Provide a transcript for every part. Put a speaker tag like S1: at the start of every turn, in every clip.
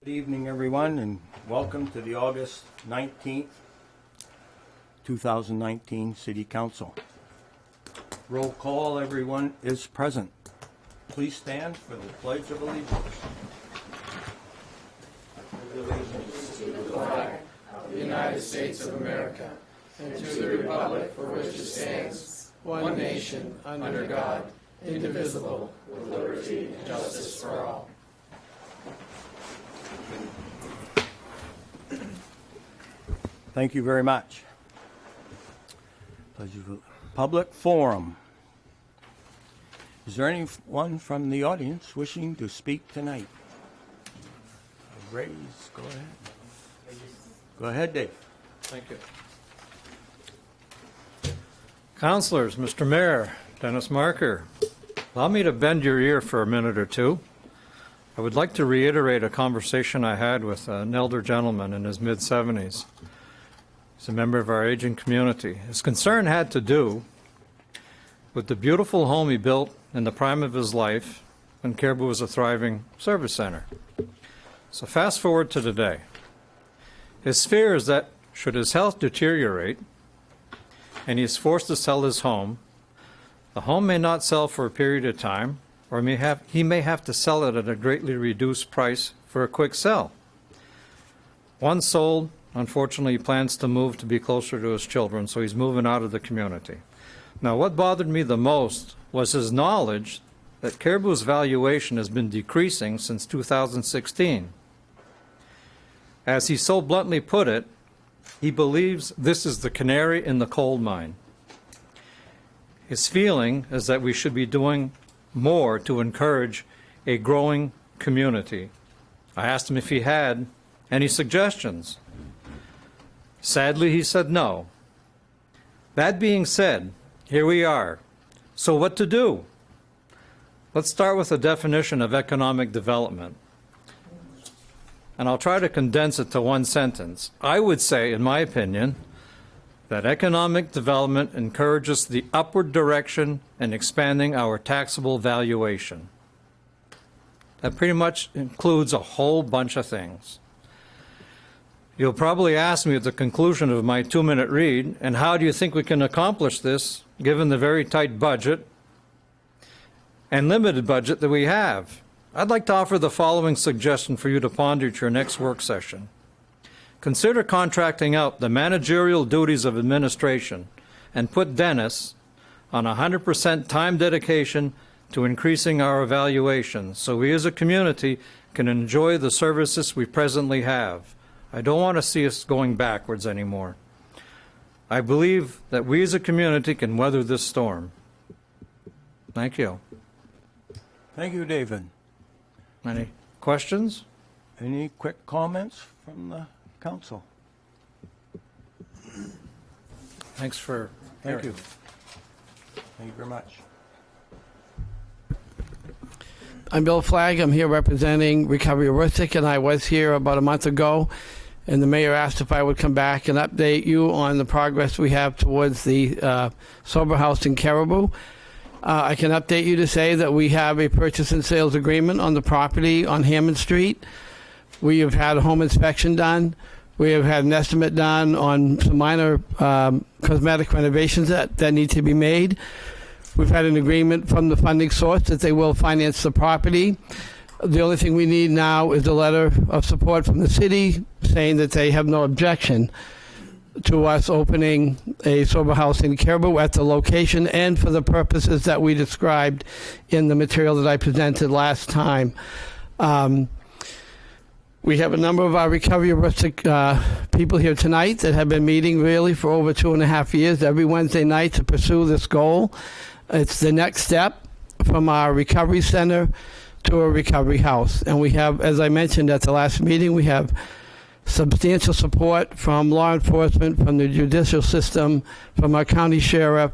S1: Good evening, everyone, and welcome to the August 19th, 2019 City Council. Roll call, everyone is present. Please stand for the Pledge of Allegiance.
S2: The United States of America, and to the republic for which it stands, one nation, under God, indivisible, with liberty and justice for all.
S1: Thank you very much. Public forum. Is there anyone from the audience wishing to speak tonight? Raise, go ahead. Go ahead, Dave.
S3: Thank you. Councilors, Mr. Mayor, Dennis Marker, allow me to bend your ear for a minute or two. I would like to reiterate a conversation I had with an elder gentleman in his mid-70s. He's a member of our aging community. His concern had to do with the beautiful home he built in the prime of his life when Caribou was a thriving service center. So fast forward to today. His fear is that should his health deteriorate and he is forced to sell his home, the home may not sell for a period of time, or he may have to sell it at a greatly reduced price for a quick sell. Once sold, unfortunately, he plans to move to be closer to his children, so he's moving out of the community. Now, what bothered me the most was his knowledge that Caribou's valuation has been decreasing since 2016. As he so bluntly put it, he believes this is the canary in the coal mine. His feeling is that we should be doing more to encourage a growing community. I asked him if he had any suggestions. Sadly, he said no. That being said, here we are. So what to do? Let's start with a definition of economic development. And I'll try to condense it to one sentence. I would say, in my opinion, that economic development encourages the upward direction in expanding our taxable valuation. That pretty much includes a whole bunch of things. You'll probably ask me at the conclusion of my 2-minute read, and how do you think we can accomplish this given the very tight budget and limited budget that we have? I'd like to offer the following suggestion for you to ponder at your next work session. Consider contracting out the managerial duties of administration and put Dennis on 100% time dedication to increasing our evaluation so we as a community can enjoy the services we presently have. I don't want to see us going backwards anymore. I believe that we as a community can weather this storm. Thank you.
S1: Thank you, David.
S3: Any questions?
S1: Any quick comments from the council?
S3: Thanks for
S1: Thank
S3: hearing.
S1: you. Thank you very much.
S2: I'm Bill Flagg. I'm here representing Recovery Heuristic, and I was here about a month ago, and the mayor asked if I would come back and update you on the progress we have towards the sober house in Caribou. I can update you to say that we have a purchase and sales agreement on the property on Hammond Street. We have had a home inspection done. We have had an estimate done on some minor cosmetic renovations that need to be made. We've had an agreement from the funding source that they will finance the property. The only thing we need now is a letter of support from the city saying that they have no objection to us opening a sober house in Caribou at the location and for the purposes that we described in the material that I presented last time. We have a number of our recovery heuristic people here tonight that have been meeting really for over 2.5 years every Wednesday night to pursue this goal. It's the next step from our recovery center to a recovery house. And we have, as I mentioned at the last meeting, we have substantial support from law enforcement, from the judicial system, from our county sheriff,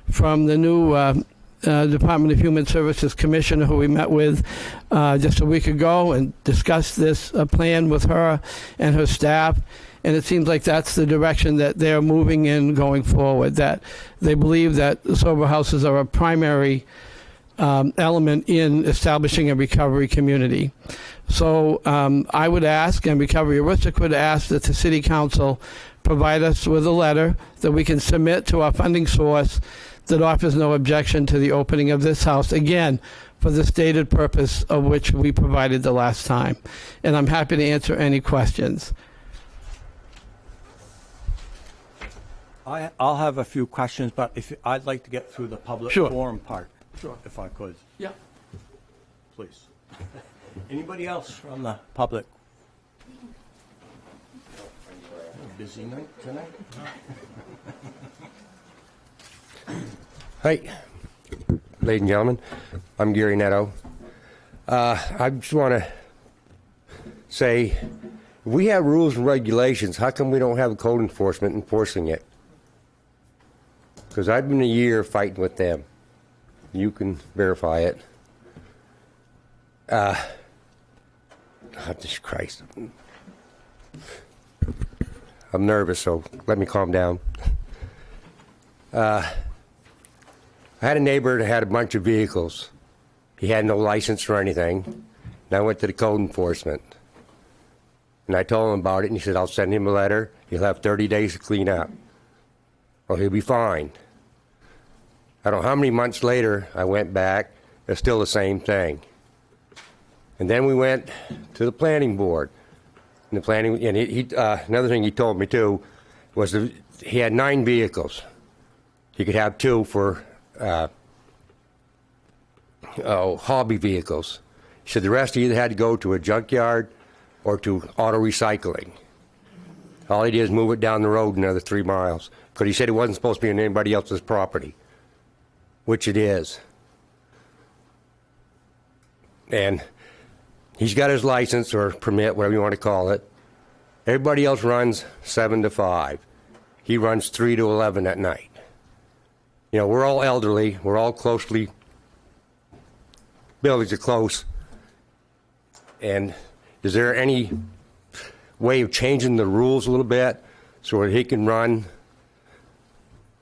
S2: from the new Department of Human Services Commissioner who we met with just a week ago and discussed this plan with her and her staff. And it seems like that's the direction that they're moving in going forward, that they believe that sober houses are a primary element in establishing a recovery community. So I would ask, and Recovery Aroostook would ask, that the City Council provide us with a letter that we can submit to our funding source that offers no objection to the opening of this house, again, for the stated purpose of which we provided the last time. And I'm happy to answer any questions.
S1: I'll have a few questions, but I'd like to get through the public
S2: Sure.
S1: forum part, if I could,
S2: Yeah.
S1: please. Anybody else from the public? Busy night tonight?
S4: Hi, ladies and gentlemen. I'm Gary Netto. I just want to say, we have rules and regulations. How come we don't have code enforcement enforcing it? Because I've been a year fighting with them. You can verify it. Oh, Jesus Christ. I'm nervous, so let me calm down. I had a neighbor that had a bunch of vehicles. He had no license or anything. And I went to the code enforcement. And I told him about it, and he said, I'll send him a letter. He'll have 30 days to clean up. Well, he'll be fine. I don't know how many months later I went back. It's still the same thing. And then we went to the planning board. And the planning, and another thing he told me too was that he had 9 vehicles. He could have 2 for hobby vehicles. He said the rest either had to go to a junkyard or to auto recycling. All he did is move it down the road another 3 miles, because he said it wasn't supposed to be on anybody else's property, which it is. And he's got his license or permit, whatever you want to call it. Everybody else runs 7 to 5. He runs 3 to 11 at night. You know, we're all elderly. We're all closely, buildings are close. And is there any way of changing the rules a little bit so that he can run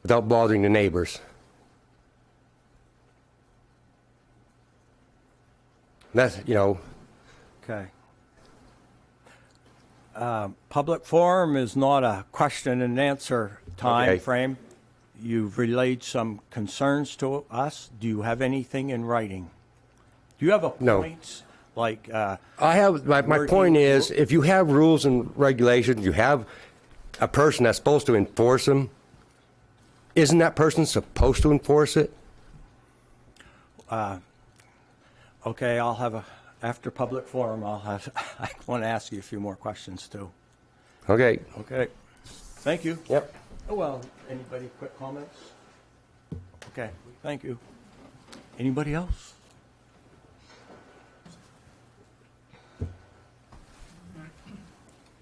S4: without bothering the neighbors? That's, you know.
S1: Okay. Public forum is not a question and answer time
S4: Okay.
S1: frame. You've relayed some concerns to us. Do you have anything in writing? Do you have a
S4: No.
S1: point? Like,
S4: I have, my point is, if you have rules and regulations, you have a person that's supposed to enforce them, isn't that person supposed to enforce it?
S1: okay, I'll have after public forum, I want to ask you a few more questions too.
S4: Okay.
S1: Okay. Thank you.
S4: Yep.
S1: Oh, well, anybody quick comments? Okay, thank you. Anybody else?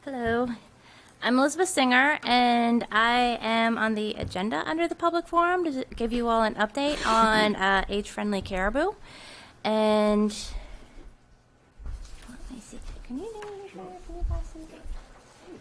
S5: Hello, I'm Elizabeth Singer, and I am on the agenda under the public forum to give you all an update on age-friendly caribou. And let me see. Can you pass me?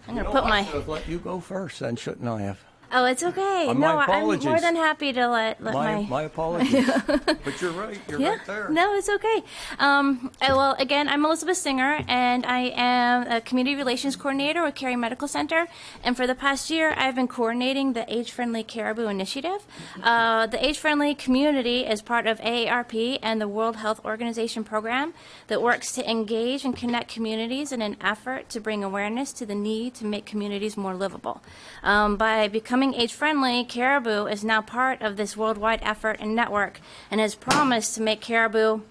S5: I'm gonna put
S1: I
S5: my.
S1: should have let you go first, then, shouldn't I have?
S5: Oh, it's okay.
S1: My
S5: No, I'm
S1: apologies.
S5: more than happy to let
S1: My apologies. But you're right. You're right there.
S5: No, it's okay. Well, again, I'm Elizabeth Singer, and I am a community relations coordinator with Cary Medical Center. And for the past year, I've been coordinating the Age-Friendly Caribou Initiative. The Age-Friendly community is part of AARP and the World Health Organization program that works to engage and connect communities in an effort to bring awareness to the need to make communities more livable. By becoming age-friendly, caribou is now part of this worldwide effort and network, and has promised to make caribou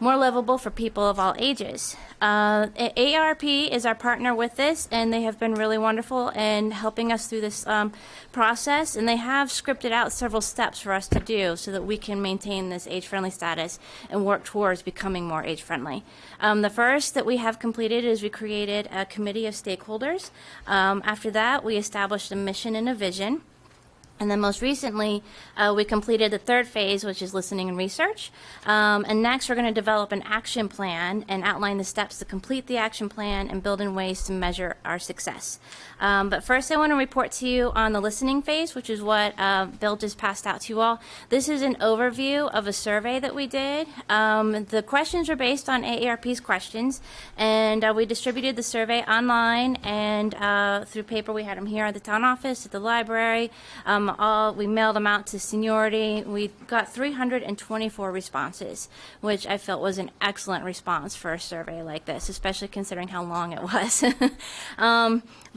S5: more livable for people of all ages. AARP is our partner with this, and they have been really wonderful in helping us through this process, and they have scripted out several steps for us to do so that we can maintain this age-friendly status and work towards becoming more age-friendly. The first that we have completed is we created a committee of stakeholders. After that, we established a mission and a vision. And then most recently, we completed the third phase, which is listening and research. And next, we're going to develop an action plan and outline the steps to complete the action plan and build in ways to measure our success. But first, I want to report to you on the listening phase, which is what Bill just passed out to you all. This is an overview of a survey that we did. The questions are based on AARP's questions, and we distributed the survey online and through paper. We had them here at the town office, at the library. We mailed them out to seniority. We got 324 responses, which I felt was an excellent response for a survey like this, especially considering how long it was.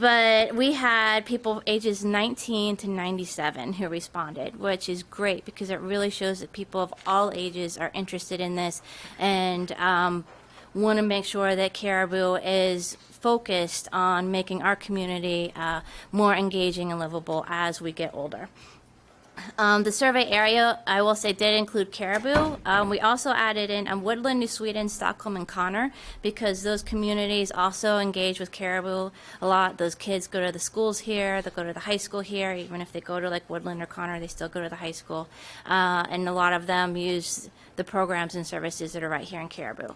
S5: But we had people ages 19 to 97 who responded, which is great because it really shows that people of all ages are interested in this and want to make sure that Caribou is focused on making our community more engaging and livable as we get older. The survey area, I will say, did include Caribou. We also added in Woodland, New Sweden, Stockholm, and Connor because those communities also engage with Caribou a lot. Those kids go to the schools here, they go to the high school here. Even if they go to like Woodland or Connor, they still go to the high school. And a lot of them use the programs and services that are right here in Caribou.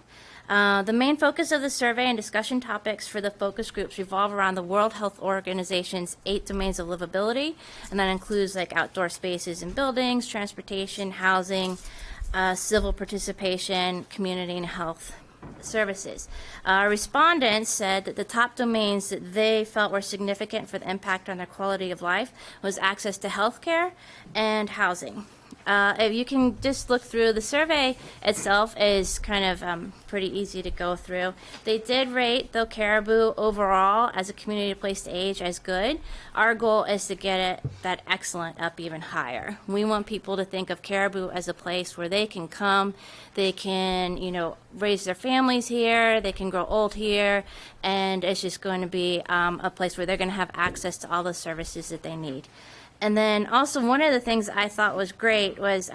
S5: The main focus of the survey and discussion topics for the focus groups revolve around the World Health Organization's 8 domains of livability, and that includes like outdoor spaces and buildings, transportation, housing, civil participation, community and health services. Respondents said that the top domains that they felt were significant for the impact on their quality of life was access to health care and housing. If you can just look through, the survey itself is kind of pretty easy to go through. They did rate, though, Caribou overall as a community place to age as good. Our goal is to get it that excellent up even higher. We want people to think of Caribou as a place where they can come, they can, raise their families here, they can grow old here, and it's just going to be a place where they're going to have access to all the services that they need. And then also one of the things I thought was great was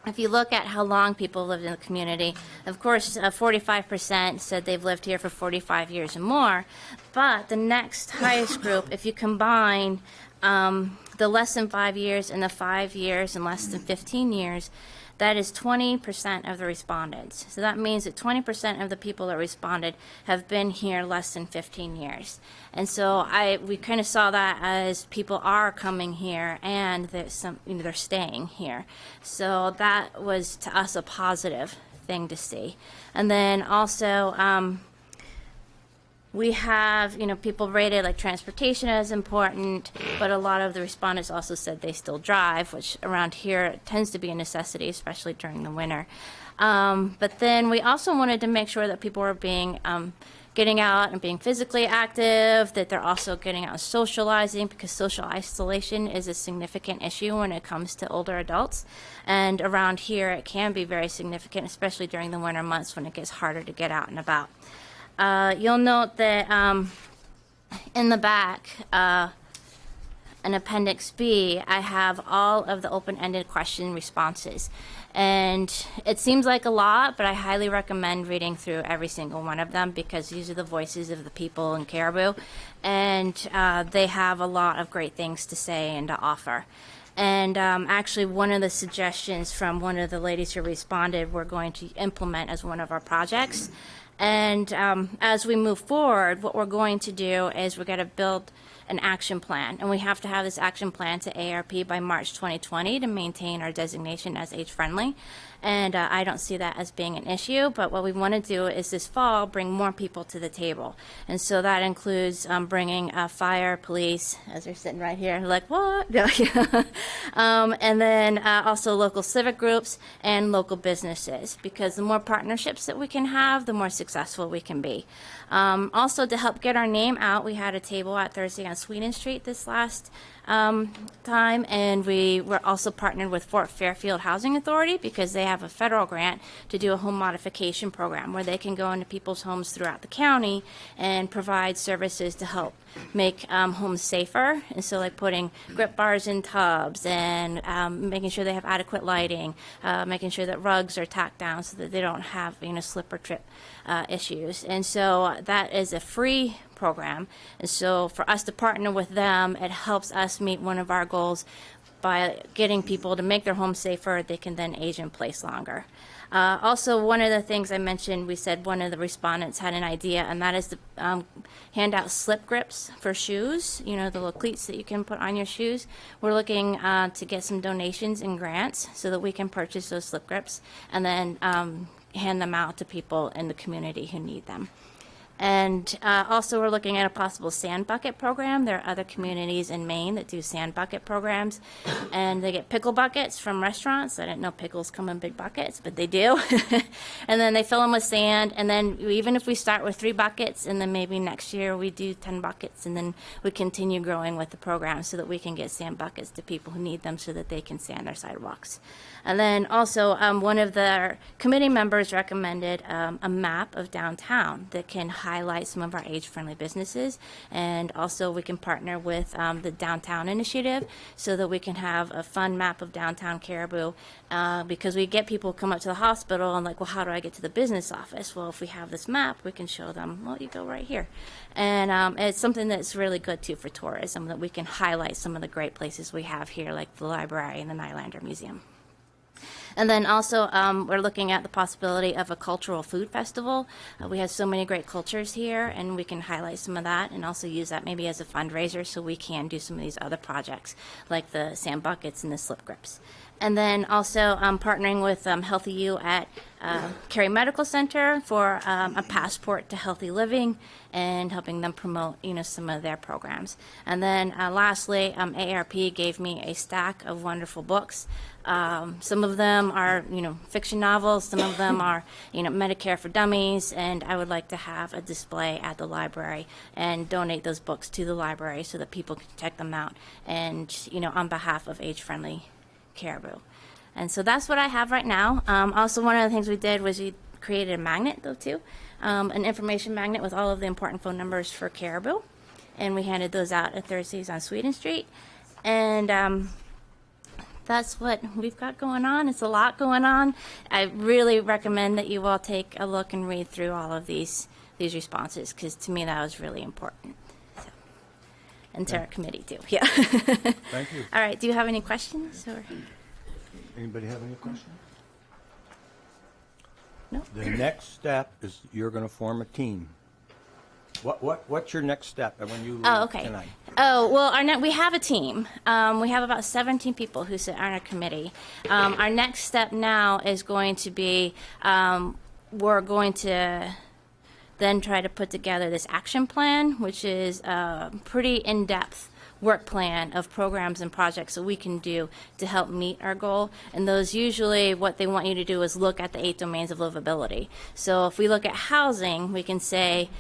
S5: if you look at how long people lived in the community, of course, 45% said they've lived here for 45 years and more. But the next highest group, if you combine the less than 5 years and the 5 years and less than 15 years, that is 20% of the respondents. So that means that 20% of the people that responded have been here less than 15 years. And so we kind of saw that as people are coming here and they're staying here. So that was to us a positive thing to see. And then also we have, people rated like transportation as important, but a lot of the respondents also said they still drive, which around here tends to be a necessity, especially during the winter. But then we also wanted to make sure that people were getting out and being physically active, that they're also getting out and socializing, because social isolation is a significant issue when it comes to older adults. And around here, it can be very significant, especially during the winter months when it gets harder to get out and about. You'll note that in the back, in Appendix B, I have all of the open-ended question responses. And it seems like a lot, but I highly recommend reading through every single one of them because these are the voices of the people in Caribou, and they have a lot of great things to say and to offer. And actually, one of the suggestions from one of the ladies who responded, we're going to implement as one of our projects. And as we move forward, what we're going to do is we're going to build an action plan. And we have to have this action plan to AARP by March 2020 to maintain our designation as age-friendly. And I don't see that as being an issue, but what we want to do is this fall bring more people to the table. And so that includes bringing fire, police, as they're sitting right here, like, what? And then also local civic groups and local businesses, because the more partnerships that we can have, the more successful we can be. Also, to help get our name out, we had a table at Thursday on Sweden Street this last time, and we were also partnered with Fort Fairfield Housing Authority because they have a federal grant to do a home modification program where they can go into people's homes throughout the county and provide services to help make homes safer. And so like putting grip bars in tubs and making sure they have adequate lighting, making sure that rugs are tacked down so that they don't have slip or trip issues. And so that is a free program. And so for us to partner with them, it helps us meet one of our goals by getting people to make their homes safer. They can then age in place longer. Also, one of the things I mentioned, we said one of the respondents had an idea, and that is to hand out slip grips for shoes, the little cleats that you can put on your shoes. We're looking to get some donations and grants so that we can purchase those slip grips and then hand them out to people in the community who need them. And also, we're looking at a possible sand bucket program. There are other communities in Maine that do sand bucket programs, and they get pickle buckets from restaurants. I didn't know pickles come in big buckets, but they do. And then they fill them with sand, and then even if we start with 3 buckets, and then maybe next year we do 10 buckets, and then we continue growing with the program so that we can get sand buckets to people who need them so that they can sand their sidewalks. And then also, one of the committee members recommended a map of downtown that can highlight some of our age-friendly businesses. And also, we can partner with the Downtown Initiative so that we can have a fun map of downtown Caribou, because we get people come up to the hospital and like, well, how do I get to the business office? Well, if we have this map, we can show them, well, you go right here. And it's something that's really good, too, for tourism, that we can highlight some of the great places we have here, like the library and the Nylander Museum. And then also, we're looking at the possibility of a cultural food festival. We have so many great cultures here, and we can highlight some of that and also use that maybe as a fundraiser so we can do some of these other projects, like the sand buckets and the slip grips. And then also partnering with Healthy You at Cary Medical Center for a passport to healthy living and helping them promote, some of their programs. And then lastly, AARP gave me a stack of wonderful books. Some of them are, fiction novels. Some of them are, Medicare for Dummies. And I would like to have a display at the library and donate those books to the library so that people can check them out and, on behalf of age-friendly Caribou. And so that's what I have right now. Also, one of the things we did was we created a magnet, though, too, an information magnet with all of the important phone numbers for Caribou. And we handed those out at Thursdays on Sweden Street. And that's what we've got going on. It's a lot going on. I really recommend that you all take a look and read through all of these responses, because to me that was really important. So, and to our committee, too. Yeah.
S1: Thank you.
S5: All right. Do you have any questions? Or?
S1: Anybody have any questions?
S5: No.
S1: The next step is you're going to form a team. What's your next step when you leave tonight?
S5: Oh, well, we have a team. We have about 17 people who sit on our committee. Our next step now is going to be we're going to then try to put together this action plan, which is a pretty in-depth work plan of programs and projects that we can do to help meet our goal. And those usually, what they want you to do is look at the 8 domains of livability. So if we look at housing, we can say,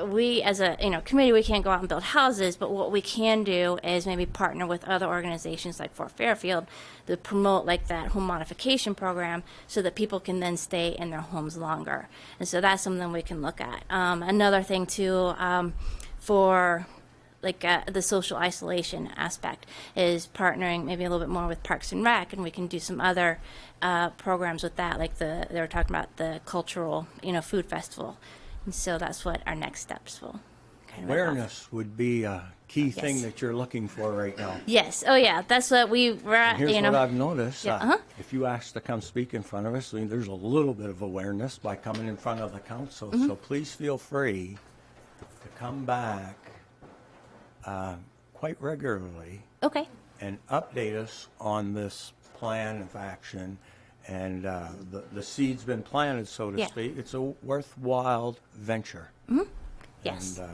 S5: we as a committee, we can't go out and build houses, but what we can do is maybe partner with other organizations like Fort Fairfield to promote like that home modification program so that people can then stay in their homes longer. And so that's something we can look at. Another thing too, for the social isolation aspect is partnering maybe a little bit more with Parks and Rec, and we can do some other programs with that, like they were talking about the cultural, food festival. And so that's what our next steps will kind of
S1: Awareness would be a key thing
S5: Yes.
S1: that you're looking for right now.
S5: Yes. Oh, yeah. That's what we're at,
S1: And here's what I've noticed.
S5: Yeah, uh-huh.
S1: If you ask to come speak in front of us, there's a little bit of awareness by coming in front of the council.
S5: Mm-hmm.
S1: So please feel free to come back quite regularly
S5: Okay.
S1: and update us on this plan of action. And the seed's been planted, so to
S5: Yeah.
S1: speak. It's a worthwhile venture.
S5: Yes.
S1: And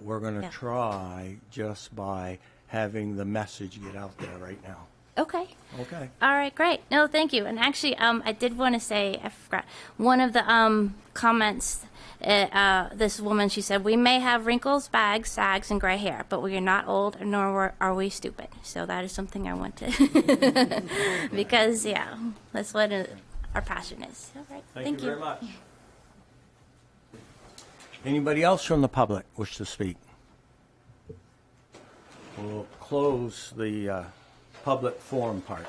S1: we're going to
S5: Yeah.
S1: try just by having the message get out there right now.
S5: Okay.
S1: Okay.
S5: All right, great. No, thank you. And actually, I did want to say, I forgot, one of the comments, this woman, she said, we may have wrinkles, bags, sags, and gray hair, but we are not old, nor are we stupid. So that is something I want to, because, yeah, that's what our passion is. All right,
S1: Thank you very much. Anybody else from the public wish to speak? We'll close the public forum part.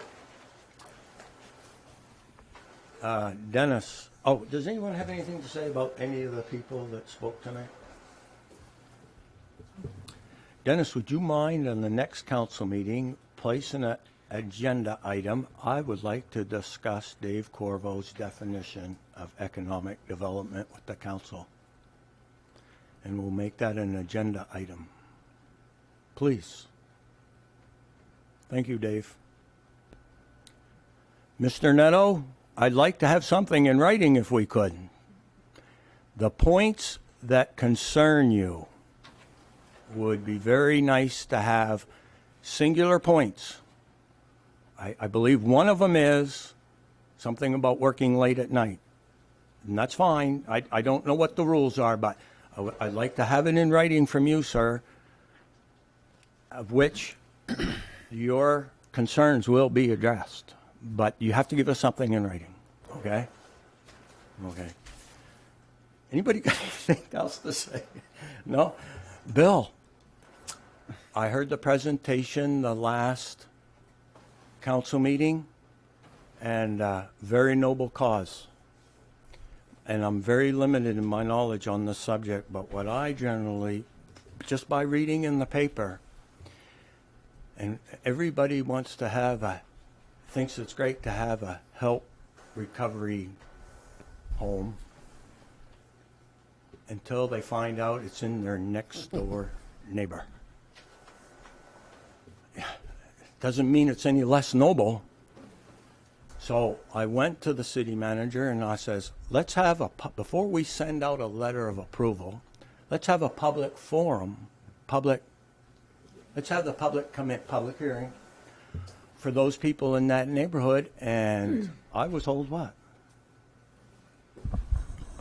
S1: Dennis, oh, does anyone have anything to say about any of the people that spoke tonight? Dennis, would you mind on the next council meeting placing an agenda item? I would like to discuss Dave Corvo's definition of economic development with the council. And we'll make that an agenda item. Please. Thank you, Dave. Mr. Neto, I'd like to have something in writing if we could. The points that concern you would be very nice to have singular points. I believe one of them is something about working late at night. And that's fine. I don't know what the rules are, but I'd like to have it in writing from you, sir, of which your concerns will be addressed. But you have to give us something in writing, okay? Okay. Anybody got anything else to say? No? Bill, I heard the presentation the last council meeting, and very noble cause. And I'm very limited in my knowledge on this subject, but what I generally, just by reading in the paper, and everybody wants to have thinks it's great to have a help recovery home until they find out it's in their next door neighbor. Doesn't mean it's any less noble. So I went to the city manager and I says, let's have before we send out a letter of approval, let's have a public forum, let's have the public come in, public hearing for those people in that neighborhood. And I was told what?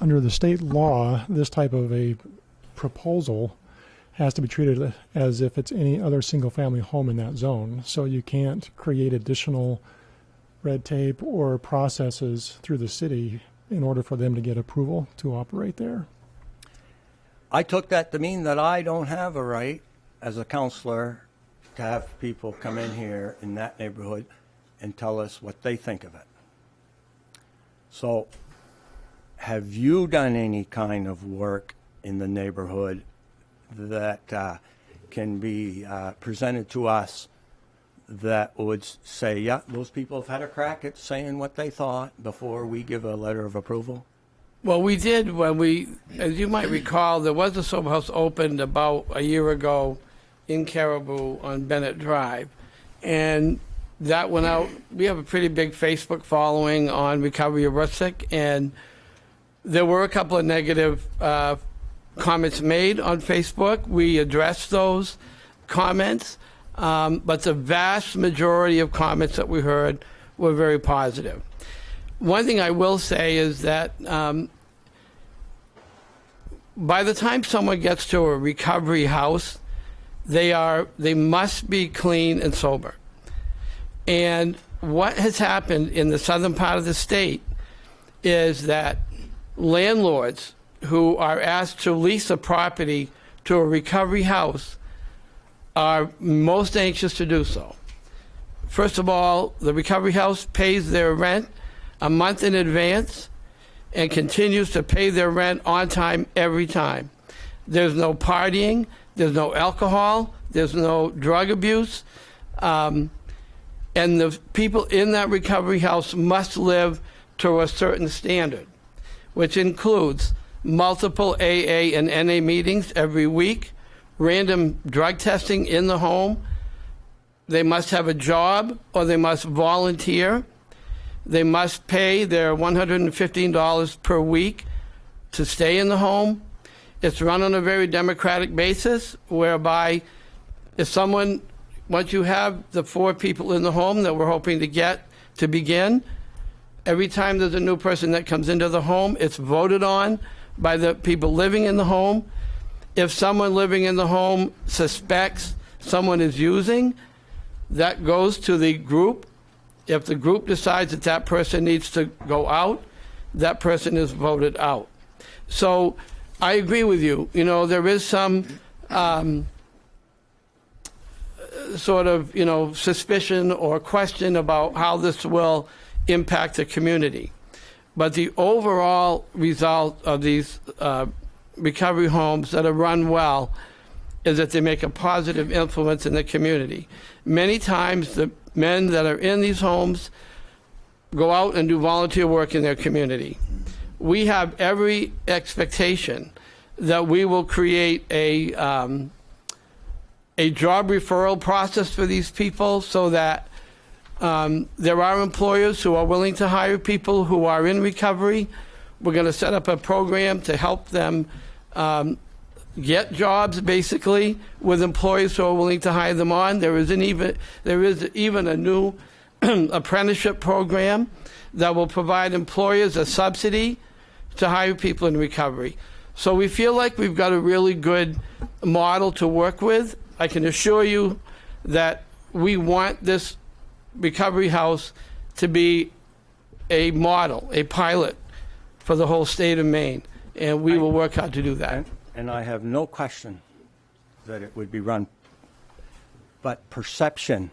S6: Under the state law, this type of a proposal has to be treated as if it's any other single-family home in that zone. So you can't create additional red tape or processes through the city in order for them to get approval to operate there.
S1: I took that to mean that I don't have a right as a counselor to have people come in here in that neighborhood and tell us what they think of it. So have you done any kind of work in the neighborhood that can be presented to us that would say, yeah, those people have had a crack at saying what they thought before we give a letter of approval?
S2: Well, we did when as you might recall, there was a sober house opened about a year ago in Caribou on Bennett Drive. And that went out. We have a pretty big Facebook following on Recovery of Rustic, and there were a couple of negative comments made on Facebook. We addressed those comments, but the vast majority of comments that we heard were very positive. One thing I will say is that by the time someone gets to a recovery house, they must be clean and sober. And what has happened in the southern part of the state is that landlords who are asked to lease a property to a recovery house are most anxious to do so. First of all, the recovery house pays their rent a month in advance and continues to pay their rent on time every time. There's no partying, there's no alcohol, there's no drug abuse, and the people in that recovery house must live to a certain standard, which includes multiple AA and NA meetings every week, random drug testing in the home. They must have a job or they must volunteer. They must pay their $115 per week to stay in the home. It's run on a very democratic basis, whereby if someone, once you have the 4 people in the home that we're hoping to get to begin, every time there's a new person that comes into the home, it's voted on by the people living in the home. If someone living in the home suspects someone is using, that goes to the group. If the group decides that that person needs to go out, that person is voted out. So I agree with you. You know, there is some sort of, you know, suspicion or question about how this will impact the community. But the overall result of these recovery homes that are run well is that they make a positive influence in the community. Many times the men that are in these homes go out and do volunteer work in their community. We have every expectation that we will create a job referral process for these people so that there are employers who are willing to hire people who are in recovery. We're going to set up a program to help them get jobs, basically, with employers who are willing to hire them on. There is even a new apprenticeship program that will provide employers a subsidy to hire people in recovery. So we feel like we've got a really good model to work with. I can assure you that we want this recovery house to be a model, a pilot for the whole state of Maine, and we will work hard to do that.
S1: And I have no question that it would be run. But perception,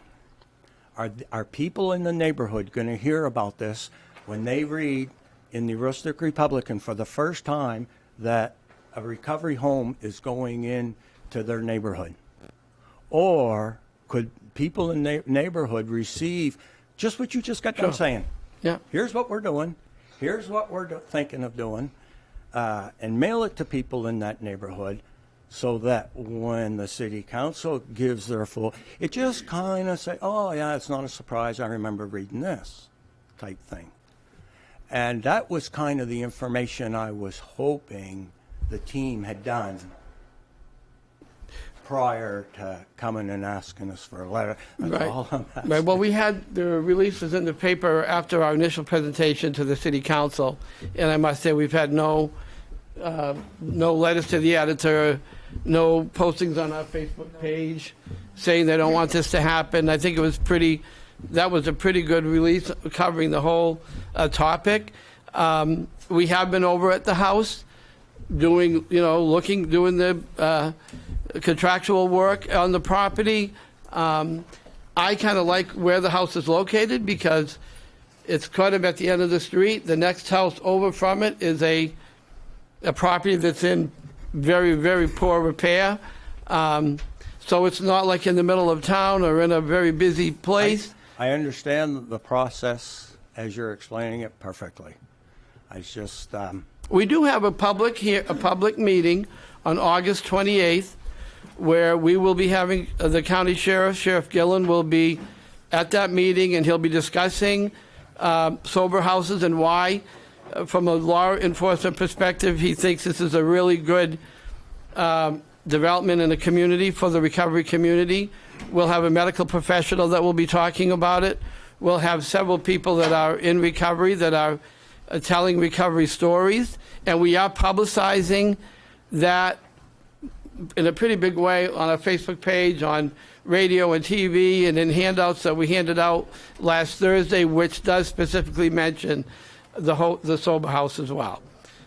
S1: are people in the neighborhood going to hear about this when they read in the Aroostook Republican for the first time that a recovery home is going into their neighborhood? Or could people in the neighborhood receive just what you just got done saying?
S2: Yeah.
S1: Here's what we're doing. Here's what we're thinking of doing. And mail it to people in that neighborhood so that when the city council gives their full, it just kind of say, oh, yeah, it's not a surprise. I remember reading this type thing. And that was kind of the information I was hoping the team had done prior to coming and asking us for a letter. That's all I'm asking.
S2: Right. Well, we had the releases in the paper after our initial presentation to the city council, and I must say we've had no letters to the editor, no postings on our Facebook page saying they don't want this to happen. I think that was a pretty good release covering the whole topic. We have been over at the house doing the contractual work on the property. I kind of like where the house is located because it's kind of at the end of the street. The next house over from it is a property that's in very, very poor repair. So it's not like in the middle of town or in a very busy place.
S1: I understand the process as you're explaining it perfectly. I just
S2: We do have a public meeting on August 28th where we will be having the county sheriff, Sheriff Gillen, will be at that meeting, and he'll be discussing sober houses and why, from a law enforcement perspective, he thinks this is a really good development in the community for the recovery community. We'll have a medical professional that will be talking about it. We'll have several people that are in recovery that are telling recovery stories, and we are publicizing that in a pretty big way on our Facebook page, on radio and TV, and in handouts that we handed out last Thursday, which does specifically mention the sober house as well.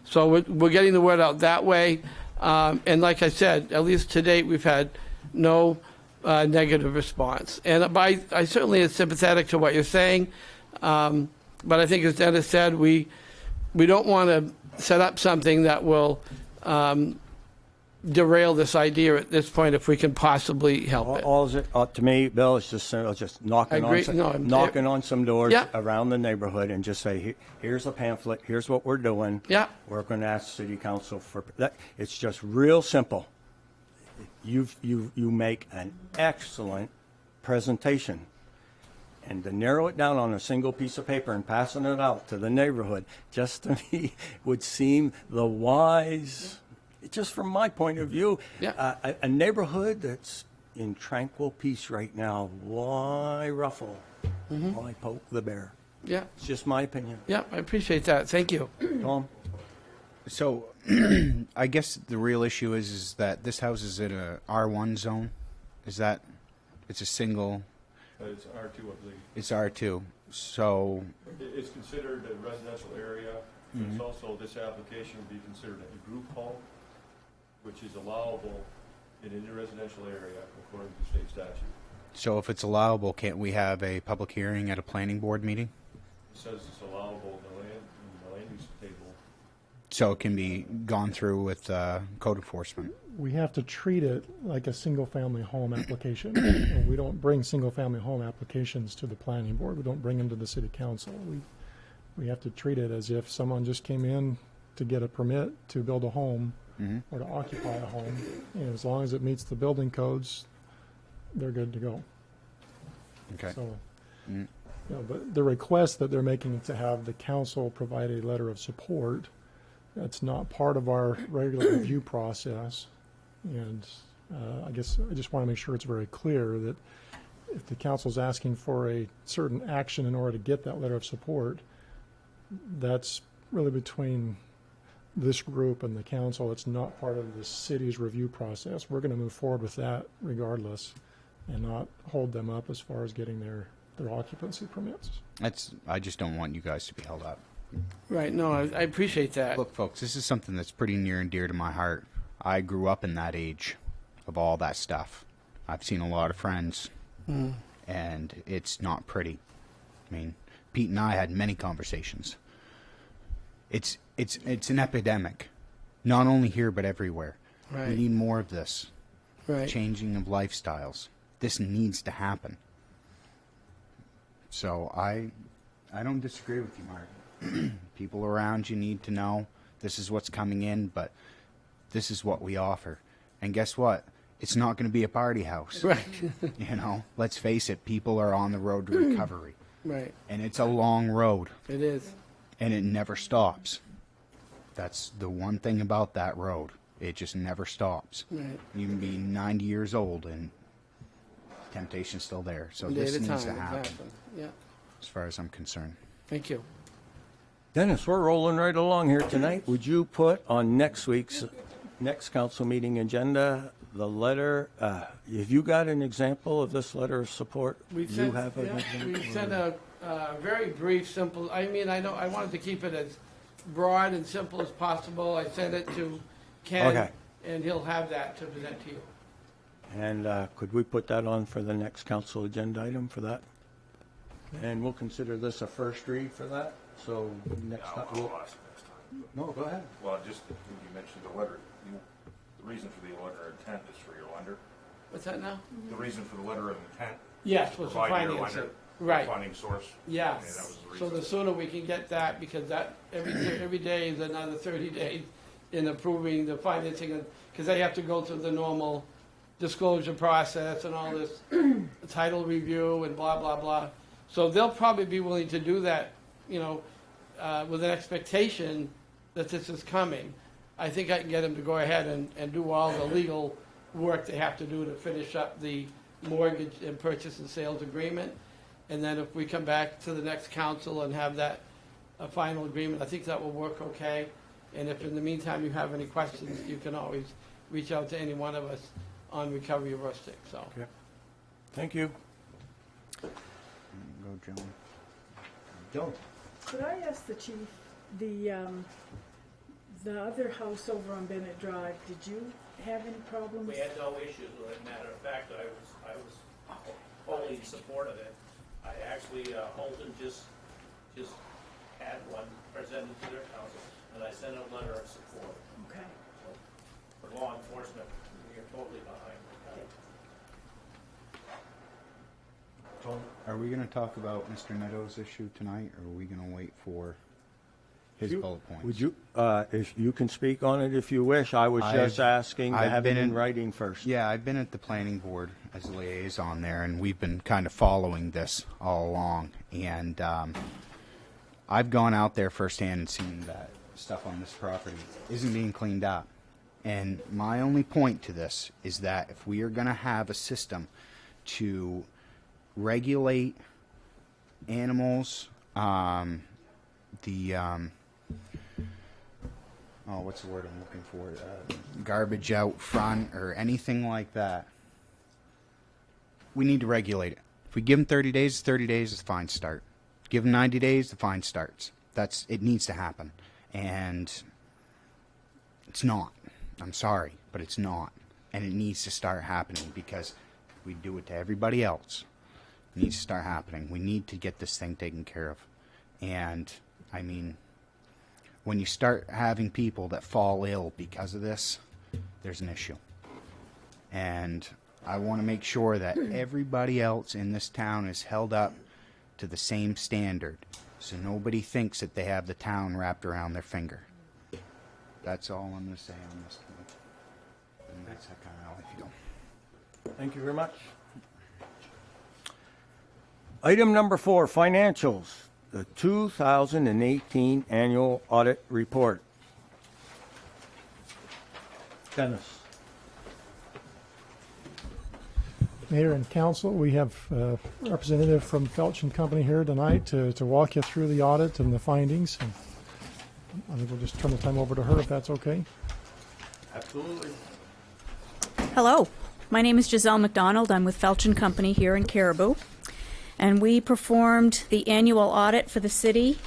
S2: So we're getting the word out that way. And like I said, at least to date, we've had no negative response. And I certainly am sympathetic to what you're saying. But I think, as Dennis said, we don't want to set up something that will derail this idea at this point if we can possibly help it.
S1: All is it to me, Bill, is just knocking on some doors
S2: Yeah.
S1: around the neighborhood and just say, here's a pamphlet, here's what we're doing.
S2: Yeah.
S1: We're going to ask city council for that. It's just real simple. You make an excellent presentation. And to narrow it down on a single piece of paper and passing it out to the neighborhood, just to me, would seem the wise, just from my point of view,
S2: Yeah.
S1: A neighborhood that's in tranquil peace right now, why ruffle? Why poke the bear?
S2: Yeah,
S1: It's just my opinion.
S2: yeah, I appreciate that. Thank you.
S1: Tom?
S7: So, I guess the real issue is that this house is in a R1 zone. It's a single.
S8: It's R2, I believe.
S7: It's R2. So,
S8: It's considered a residential area. It's also, this application would be considered a group home, which is allowable in any residential area according to state statute.
S7: so if it's allowable, can't we have a public hearing at a planning board meeting?
S8: It says it's allowable in the land
S7: so it can be gone through with code enforcement.
S6: We have to treat it like a single-family home application. And we don't bring single-family home applications to the planning board. We don't bring them to the city council. We have to treat it as if someone just came in to get a permit to build a home or to occupy a home. And as long as it meets the building codes, they're good to go.
S7: Okay.
S6: So, you know, but the request that they're making to have the council provide a letter of support, that's not part of our regular review process. And I guess I just want to make sure it's very clear that if the council's asking for a certain action in order to get that letter of support, that's really between this group and the council. It's not part of the city's review process. We're going to move forward with that regardless and not hold them up as far as getting their occupancy permits.
S7: I just don't want you guys to be held up.
S2: Right, no, I appreciate that.
S7: Look, folks, this is something that's pretty near and dear to my heart. I grew up in that age of all that stuff. I've seen a lot of friends, and it's not pretty. I mean, Pete and I had many conversations. It's an epidemic, not only here but everywhere.
S2: Right.
S7: We need more of this.
S2: Right.
S7: Changing of lifestyles. This needs to happen. So I don't disagree with you, Mark. People around you need to know this is what's coming in, but this is what we offer. And guess what? It's not going to be a party house.
S2: Right.
S7: You know, let's face it, people are on the road to recovery.
S2: Right.
S7: And it's a long road,
S2: It is.
S7: and it never stops. That's the one thing about that road. It just never stops.
S2: Right.
S7: You can be 90 years old, and temptation's still there. So
S2: One day
S7: this
S2: at a
S7: needs
S2: time,
S7: to happen,
S2: exactly. Yeah.
S7: as far as I'm concerned.
S2: Thank you.
S1: Dennis, we're rolling right along here tonight. Would you put on next council meeting agenda the letter? Have you got an example of this letter of support?
S2: We
S1: You
S2: sent,
S1: have an
S2: yeah,
S1: example?
S2: we sent a very brief, simple, I mean, I wanted to keep it as broad and simple as possible. I sent it to Ken,
S1: Okay.
S2: and he'll have that to present to you.
S1: And could we put that on for the next council agenda item for that? And we'll consider this a first read for that. So next time,
S9: I'll ask next time.
S1: no, go ahead.
S9: Well, just when you mentioned the letter, the reason for the letter of intent is for your lender.
S2: What's that now?
S9: The reason for the letter of intent.
S2: Yes,
S9: is to
S2: was the
S9: provide your
S2: financing.
S9: lender
S2: Right.
S9: a funding source.
S2: Yeah,
S9: And that was the
S2: so
S9: reason.
S2: the sooner we can get that, because that, every day is another 30 days in approving the financing, because they have to go through the normal disclosure process and all this title review and blah, blah, blah. So they'll probably be willing to do that, you know, with an expectation that this is coming. I think I can get them to go ahead and do all the legal work they have to do to finish up the mortgage and purchase and sales agreement. And then if we come back to the next council and have that final agreement, I think that will work okay. And if in the meantime you have any questions, you can always reach out to any one of us on Recovery Rustic, so.
S1: Okay. Thank you.
S7: Go, Joan.
S1: Joe.
S10: Could I ask the chief, the other house over on Bennett Drive, did you have any problems?
S2: We had no issues with it. Matter of fact, I was wholly in support of it. I actually, Holton just had one presented to their council, and I sent a letter of support.
S10: Okay.
S2: So, for law enforcement, we are totally behind it.
S7: Are we going to talk about Mr. Netto's issue tonight, or are we going to wait for his bullet points?
S1: Would you, if you can speak on it if you wish, I was just asking to
S7: I've
S1: have it
S7: been
S1: in
S7: in-
S1: writing first.
S7: Yeah, I've been at the planning board as a liaison there, and we've been kind of following this all along. And I've gone out there firsthand and seen that stuff on this property isn't being cleaned up. And my only point to this is that if we are going to have a system to regulate animals, what's the word I'm looking for? Garbage out front or anything like that. We need to regulate it. If we give them 30 days, 30 days is a fine start. Give them 90 days, the fine starts. It needs to happen. And it's not. I'm sorry, but it's not. And it needs to start happening because we do it to everybody else. It needs to start happening. We need to get this thing taken care of. And, I mean, When you start having people that fall ill because of this, there's an issue. And I want to make sure that everybody else in this town is held up to the same standard, so nobody thinks that they have the town wrapped around their finger. That's all I'm going to say on this one. And that's kind of how I feel.
S1: Thank you very much. Item number 4, financials. The 2018 annual audit report. Dennis.
S6: Mayor and council, we have a representative from Felch and Company here tonight to walk you through the audit and the findings. And I think we'll just turn the time over to her if that's okay.
S1: Absolutely.
S11: Hello, my name is Giselle McDonald. I'm with Felch and Company here in Caribou. And we performed the annual audit for the city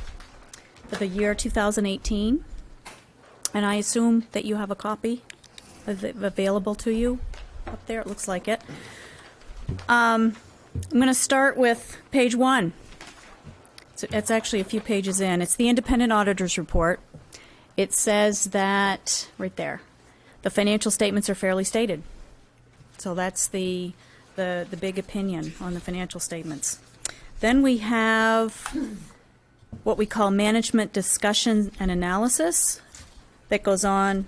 S11: for the year 2018. And I assume that you have a copy available to you up there. It looks like it. I'm going to start with page 1. It's actually a few pages in. It's the independent auditor's report. It says that, right there, the financial statements are fairly stated. So that's the big opinion on the financial statements. Then we have what we call management discussion and analysis that goes on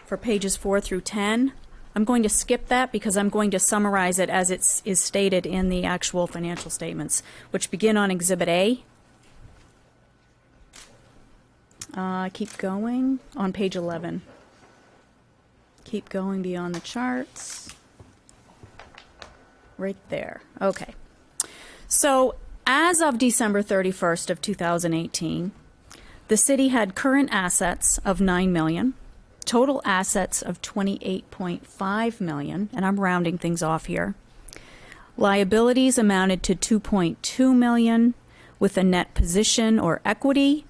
S11: for pages 4 through 10. I'm going to skip that because I'm going to summarize it as it is stated in the actual financial statements, which begin on Exhibit A. Keep going on page 11. Keep going beyond the charts. Right there. Okay. So as of December 31st of 2018, the city had current assets of $9 million, total assets of $28.5 million, and I'm rounding things off here. Liabilities amounted to $2.2 million, with a net position or equity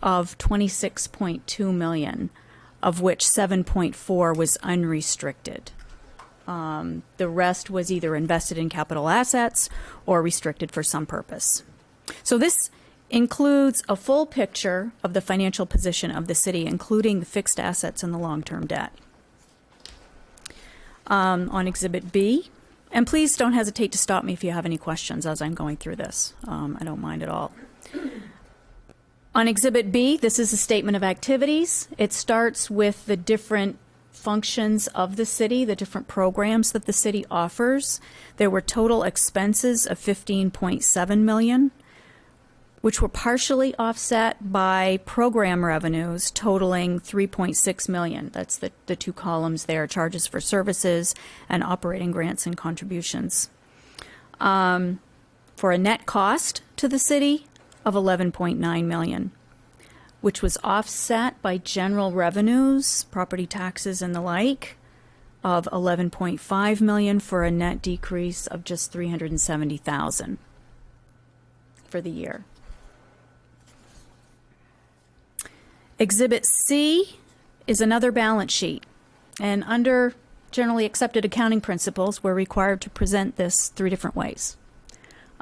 S11: of $26.2 million, of which $7.4 was unrestricted. The rest was either invested in capital assets or restricted for some purpose. So this includes a full picture of the financial position of the city, including the fixed assets and the long-term debt. On Exhibit B, and please don't hesitate to stop me if you have any questions as I'm going through this. I don't mind at all. On Exhibit B, this is a statement of activities. It starts with the different functions of the city, the different programs that the city offers. There were total expenses of $15.7 million, which were partially offset by program revenues totaling $3.6 million. That's the two columns there, charges for services and operating grants and contributions. For a net cost to the city of $11.9 million. Which was offset by general revenues, property taxes and the like, of $11.5 million for a net decrease of just $370,000 for the year. Exhibit C is another balance sheet, and under generally accepted accounting principles, we're required to present this 3 different ways.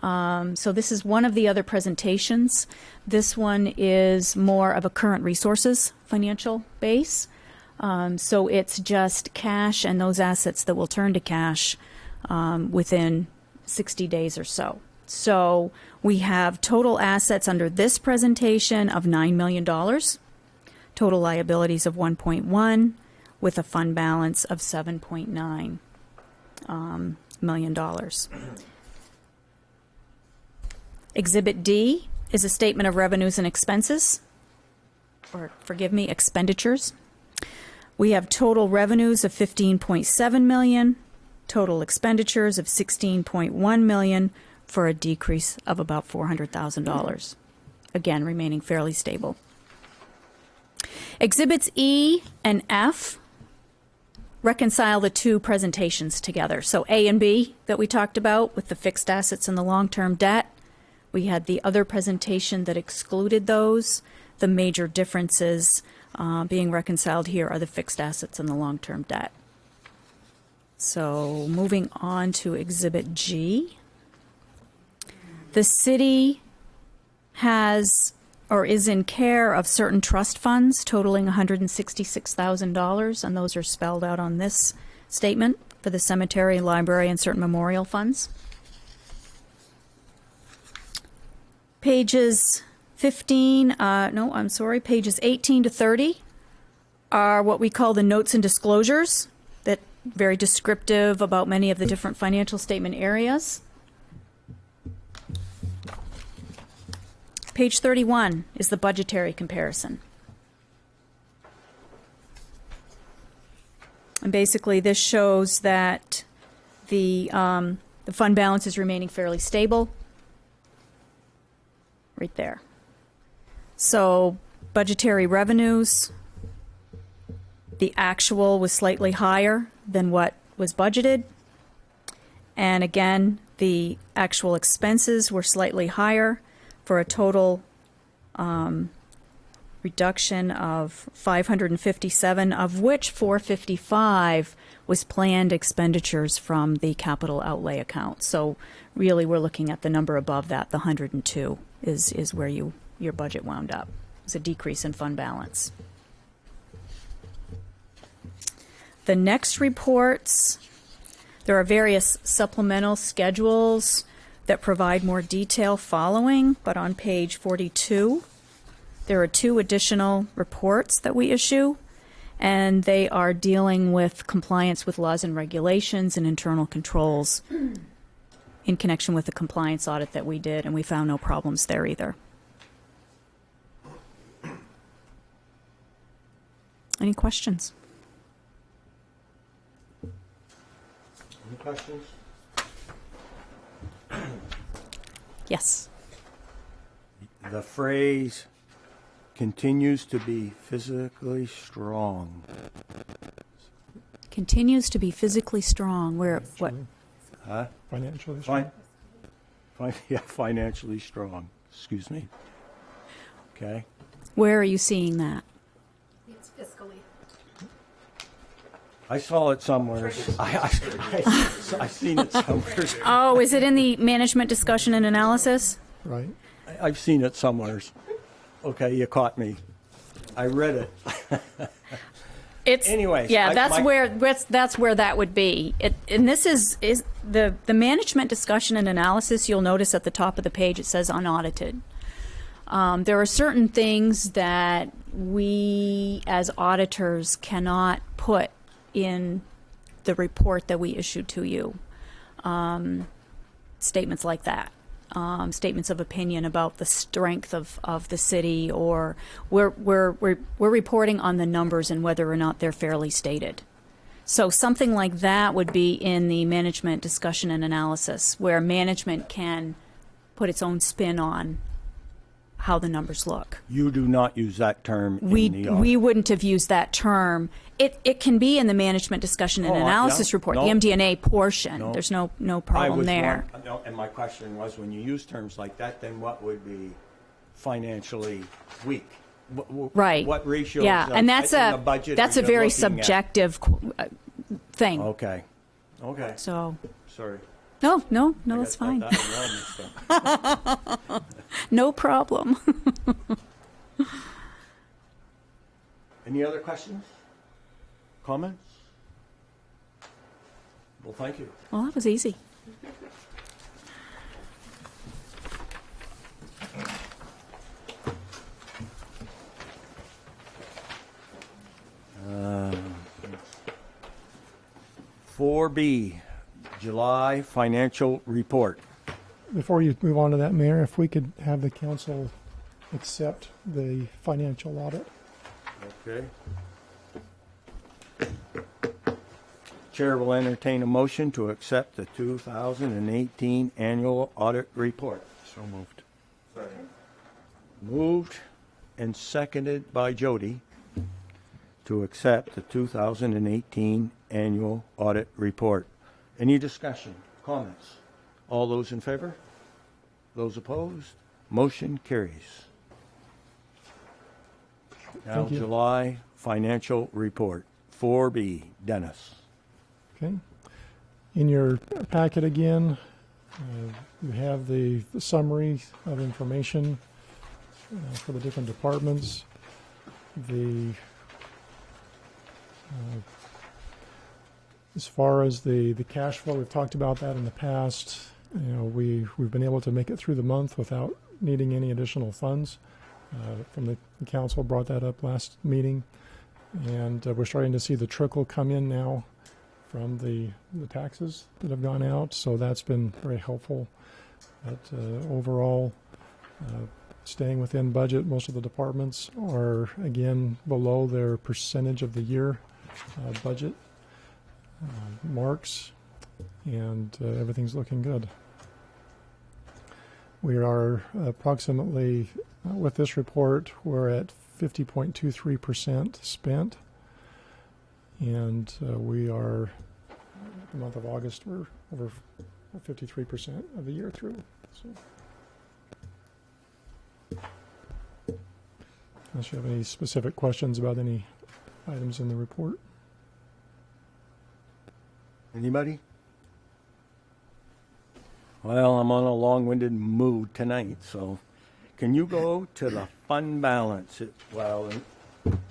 S11: So this is one of the other presentations. This one is more of a current resources financial base. So it's just cash and those assets that will turn to cash within 60 days or so. So we have total assets under this presentation of $9 million, total liabilities of $1.1, with a fund balance of $7.9 million. Exhibit D is a statement of revenues and expenses, or forgive me, expenditures. We have total revenues of $15.7 million, total expenditures of $16.1 million, for a decrease of about $400,000. Again, remaining fairly stable. Exhibits E and F reconcile the two presentations together. So A and B that we talked about with the fixed assets and the long-term debt. We had the other presentation that excluded those. The major differences being reconciled here are the fixed assets and the long-term debt. So moving on to Exhibit G. The city has or is in care of certain trust funds totaling $166,000, and those are spelled out on this statement for the cemetery, library, and certain memorial funds. Pages 18 to 30 are what we call the notes and disclosures, that very descriptive about many of the different financial statement areas. Page 31 is the budgetary comparison. And basically this shows that the fund balance is remaining fairly stable. Right there. So budgetary revenues, the actual was slightly higher than what was budgeted. And again, the actual expenses were slightly higher for a total reduction of 557, of which 455 was planned expenditures from the capital outlay account. So really we're looking at the number above that, the 102 is where your budget wound up. It's a decrease in fund balance. The next reports, there are various supplemental schedules that provide more detail following, but on page 42, there are 2 additional reports that we issue, and they are dealing with compliance with laws and regulations and internal controls in connection with the compliance audit that we did, and we found no problems there either. Any questions?
S1: Any questions?
S11: Yes.
S1: The phrase continues to be physically strong.
S11: Continues to be physically strong. Where, what?
S1: Huh?
S6: Financially strong.
S1: Financially strong. Excuse me. Okay.
S11: Where are you seeing that?
S12: It's fiscally.
S1: I saw it somewhere. I seen it somewhere.
S11: Oh, is it in the management discussion and analysis?
S6: Right.
S1: I've seen it somewhere. Okay, you caught me. I read it.
S11: It's
S1: Anyways,
S11: yeah.
S1: I-
S11: That's where that would be. And this is the management discussion and analysis. You'll notice at the top of the page it says unaudited. There are certain things that we as auditors cannot put in the report that we issue to you. Statements like that. Statements of opinion about the strength of the city, or we're reporting on the numbers and whether or not they're fairly stated. So something like that would be in the management discussion and analysis, where management can put its own spin on how the numbers look.
S1: You do not use that term in the audit.
S11: We wouldn't have used that term. It can be in the management discussion and analysis report,
S1: no.
S11: the MD&A portion.
S1: No.
S11: There's no problem there.
S1: And my question was, when you use terms like that, then what would be financially weak?
S11: Right.
S1: What ratios?
S11: Yeah, and that's
S1: in the budget
S11: a
S1: are you
S11: very
S1: looking at?
S11: subjective thing.
S1: Okay. Okay.
S11: So
S1: Sorry.
S11: no,
S1: I
S11: that's
S1: got
S11: fine.
S1: that all mixed up.
S11: No problem.
S1: Any other questions? Comments? Well, thank you.
S11: Well, that was easy.
S1: Uh, 4B, July financial report.
S6: Before you move on to that, Mayor, if we could have the council accept the financial audit.
S1: Okay. Chair will entertain a motion to accept the 2018 annual audit report.
S9: So moved. Second.
S1: Moved and seconded by Jody to accept the 2018 annual audit report. Any discussion, comments? All those in favor? Those opposed? Motion carries. Now,
S6: Thank you.
S1: July financial report, 4B, Dennis.
S6: Okay. In your packet again, you have the summary of information for the different departments. As far as the cash flow, we've talked about that in the past. We've been able to make it through the month without needing any additional funds. From the council brought that up last meeting, and we're starting to see the trickle come in now from the taxes that have gone out. So that's been very helpful. But overall, staying within budget. Most of the departments are again below their percentage of the year budget marks, and everything's looking good. We are approximately, with this report, we're at 50.23% spent, and we are, the month of August, we're over 53% of the year through. So, unless you have any specific questions about any items in the report.
S1: Anybody? Well, I'm on a long-winded mood tonight, so can you go to the fund balance? It's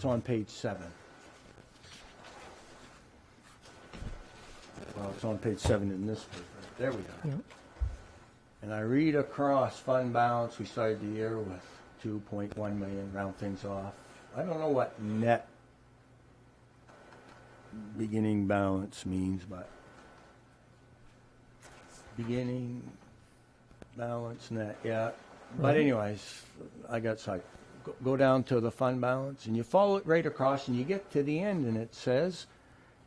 S1: on page 7. Well, it's on page 7 in this paper. There we go.
S6: Yeah.
S1: And I read across fund balance. We started the year with 2.1 million, round things off. I don't know what net beginning balance means, but beginning balance net, yeah. Right. But anyways, I got sight. Go down to the fund balance, and you follow it right across, and you get to the end, and it says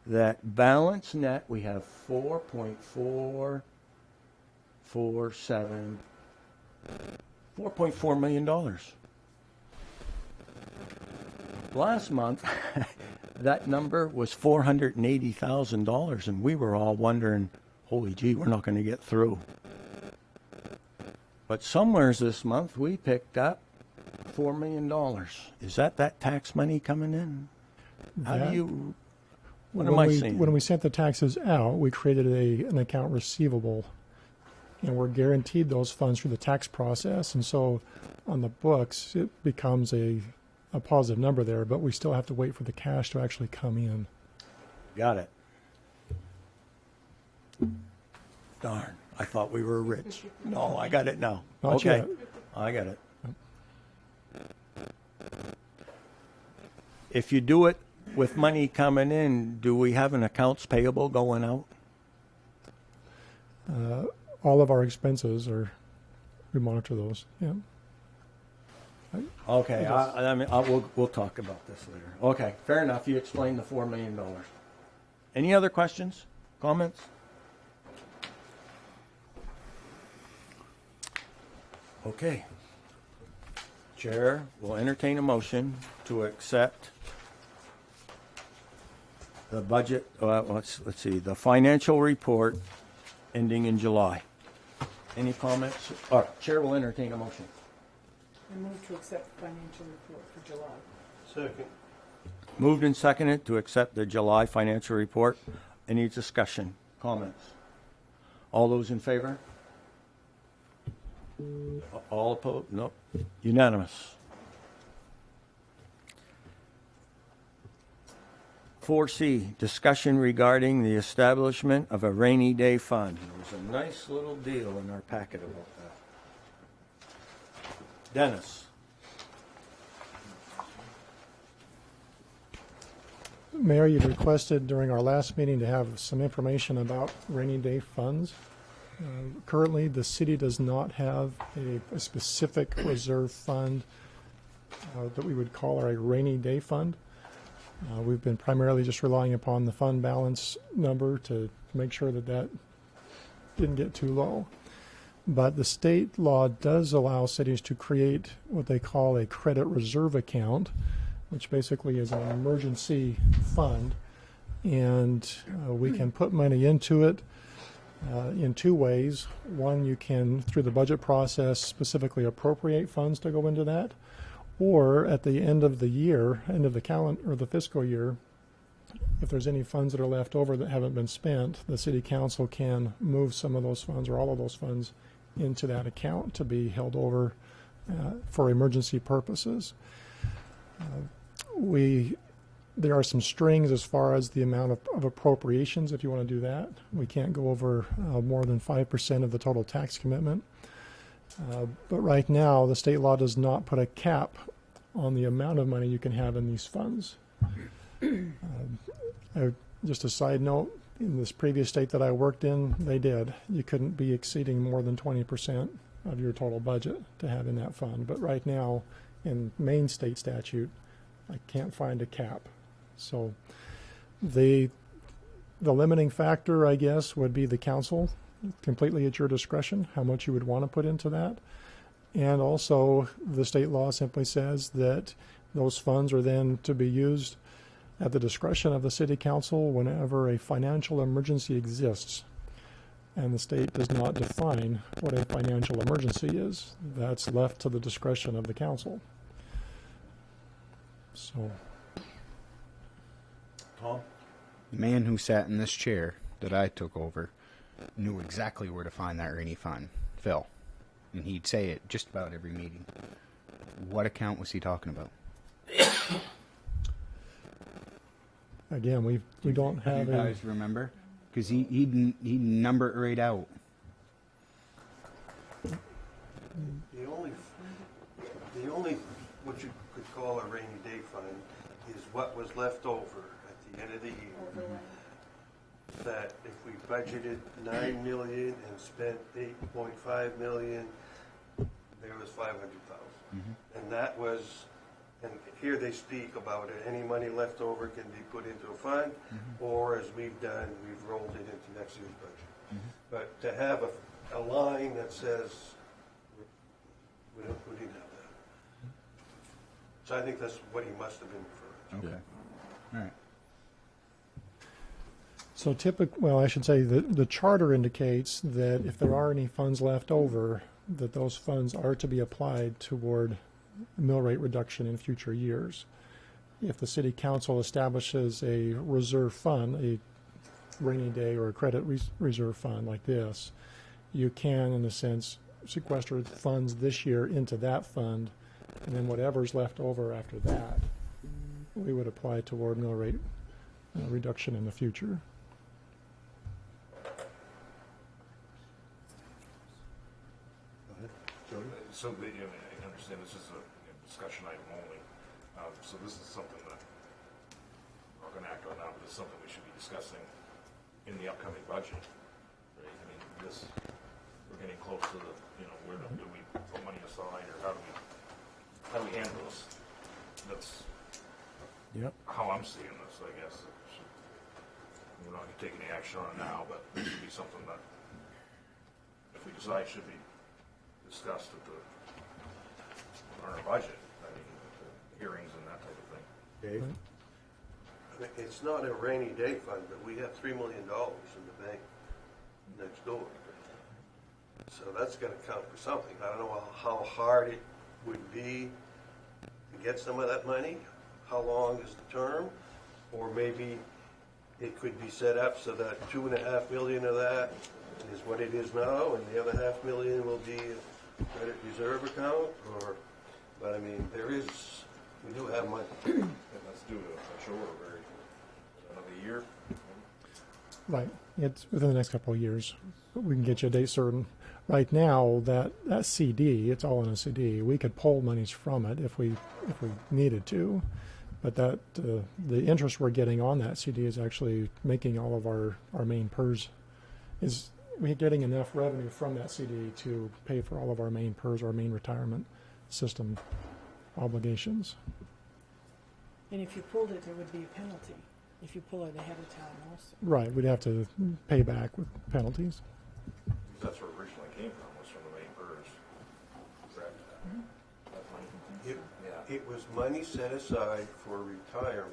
S1: that balance net, we have $4.4 million. Last month, that number was $480,000, and we were all wondering, holy gee, we're not going to get through. But somewheres this month, we picked up $4 million. Is that tax money coming in? How do you... What am I saying?
S6: When we sent the taxes out, we created an account receivable, and we're guaranteed those funds through the tax process. And so on the books, it becomes a positive number there, but we still have to wait for the cash to actually come in.
S1: Got it. Darn, I thought we were rich. No, I got it now.
S6: Not
S1: okay,
S6: yet.
S1: I got it. If you do it with money coming in, do we have an accounts payable going out?
S6: All of our expenses we monitor those. Yeah.
S1: Okay, we'll talk about this later. Okay, fair enough. You explained the $4 million. Any other questions, comments? Okay. Chair will entertain a motion to accept the budget, let's see, the financial report ending in July. Any comments? Chair will entertain a motion.
S10: I move to accept the financial report for July.
S8: Second.
S1: Moved and seconded to accept the July financial report. Any discussion, comments? All those in favor? All opposed? No. Unanimous. 4C, discussion regarding the establishment of a rainy day fund. There's a nice little deal in our packet about that. Dennis.
S6: Mayor, you requested during our last meeting to have some information about rainy day funds. Currently, the city does not have a specific reserve fund that we would call a rainy day fund. We've been primarily just relying upon the fund balance number to make sure that didn't get too low. But the state law does allow cities to create what they call a credit reserve account, which basically is an emergency fund. And we can put money into it in two ways. One, you can, through the budget process, specifically appropriate funds to go into that. Or at the end of the year, end of the calendar or the fiscal year, if there's any funds that are left over that haven't been spent, the city council can move some of those funds or all of those funds into that account to be held over for emergency purposes. There are some strings as far as the amount of appropriations if you want to do that. We can't go over more than 5% of the total tax commitment. But right now, the state law does not put a cap on the amount of money you can have in these funds. Just a side note, in this previous state that I worked in, they did. You couldn't be exceeding more than 20% of your total budget to have in that fund. But right now, in Maine state statute, I can't find a cap. So the limiting factor, I guess, would be the council, completely at your discretion, how much you would want to put into that. And also, the state law simply says that those funds are then to be used at the discretion of the city council whenever a financial emergency exists. And the state does not define what a financial emergency is. That's left to the discretion of the council. So,
S1: Tom?
S7: The man who sat in this chair that I took over knew exactly where to find that rainy fund, Phil. And he'd say it just about every meeting. What account was he talking about?
S6: again, we don't have
S7: You guys remember? Because he'd number it right out.
S13: The only what you could call a rainy day fund is what was left over at the end of the year. That if we budgeted $9 million and spent $8.5 million, there was $500,000, and that was. And here they speak about it. Any money left over can be put into a fund, or as we've done, we've rolled it into next year's budget. But to have a line that says we didn't have that. So I think that's what he must have been referring to.
S7: Okay. All right.
S6: So well, I should say that the charter indicates that if there are any funds left over, that those funds are to be applied toward mill rate reduction in future years. If the city council establishes a reserve fund, a rainy day or a credit reserve fund like this, you can, in a sense, sequester funds this year into that fund, and then whatever's left over after that, we would apply toward mill rate reduction in the future.
S9: So, I understand this is a discussion item only, so this is something that we're going to act on now, but it's something we should be discussing in the upcoming budget, right? I mean, we're getting close to the, where do we put money aside, or how do we handle this? That's how I'm seeing this, I guess. We're not going to take any action on it now, but it should be something that, if we decide, should be discussed at our budget. I mean, the hearings and that type of thing.
S13: Dave? I mean, it's not a rainy day fund, but we have $3 million in the bank next door. So that's going to count for something. I don't know how hard it would be to get some of that money. How long is the term? Or maybe it could be set up so that $2.5 million of that is what it is now, and the other $500,000 will be a credit reserve account. But I mean, we do have money.
S9: And let's do a short another year.
S6: Right. It's within the next couple of years. We can get you a date certain. Right now, that CD, it's all in a CD. We could pull monies from it if we needed to, but that the interest we're getting on that CD is actually making all of our main PERS. Is we're getting enough revenue from that CD to pay for all of our main PERS, our main retirement system obligations.
S10: And if you pulled it, there would be a penalty if you pull it ahead of time also.
S6: Right. We'd have to pay back with penalties.
S9: That's where it originally came from, was from the main PERS. Correct? That money?
S13: It was money set aside for retirement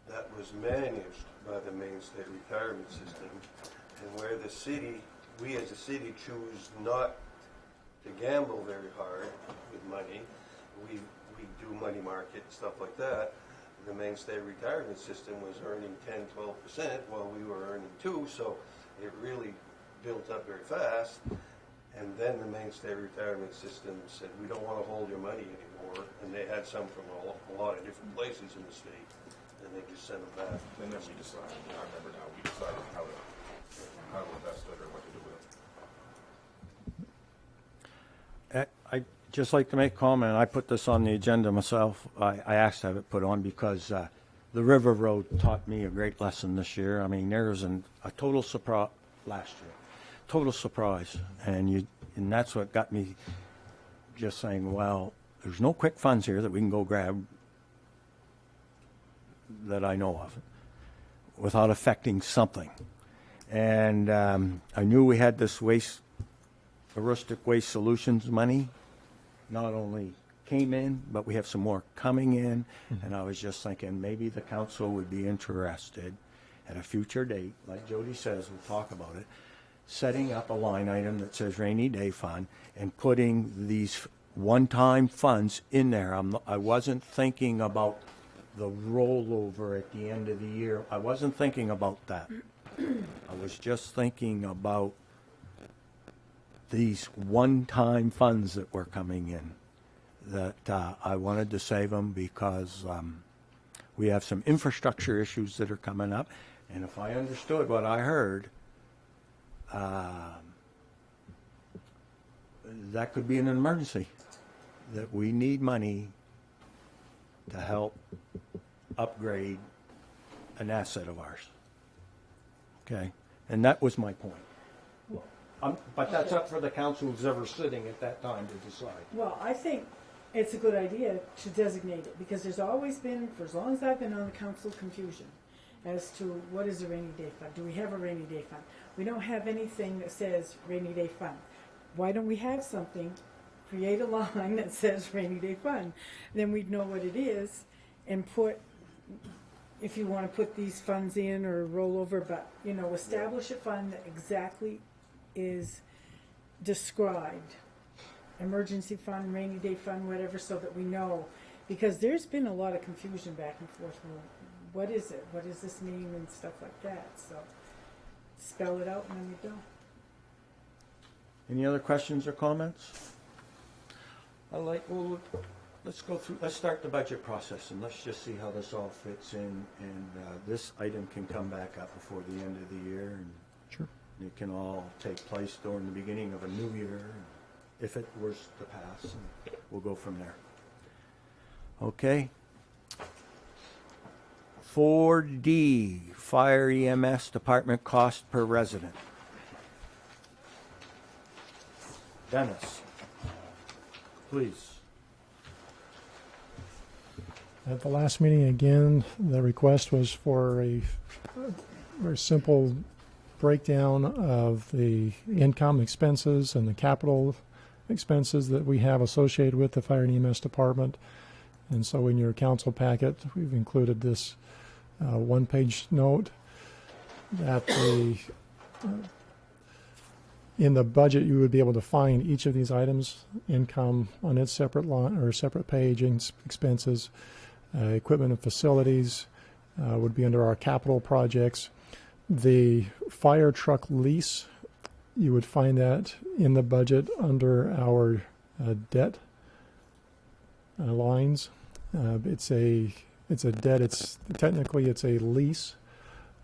S13: that was managed by the Maine State Retirement System, and where the city, we as a city, choose not to gamble very hard with money. We do money market, stuff like that. The Maine State Retirement System was earning 10-12% while we were earning 2%, so it really built up very fast. And then the mainstay retirement system said, we don't want to hold your money anymore. And they had some from a lot of different places in the state. And they just sent them back.
S9: And then we decided, I remember now, we decided how to invest it or what to do with it.
S1: I'd just like to make a comment. I put this on the agenda myself. I asked to have it put on because the River Road taught me a great lesson this year. I mean, there was a total surprise last year. Total surprise. And that's what got me just saying, well, there's no quick funds here that we can go grab that I know of without affecting something. And I knew we had this Rustic Waste Solutions money not only came in, but we have some more coming in. And I was just thinking maybe the council would be interested at a future date, like Jody says, we'll talk about it, setting up a line item that says rainy day fund and putting these one-time funds in there. I wasn't thinking about the rollover at the end of the year. I wasn't thinking about that. I was just thinking about these one-time funds that were coming in, that I wanted to save them because we have some infrastructure issues that are coming up. And if I understood what I heard, that could be an emergency, that we need money to help upgrade an asset of ours. Okay? And that was my point. But that's up for the council who's ever sitting at that time to decide.
S10: Well, I think it's a good idea to designate it, because there's always been, for as long as I've been on the council, confusion as to what is a rainy day fund. Do we have a rainy day fund? We don't have anything that says rainy day fund. Why don't we have something, create a line that says rainy day fund? Then we'd know what it is and put, if you want to put these funds in or roll over, but, establish a fund that exactly is described. Emergency fund, rainy day fund, whatever, so that we know. Because there's been a lot of confusion back and forth. Well, what is it? What does this mean? And stuff like that. So spell it out and then we go.
S1: Any other questions or comments? Let's start the budget process and let's just see how this all fits in. And this item can come back up before the end of the year. And
S6: Sure.
S1: it can all take place during the beginning of a new year, if it was to pass, and we'll go from there. Okay. 4D, Fire EMS Department cost per resident. Dennis, please.
S6: At the last meeting, again, the request was for a very simple breakdown of the income expenses and the capital expenses that we have associated with the Fire and EMS Department. And so in your council packet, we've included this one-page note that in the budget you would be able to find each of these items, income on its separate line or separate page, and expenses, equipment and facilities would be under our capital projects. The fire truck lease, you would find that in the budget under our debt lines. It's a debt. It's technically a lease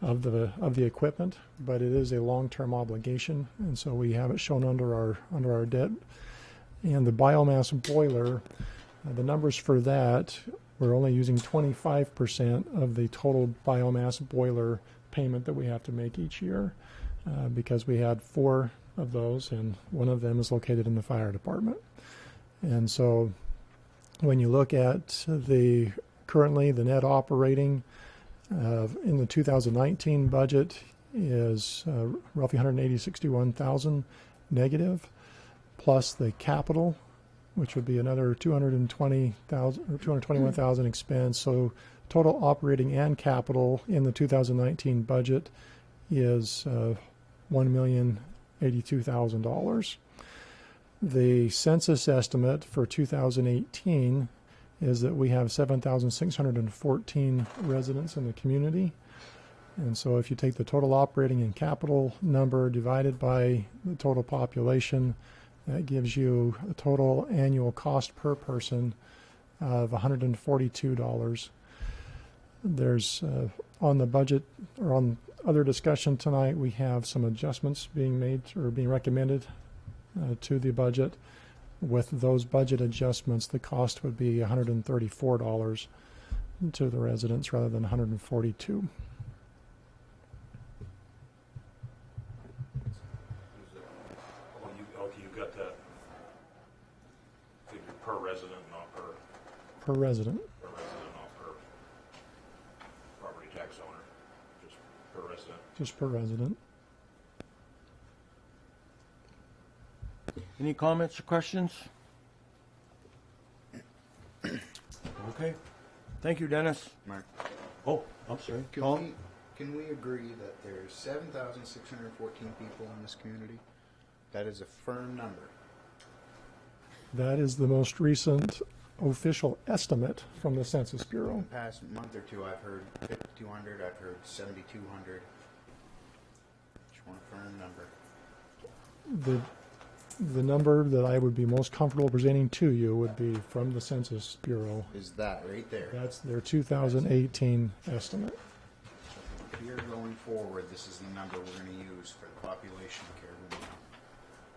S6: of the equipment, but it is a long-term obligation, and so we have it shown under our debt. And the biomass boiler, the numbers for that, we're only using 25% of the total biomass boiler payment that we have to make each year, because we had 4 of those, and one of them is located in the fire department. And so when you look at currently the net operating in the 2019 budget is roughly $161,000 negative, plus the capital, which would be another $220,000 or $221,000 expense. So total operating and capital in the 2019 budget is $1,082,000. The census estimate for 2018 is that we have 7,614 residents in the community. And so if you take the total operating and capital number divided by the total population, That gives you a total annual cost per person of $142. There's on the budget or on other discussion tonight, we have some adjustments being made or being recommended to the budget. With those budget adjustments, the cost would be $134 to the residents rather than $142.
S9: Okay, you got that figure per resident, not per
S6: Per resident.
S9: resident, not per property tax owner, just per resident.
S6: Just per resident.
S1: Any comments or questions? Okay. Thank you, Dennis.
S7: Mark,
S1: Oh, I'm sorry.
S7: can
S1: Colin?
S7: can we agree that there's 7,614 people in this community? That is a firm number.
S6: That is the most recent official estimate from the Census Bureau.
S7: The past month or two, I've heard 5,200, I've heard 7,200. Just want a firm number.
S6: The number that I would be most comfortable presenting to you would be from the Census Bureau.
S7: Is that right there?
S6: That's their 2018 estimate.
S7: If you're going forward, this is the number we're going to use for the population of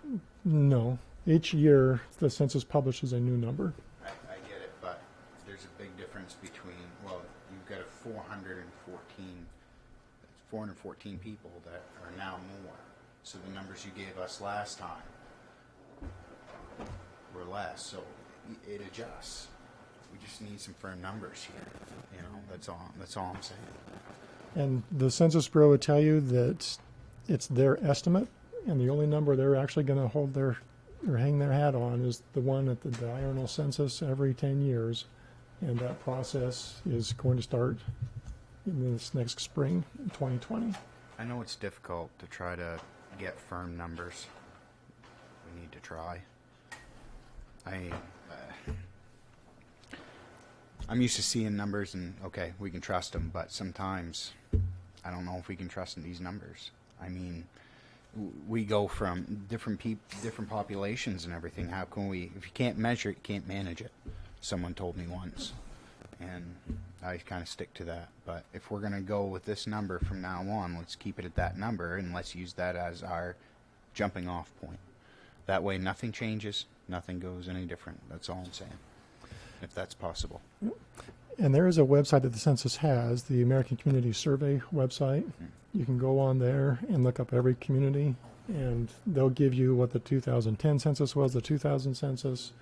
S7: Caribou.
S6: No. Each year, the census publishes a new number.
S7: I get it, but there's a big difference between, well, you've got a 414 people that are now more. So the numbers you gave us last time were less, so it adjusts. We just need some firm numbers here. You know, that's all I'm saying.
S6: And the Census Bureau would tell you that it's their estimate, and the only number they're actually going to hold their or hang their hat on is the one at the diurnal census every 10 years. And that process is going to start in this next spring, in 2020.
S7: I know it's difficult to try to get firm numbers. We need to try. I'm used to seeing numbers and, okay, we can trust them, but sometimes I don't know if we can trust in these numbers. I mean, we go from different populations and everything. How can we, if you can't measure it, you can't manage it. Someone told me once, and I kind of stick to that. But if we're going to go with this number from now on, let's keep it at that number, and let's use that as our jumping off point. That way nothing changes, nothing goes any different. That's all I'm saying, if that's possible.
S6: And there is a website that the census has, the American Community Survey website. You can go on there and look up every community, and they'll give you what the 2010 census was, the 2000 census,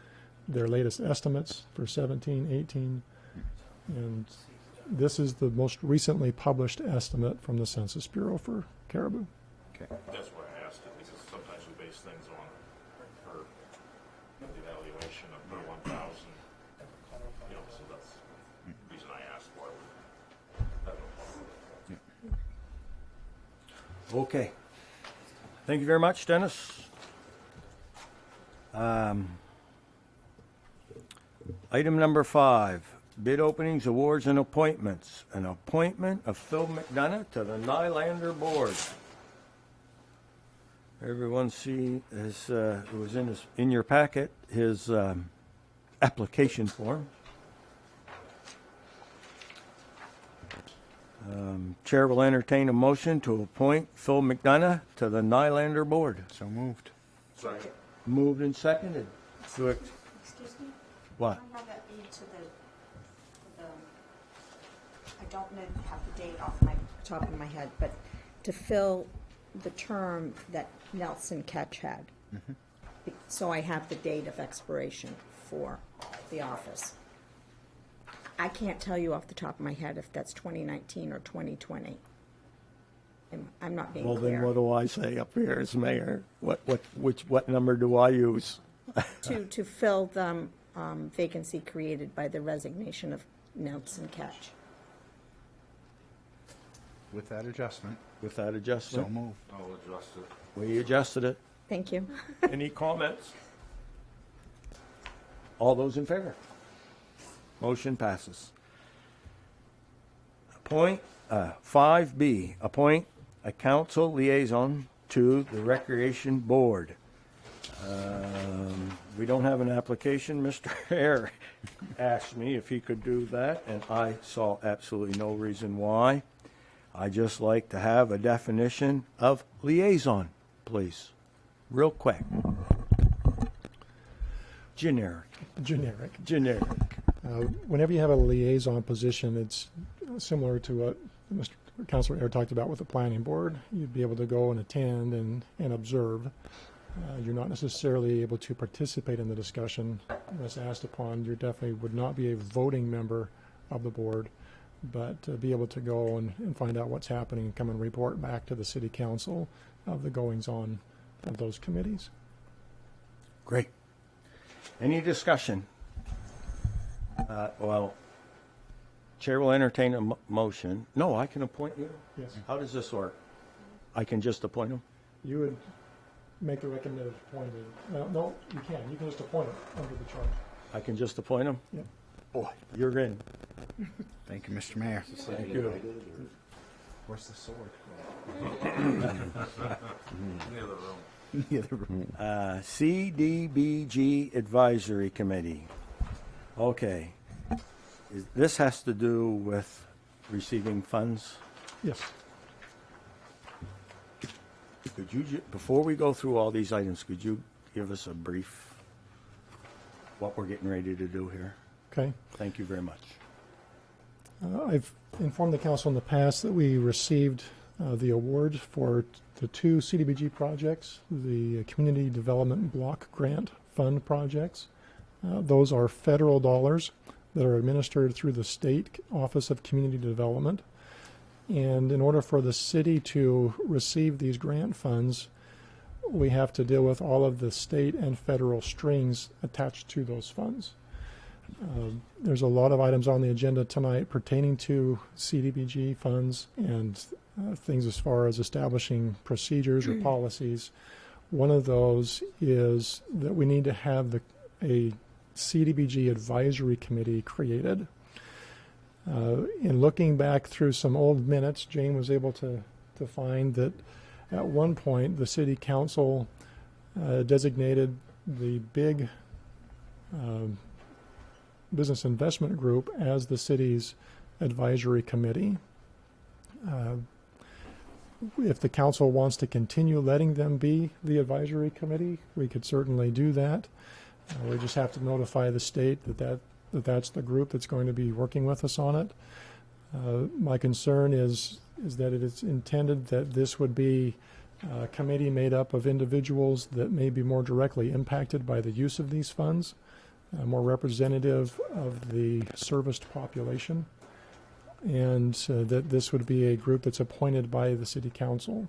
S6: their latest estimates for 17, 18, and this is the most recently published estimate from the Census Bureau for Caribou.
S7: Okay.
S9: That's why I asked it, because sometimes we base things on per the evaluation of per 1,000. You know, so that's the reason I asked why we.
S1: Okay. Thank you very much, Dennis. Item number 5, bid openings, awards, and appointments. An appointment of Phil McDonough to the Nylander Board. Everyone see his, it was in your packet, his application form. Chair will entertain a motion to appoint Phil McDonough to the Nylander Board.
S7: So moved.
S9: Second.
S1: Moved and seconded.
S11: Excuse me?
S1: What?
S11: I have that lead to the, I don't know, have the date off my top of my head, but to fill the term that Nelson Ketch had. So I have the date of expiration for the office. I can't tell you off the top of my head if that's 2019 or 2020. I'm not being
S1: Well,
S11: clear.
S1: then what do I say up here as mayor? What number do I use?
S11: To fill the vacancy created by the resignation of Nelson Ketch.
S7: With that adjustment.
S1: With that
S7: So
S1: adjustment,
S7: moved.
S9: I'll adjust it.
S1: we adjusted it.
S11: Thank you.
S1: Any comments? All those in favor? Motion passes. 5B, appoint a council liaison to the Recreation Board. We don't have an application. Mr. Hare asked me if he could do that, and I saw absolutely no reason why. I just like to have a definition of liaison, please. Real quick. Generic.
S6: Generic. Whenever you have a liaison position, it's similar to what Mr. Councilor Air talked about with the planning board. You'd be able to go and attend and observe. You're not necessarily able to participate in the discussion unless asked upon. You definitely would not be a voting member of the board, but be able to go and find out what's happening and come and report back to the city council of the goings-on of those committees.
S1: Great. Any discussion? Well, Chair will entertain a motion. No, I can appoint you?
S6: Yes.
S1: How does this work? I can just appoint him?
S6: You would make the recommended appointed. No, you can. You can just appoint it under the charter.
S1: I can just appoint him?
S6: Yep.
S1: Boy, you're in.
S7: Thank you, Mr. Mayor.
S1: Thank you.
S7: Where's the sword?
S9: In the other room.
S7: The other room.
S1: CDBG Advisory Committee. Okay. This has to do with receiving funds?
S6: Yes.
S1: Could you, before we go through all these items, could you give us a brief, what we're getting ready to do here?
S6: Okay.
S1: Thank you very much.
S6: I've informed the council in the past that we received the award for the two CDBG projects, the Community Development Block Grant Fund projects. Those are federal dollars that are administered through the State Office of Community Development. And in order for the city to receive these grant funds, we have to deal with all of the state and federal strings attached to those funds. There's a lot of items on the agenda tonight pertaining to CDBG funds and things as far as establishing procedures or policies. One of those is that we need to have a CDBG advisory committee created. In looking back through some old minutes, Jane was able to find that at one point the city council designated the big business investment group as the city's advisory committee. If the council wants to continue letting them be the advisory committee, we could certainly do that. We just have to notify the state that's the group that's going to be working with us on it. My concern is that it is intended that this would be a committee made up of individuals that may be more directly impacted by the use of these funds, more representative of the serviced population, and that this would be a group that's appointed by the city council.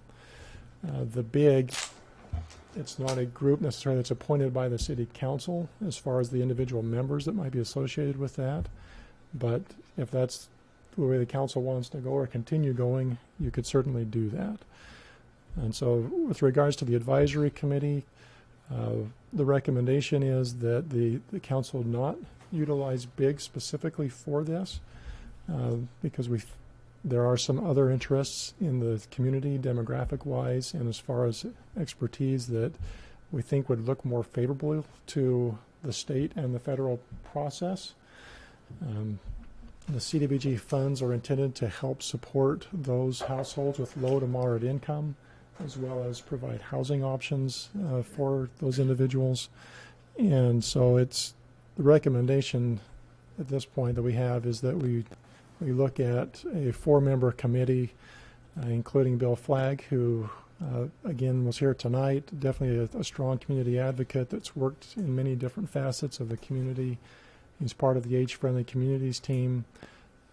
S6: It's not a group necessarily that's appointed by the city council as far as the individual members that might be associated with that. But if that's the way the council wants to go or continue going, you could certainly do that. And so with regards to the advisory committee, the recommendation is that the council not utilize BIG specifically for this because there are some other interests in the community demographic-wise and as far as expertise that we think would look more favorably to the state and the federal process. The CDBG funds are intended to help support those households with low to moderate income, as well as provide housing options for those individuals. And so it's the recommendation at this point that we have is that we look at a 4-member committee, including Bill Flagg, who again was here tonight, definitely a strong community advocate that's worked in many different facets of the community. He's part of the Age-Friendly Communities team,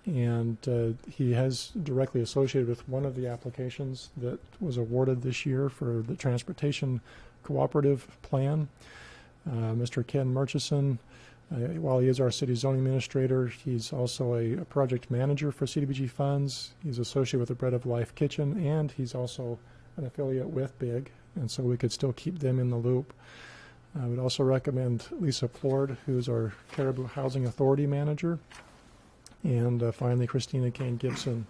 S6: and he has directly associated with one of the applications that was awarded this year for the Transportation Cooperative Plan. Mr. Ken Murchison, while he is our city zoning administrator, he's also a project manager for CDBG funds. He's associated with the Bread of Life Kitchen, and he's also an affiliate with BIG, and so we could still keep them in the loop. I would also recommend Lisa Plord, who's our Caribou Housing Authority manager, and finally Christina Kane Gibson,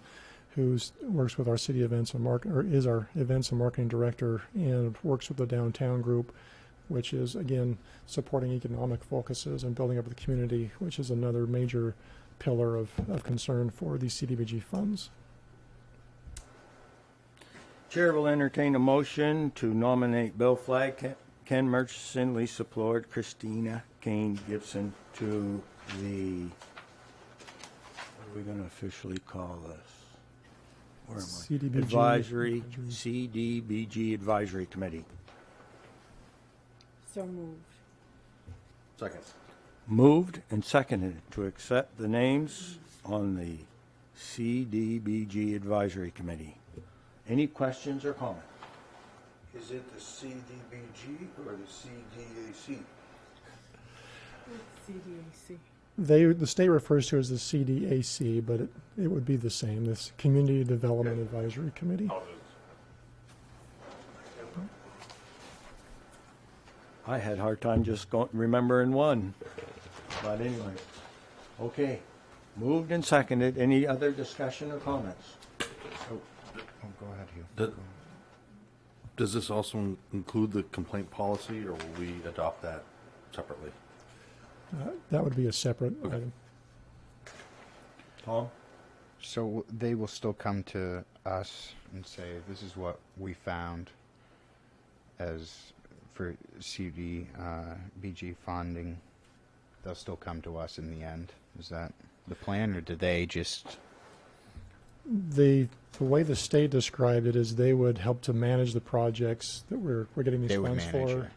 S6: who works with our city events and is our events and marketing director and works with the downtown group which is, again, supporting economic focuses and building up the community, which is another major pillar of concern for these CDBG funds.
S1: Chair will entertain a motion to nominate Bill Flagg, Ken Murchison, Lisa Plord, Christina Kane Gibson to the, what are we going to officially call this? Where am I?
S6: CDBG
S1: Advisory, CDBG Advisory Committee.
S10: So moved.
S9: Second.
S1: Moved and seconded to accept the names on the CDBG Advisory Committee. Any questions or comments?
S13: Is it the CDBG or the CDAC?
S10: CDAC.
S6: The state refers to it as the CDAC, but it would be the same, this Community Development Advisory Committee.
S1: I had a hard time just remembering one. But anyway, okay. Moved and seconded. Any other discussion or comments?
S7: Go ahead, Hugh.
S14: Does this also include the complaint policy, or will we adopt that separately?
S6: That would be a separate item.
S1: Tom?
S7: So they will still come to us and say, this is what we found as for CDBG funding. They'll still come to us in the end. Is that the plan, or do they just...
S6: The way the state described it is they would help to manage the projects that we're getting these
S7: They would
S6: funds
S7: manage
S6: for.
S7: it.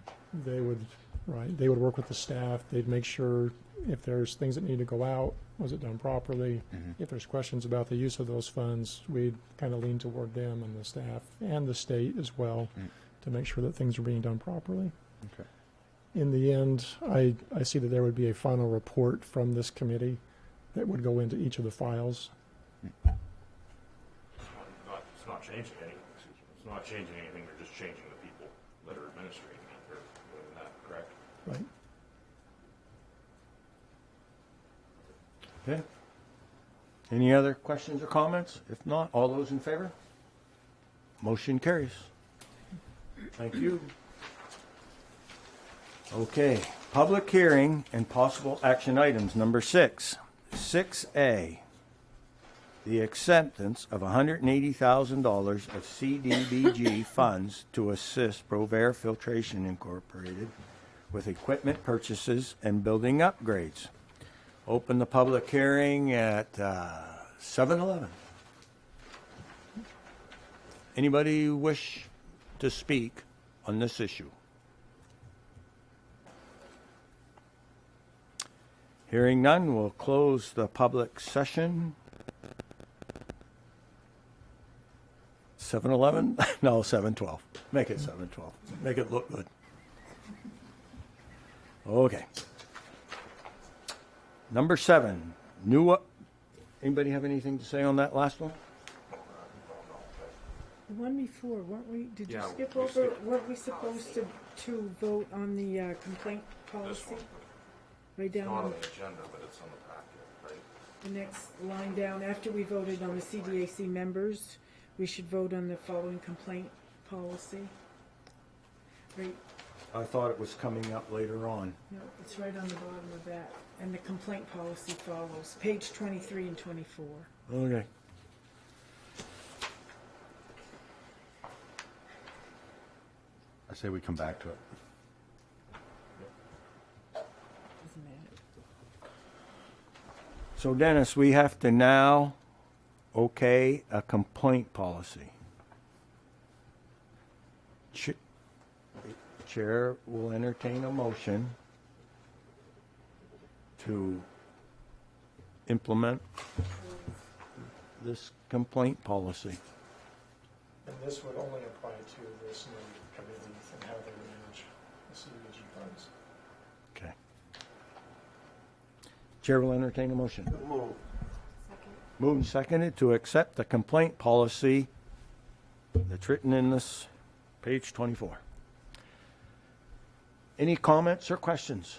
S6: They would work with the staff. They'd make sure if there's things that need to go out, was it done properly? If there's questions about the use of those funds, we'd kind of lean toward them and the staff and the state as well to make sure that things are being done properly.
S7: Okay.
S6: In the end, I see that there would be a final report from this committee that would go into each of the files.
S9: It's not changing anything. It's not changing anything. They're just changing the people that are administrating it or doing that, correct?
S6: Right.
S1: Okay. Any other questions or comments? If not, all those in favor? Motion carries. Thank you. Okay, public hearing and possible action items. Number 6, 6A, the acceptance of $180,000 of CDBG funds to assist Provair Filtration Incorporated with equipment purchases and building upgrades. Open the public hearing at 7:11. Anybody wish to speak on this issue? Hearing none, we'll close the public session. 7:11? No, 7:12. Make it 7:12. Make it look good. Okay. Number 7, anybody have anything to say on that last one?
S10: The one before, did you
S9: Yeah,
S10: skip
S9: we
S10: over,
S9: skipped
S10: weren't we supposed to vote on the complaint
S9: This
S10: policy?
S9: one.
S10: Right
S9: It's
S10: down
S9: not on
S10: on
S9: the agenda, but it's on the packet, right?
S10: the next line down, after we voted on the CDAC members, we should vote on the following complaint policy. Right,
S1: I thought it was coming up later on.
S10: no, it's right on the bottom of that, and the complaint policy follows, page 23 and 24.
S1: Okay.
S14: I say we come back to it.
S10: Doesn't matter.
S1: So Dennis, we have to now okay a complaint policy. Chair will entertain a motion to implement this complaint policy.
S6: And this would only apply to this new committee and how they manage the CDBG funds.
S1: Okay. Chair will entertain a motion.
S13: Move.
S1: Moved and seconded to accept the complaint policy that's written in this page 24. Any comments or questions?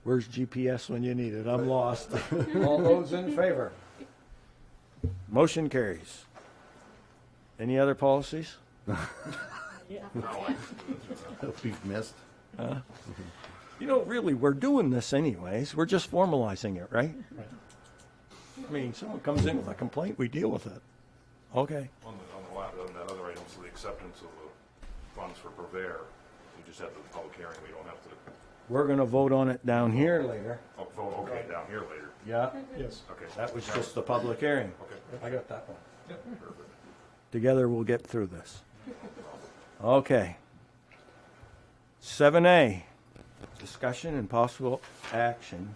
S1: Where's GPS when you need it? I'm lost. All those in favor? Motion carries. Any other policies?
S14: That we've missed.
S1: You know, really, we're doing this anyways. We're just formalizing it, right? I mean, someone comes in with a complaint, we deal with it. Okay.
S9: On that other item, so the acceptance of the funds for Prevair, we just have the public hearing, we don't have to,
S1: We're going to vote on it down here later.
S9: vote, okay, down here later.
S1: Yeah.
S6: Yes.
S9: Okay.
S1: That was just the public hearing.
S9: Okay.
S1: I got that one.
S9: Yep, perfect.
S1: Together we'll get through this. Okay. 7A, discussion and possible action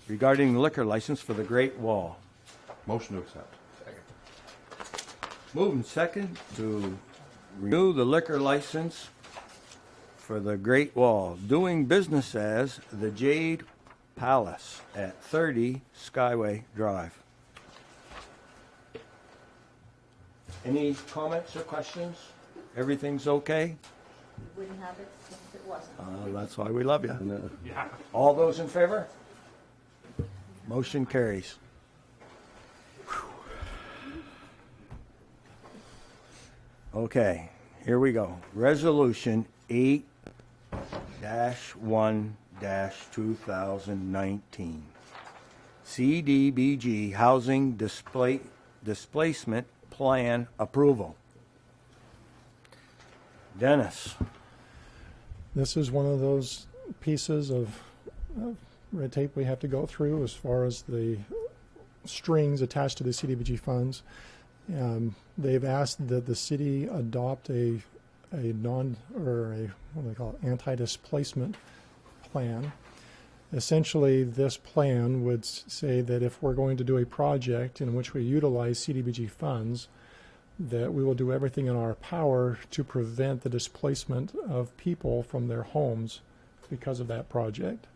S1: regarding the liquor license for the Great Wall.
S14: Motion to accept.
S1: Moving second to renew the liquor license for the Great Wall, doing business as the Jade Palace at 30 Skyway Drive. Any comments or questions? Everything's okay?
S12: Wouldn't have it if it wasn't.
S1: That's why we love you. All those in favor? Motion carries. Okay, here we go. Resolution 8-1-2019. CDBG Housing Displacement Plan Approval. Dennis.
S6: This is one of those pieces of red tape we have to go through as far as the strings attached to the CDBG funds. They've asked that the city adopt a what do they call it, anti-displacement plan. Essentially, this plan would say that if we're going to do a project in which we utilize CDBG funds, that we will do everything in our power to prevent the displacement of people from their homes because of that project.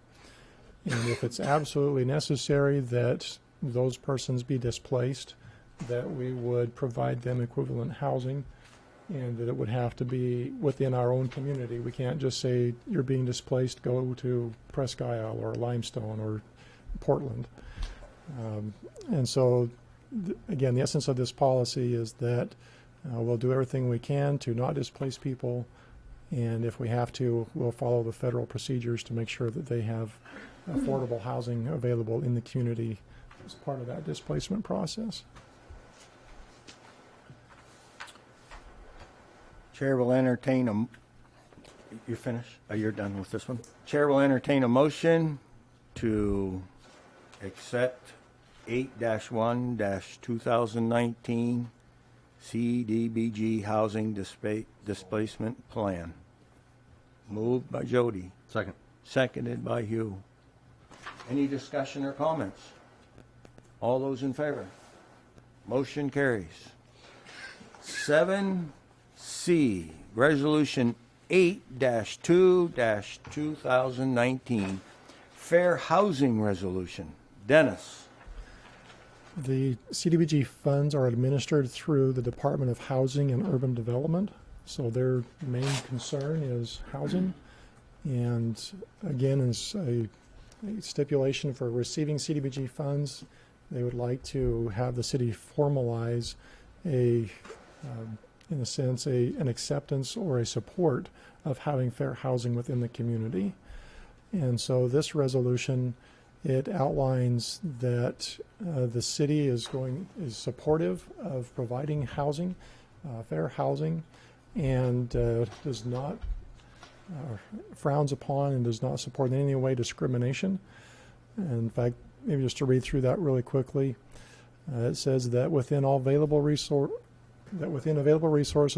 S6: And if it's absolutely necessary that those persons be displaced, that we would provide them equivalent housing, and that it would have to be within our own community. We can't just say, you're being displaced, go to Presque Isle or Limestone or Portland. And so, again, the essence of this policy is that we'll do everything we can to not displace people, and if we have to, we'll follow the federal procedures to make sure that they have affordable housing available in the community as part of that displacement process.
S1: Chair will entertain a... You finished? Oh, you're done with this one? Chair will entertain a motion to accept 8-1-2019 CDBG Housing Displacement Plan. Moved by Jody.
S14: Second.
S1: Seconded by Hugh. Any discussion or comments? All those in favor? Motion carries. 7C, Resolution 8-2-2019, Fair Housing Resolution. Dennis.
S6: The CDBG funds are administered through the Department of Housing and Urban Development, so their main concern is housing. And again, as a stipulation for receiving CDBG funds, they would like to have the city formalize in a sense, an acceptance or a support of having fair housing within the community. And so this resolution, it outlines that the city is supportive of providing housing, fair housing, and does not frowns upon and does not support in any way discrimination. In fact, maybe just to read through that really quickly, it says that within available resources,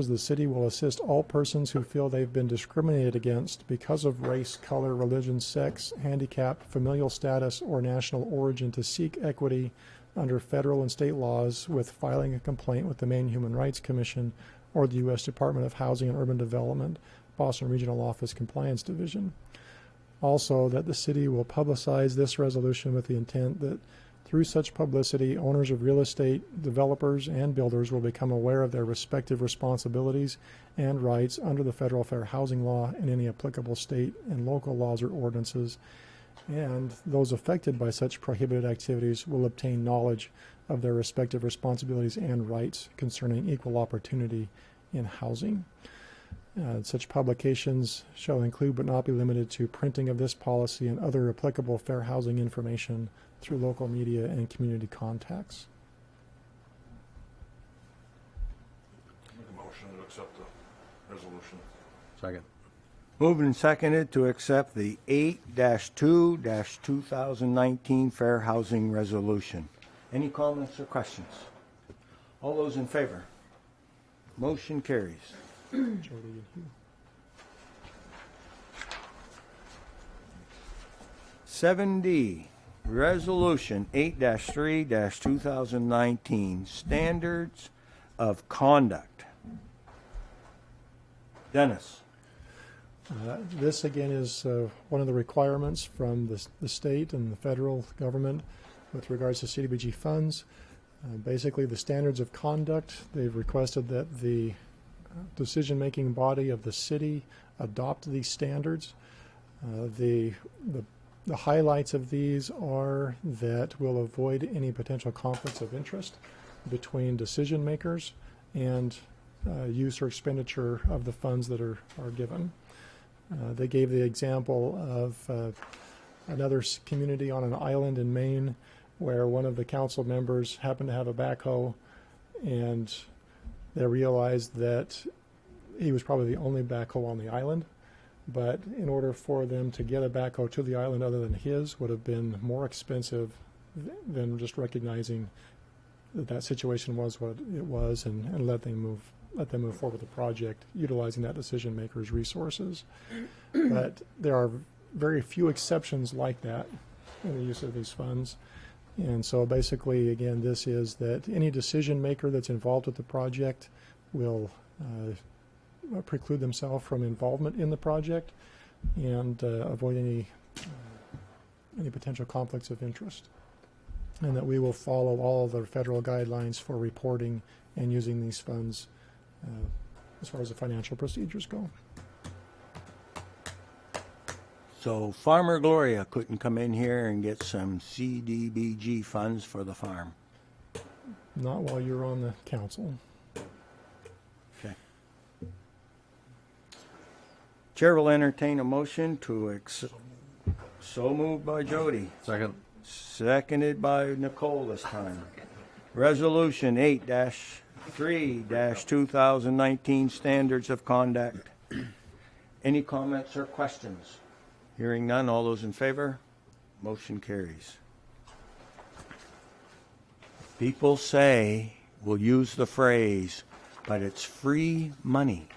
S6: the city will assist all persons who feel they've been discriminated against because of race, color, religion, sex, handicap, familial status, or national origin to seek equity under federal and state laws with filing a complaint with the Maine Human Rights Commission or the U.S. Department of Housing and Urban Development, Boston Regional Office Compliance Division. Also, that the city will publicize this resolution with the intent that through such publicity, owners of real estate, developers, and builders will become aware of their respective responsibilities and rights under the federal fair housing law and any applicable state and local laws or ordinances, and those affected by such prohibited activities will obtain knowledge of their respective responsibilities and rights concerning equal opportunity in housing. Such publications shall include but not be limited to printing of this policy and other applicable fair housing information through local media and community contacts.
S9: Make a motion to accept the resolution.
S14: Second.
S1: Moved and seconded to accept the 8-2-2019 Fair Housing Resolution. Any comments or questions? All those in favor? Motion carries.
S6: Jody and Hugh.
S1: 7D, Resolution 8-3-2019, Standards of Conduct. Dennis.
S6: This again is one of the requirements from the state and the federal government with regards to CDBG funds. Basically, the standards of conduct, they've requested that the decision-making body of the city adopt these standards. The highlights of these are that we'll avoid any potential conflicts of interest between decision makers and use or expenditure of the funds that are given. They gave the example of another community on an island in Maine where one of the council members happened to have a backhoe, and they realized that he was probably the only backhoe on the island. But in order for them to get a backhoe to the island other than his would have been more expensive than just recognizing that that situation was what it was and let them move forward with the project, utilizing that decision maker's resources. But there are very few exceptions like that in the use of these funds. And so basically, again, this is that any decision maker that's involved with the project will preclude themselves from involvement in the project and avoid any potential conflicts of interest. And that we will follow all of the federal guidelines for reporting and using these funds as far as the financial procedures go.
S1: So Farmer Gloria couldn't come in here and get some CDBG funds for the farm.
S6: Not while you're on the council.
S1: Okay. Chair will entertain a motion to accept. So moved by Jody.
S14: Second.
S1: Seconded by Nicole this time. Resolution 8-3-2019 Standards of Conduct. Any comments or questions? Hearing none, all those in favor? Motion carries. People say, we'll use the phrase, but it's free money.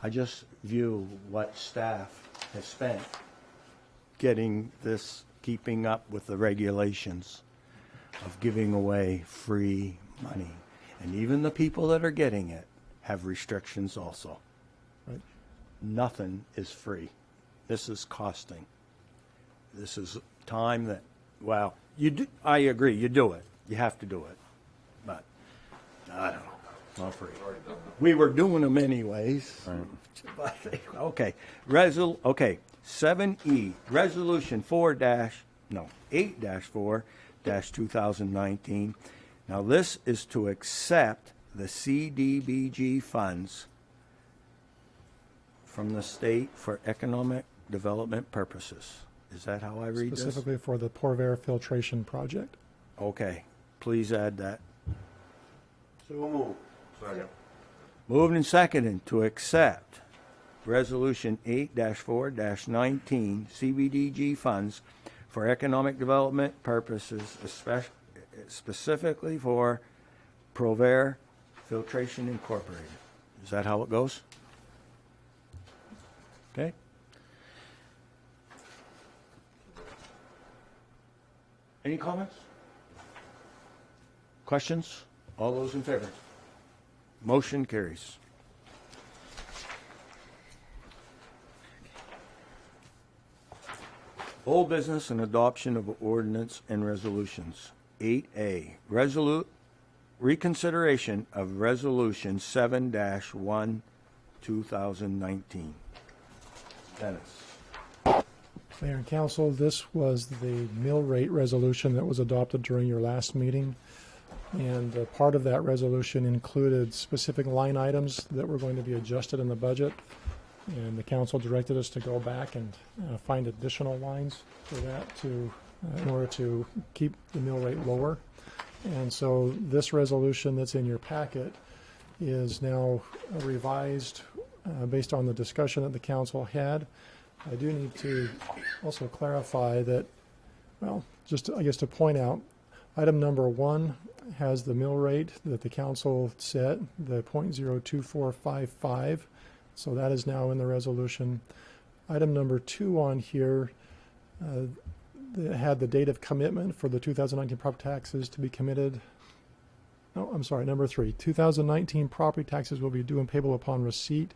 S1: I just view what staff has spent getting this, keeping up with the regulations of giving away free money. And even the people that are getting it have restrictions also.
S6: Right.
S1: Nothing is free. This is costing. This is time that, well, you do, I agree, you do it. You have to do it. But, I don't know, not free. We were doing them anyways. Right. Okay. 7E, Resolution 8-4-2019. Now, this is to accept the CDBG funds from the state for economic development purposes. Is that how I read this?
S6: Specifically for the Portver filtration project.
S1: Okay. Please add that.
S13: So moved.
S9: Second.
S1: Moved and seconded to accept Resolution 8-4-19 CBDG funds for economic development purposes, specifically for Portver Filtration Incorporated. Is that how it goes? Okay. Any comments? Questions? All those in favor? Motion carries. Old business and adoption of ordinance and resolutions. 8A, reconsideration of Resolution 7-1, 2019. Dennis.
S6: Mayor and Council, this was the mill rate resolution that was adopted during your last meeting. And part of that resolution included specific line items that were going to be adjusted in the budget. And the council directed us to go back and find additional lines for that in order to keep the mill rate lower. And so this resolution that's in your packet is now revised based on the discussion that the council had. I do need to also clarify that, well, just I guess to point out, item number 1 has the mill rate that the council set, the 0.02455. So that is now in the resolution. Item number 2 on here had the date of commitment for the 2019 property taxes to be committed. No, I'm sorry, number 3. 2019 property taxes will be due and payable upon receipt.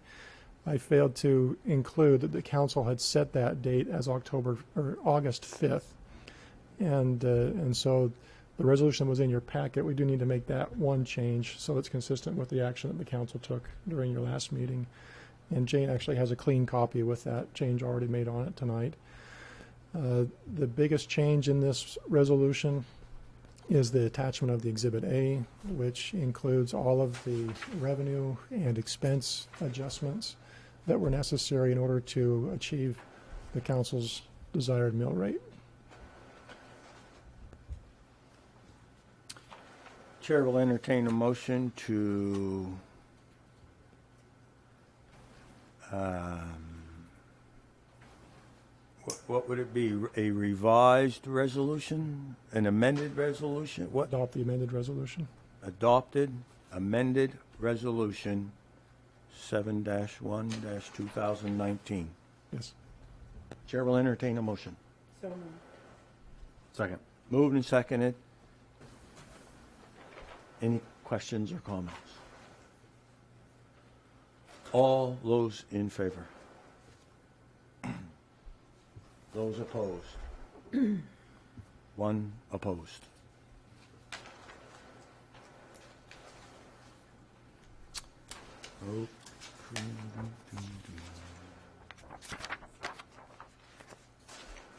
S6: I failed to include that the council had set that date as August 5th. And so the resolution was in your packet. We do need to make that one change so it's consistent with the action that the council took during your last meeting. And Jane actually has a clean copy with that change already made on it tonight. The biggest change in this resolution is the attachment of the Exhibit A, which includes all of the revenue and expense adjustments that were necessary in order to achieve the council's desired mill rate.
S1: Chair will entertain a motion to what would it be? A revised resolution? An amended resolution? What?
S6: Adopt the amended resolution.
S1: Adopted, amended resolution 7-1-2019.
S6: Yes.
S1: Chair will entertain a motion.
S10: So moved.
S14: Second.
S1: Moved and seconded. Any questions or comments? All those in favor? Those opposed? One opposed.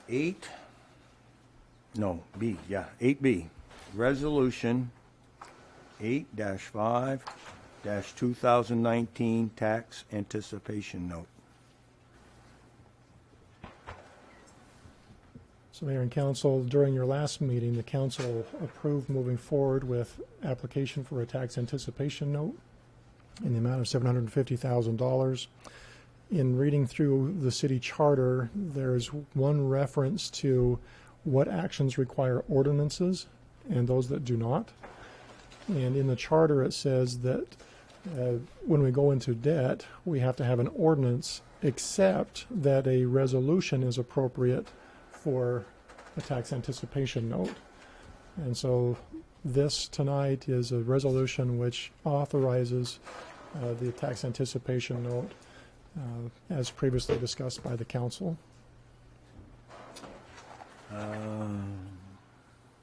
S1: Eight? No, B, yeah, 8B. Resolution 8-5-2019 tax anticipation note.
S6: So Mayor and Council, during your last meeting, the council approved moving forward with application for a tax anticipation note in the amount of $750,000. In reading through the city charter, there's one reference to what actions require ordinances and those that do not. And in the charter, it says that when we go into debt, we have to have an ordinance, except that a resolution is appropriate for a tax anticipation note. And so this tonight is a resolution which authorizes the tax anticipation note as previously discussed by the council.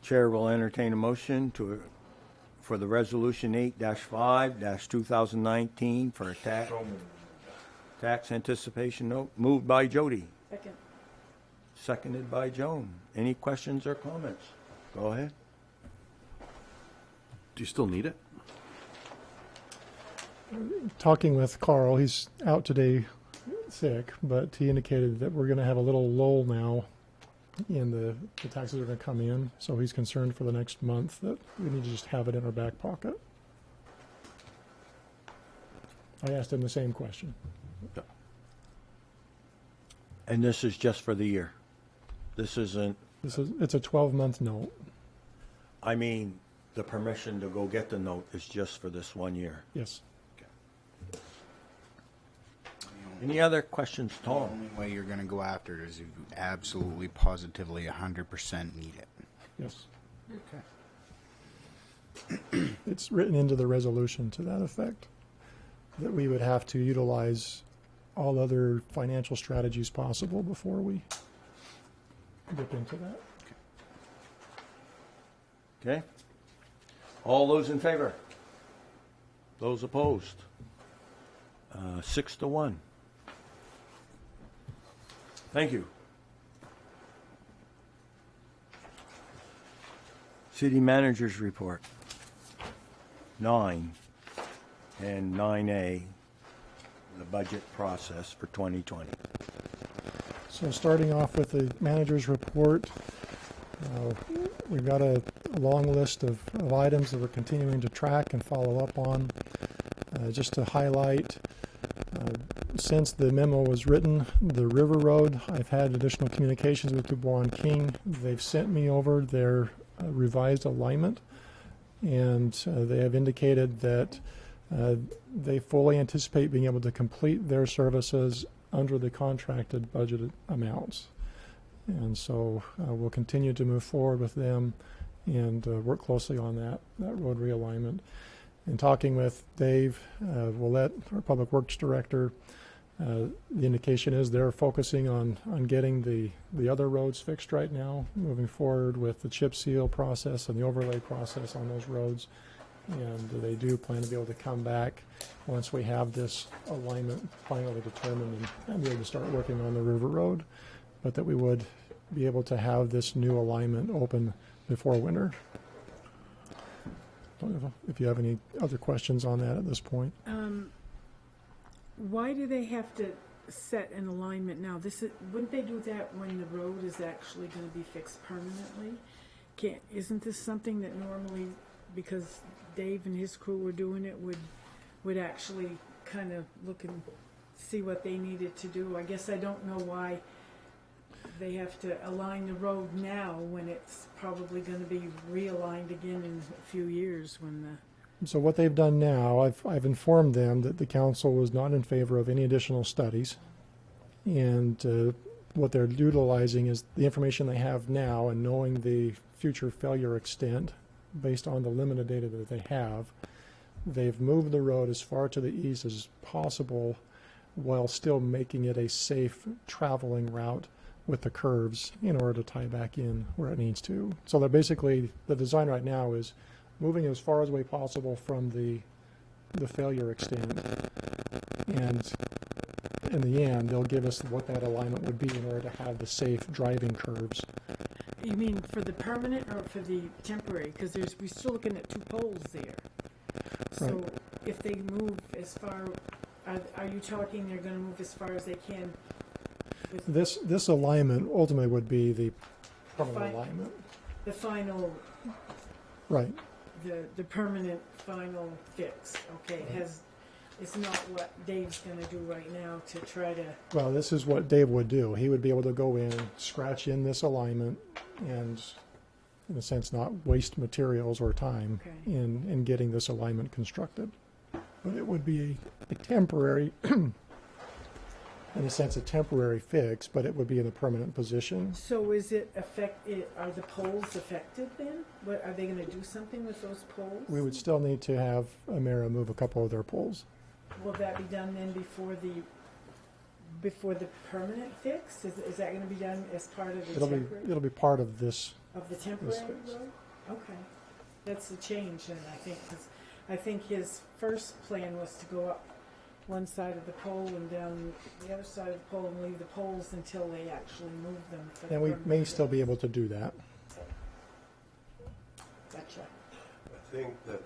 S1: Chair will entertain a motion for the resolution 8-5-2019 for a tax anticipation note. Moved by Jody.
S10: Second.
S1: Seconded by Joan. Any questions or comments? Go ahead.
S14: Do you still need it?
S6: Talking with Carl, he's out today sick, but he indicated that we're going to have a little lull now in the taxes are going to come in. So he's concerned for the next month that we need to just have it in our back pocket. I asked him the same question.
S1: And this is just for the year. This isn't,
S6: It's a 12-month note.
S1: I mean, the permission to go get the note is just for this 1 year.
S6: Yes.
S1: Any other questions,
S7: The
S1: Tom?
S7: only way you're going to go after it is if you absolutely, positively, 100% need it.
S6: Yes.
S7: Okay.
S6: It's written into the resolution to that effect, that we would have to utilize all other financial strategies possible before we dip into that.
S1: Okay. All those in favor? Those opposed? 6-1. Thank you. City Manager's report. 9 and 9A, the budget process for 2020.
S6: So starting off with the manager's report, we've got a long list of items that we're continuing to track and follow up on. Just to highlight, since the memo was written, the River Road, I've had additional communications with Dubois and King. They've sent me over their revised alignment, and they have indicated that they fully anticipate being able to complete their services under the contracted budgeted amounts. And so we'll continue to move forward with them and work closely on that road realignment. In talking with Dave Willett, our Public Works Director, the indication is they're focusing on getting the other roads fixed right now, moving forward with the chip seal process and the overlay process on those roads. And they do plan to be able to come back once we have this alignment finally determined and be able to start working on the River Road, but that we would be able to have this new alignment open before winter. Don't know if you have any other questions on that at this point.
S10: Why do they have to set an alignment now? Wouldn't they do that when the road is actually going to be fixed permanently? Isn't this something that normally, because Dave and his crew were doing it, would actually kind of look and see what they needed to do? I guess I don't know why they have to align the road now when it's probably going to be realigned again in a few years when the...
S6: So what they've done now, I've informed them that the council was not in favor of any additional studies, and what they're utilizing is the information they have now and knowing the future failure extent based on the limited data that they have. They've moved the road as far to the east as possible while still making it a safe traveling route with the curves in order to tie back in where it needs to. So they're basically, the design right now is moving as far away possible from the failure extent, and in the end they'll give us what that alignment would be in order to have the safe driving curves.
S10: You mean for the permanent or for the temporary? Because we're still looking at 2 poles there. So
S6: Right.
S10: if they move as far, are you talking they're going to move as far as they can? With
S6: This alignment ultimately would be the permanent alignment.
S10: the final,
S6: Right.
S10: the permanent final fix. Okay, it's not what Dave's going to do right now to try to...
S6: Well, this is what Dave would do. He would be able to go in, scratch in this alignment, and in a sense not waste materials or time
S10: Okay.
S6: in getting this alignment constructed. But it would be a temporary, in a sense, a temporary fix, but it would be in a permanent position.
S10: So are the poles affected then? Are they going to do something with those poles?
S6: We would still need to have Emera move a couple of their poles.
S10: Will that be done then before the permanent fix? Is that going to be done as part of the temporary?
S6: It'll be part of this.
S10: Of the temporary
S6: fix.
S10: road? Okay. That's a change then, I think, 'cause I think his first plan was to go up one side of the pole and down the other side of the pole and leave the poles until they actually move them. For the
S6: And we
S10: permanent
S6: may
S10: fix.
S6: still be able to do that.
S10: Gotcha.
S13: I think that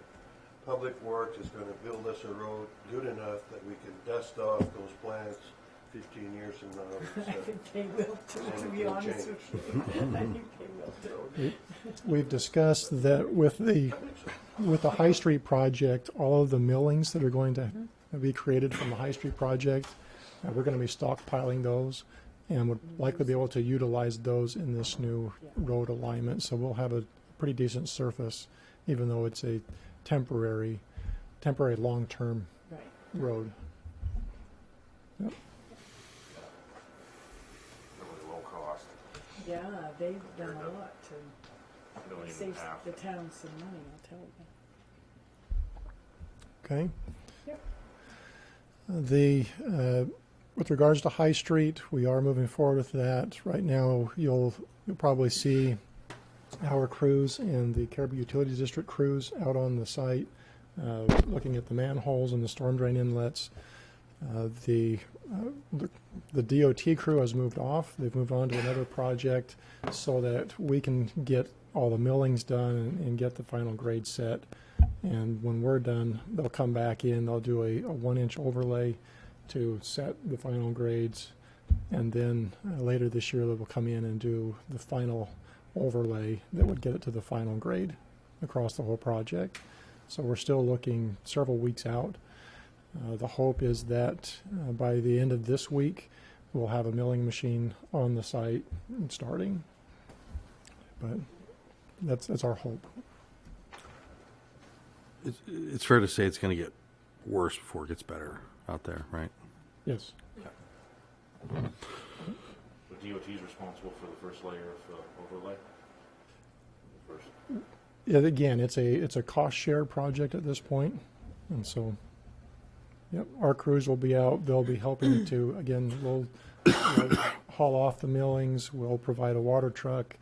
S13: Public Works is going to build us a road good enough that we can dust off those plants 15 years from now.
S10: I think they will too, to
S13: and
S10: be
S13: it will
S10: honest
S13: change.
S10: with you. I think they will too.
S6: We've discussed that with the High Street project, all of the millings that are going to be created from the High Street project, we're going to be stockpiling those and would likely be able to utilize those in this new road alignment. So we'll have a pretty decent surface, even though it's a temporary long-term
S10: Right.
S6: road. Yep.
S9: Really low cost,
S10: Yeah, they've done a lot to
S9: million and
S10: save
S9: a half.
S10: the town some money, I'll tell you.
S6: Okay.
S10: Yep.
S6: With regards to High Street, we are moving forward with that. Right now, you'll probably see our crews and the Caribou Utilities District crews out on the site, looking at the manholes and the storm drain inlets. The DOT crew has moved off. They've moved on to another project so that we can get all the millings done and get the final grade set And when we're done, they'll come back in, they'll do a 1-inch overlay to set the final grades. And then later this year, they will come in and do the final overlay that would get it to the final grade across the whole project. So we're still looking several weeks out. The hope is that by the end of this week, we'll have a milling machine on the site and starting. But that's our hope.
S14: It's fair to say it's going to get worse before it gets better out there, right?
S6: Yes.
S9: The DOT is responsible for the first layer of overlay?
S6: Yeah, again, it's a cost share project at this point, and so, yep, our crews will be out. They'll be helping to, again, we'll haul off the millings. We'll provide a water truck,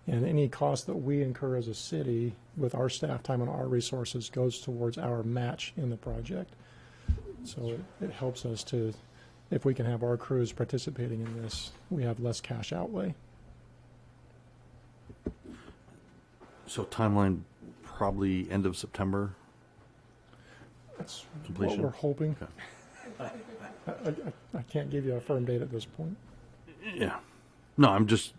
S6: and any cost that we incur as a city with our staff time and our resources goes towards our match in the project. So it helps us to, if we can have our crews participating in this, we have less cash outlay.
S14: So timeline probably end of September.
S6: That's
S14: Completion?
S6: what we're hoping.
S14: Okay.
S6: I can't give you a firm date at this point.
S14: Yeah. No, I'm just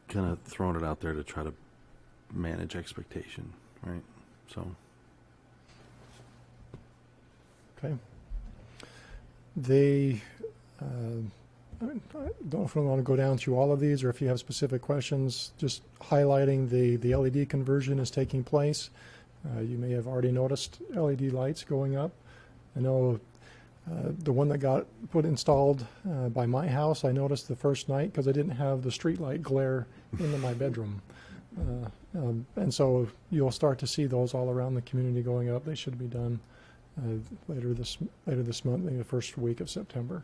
S14: kind of throwing it out there to try to manage expectation, right? So.
S6: Okay. I don't know if we want to go down through all of these or if you have specific questions, just highlighting the LED conversion is taking place. You may have already noticed LED lights going up. I know the one that got installed by my house, I noticed the first night because I didn't have the street light glare into my bedroom. And so you'll start to see those all around the community going up. They should be done later this month, maybe the first week of September.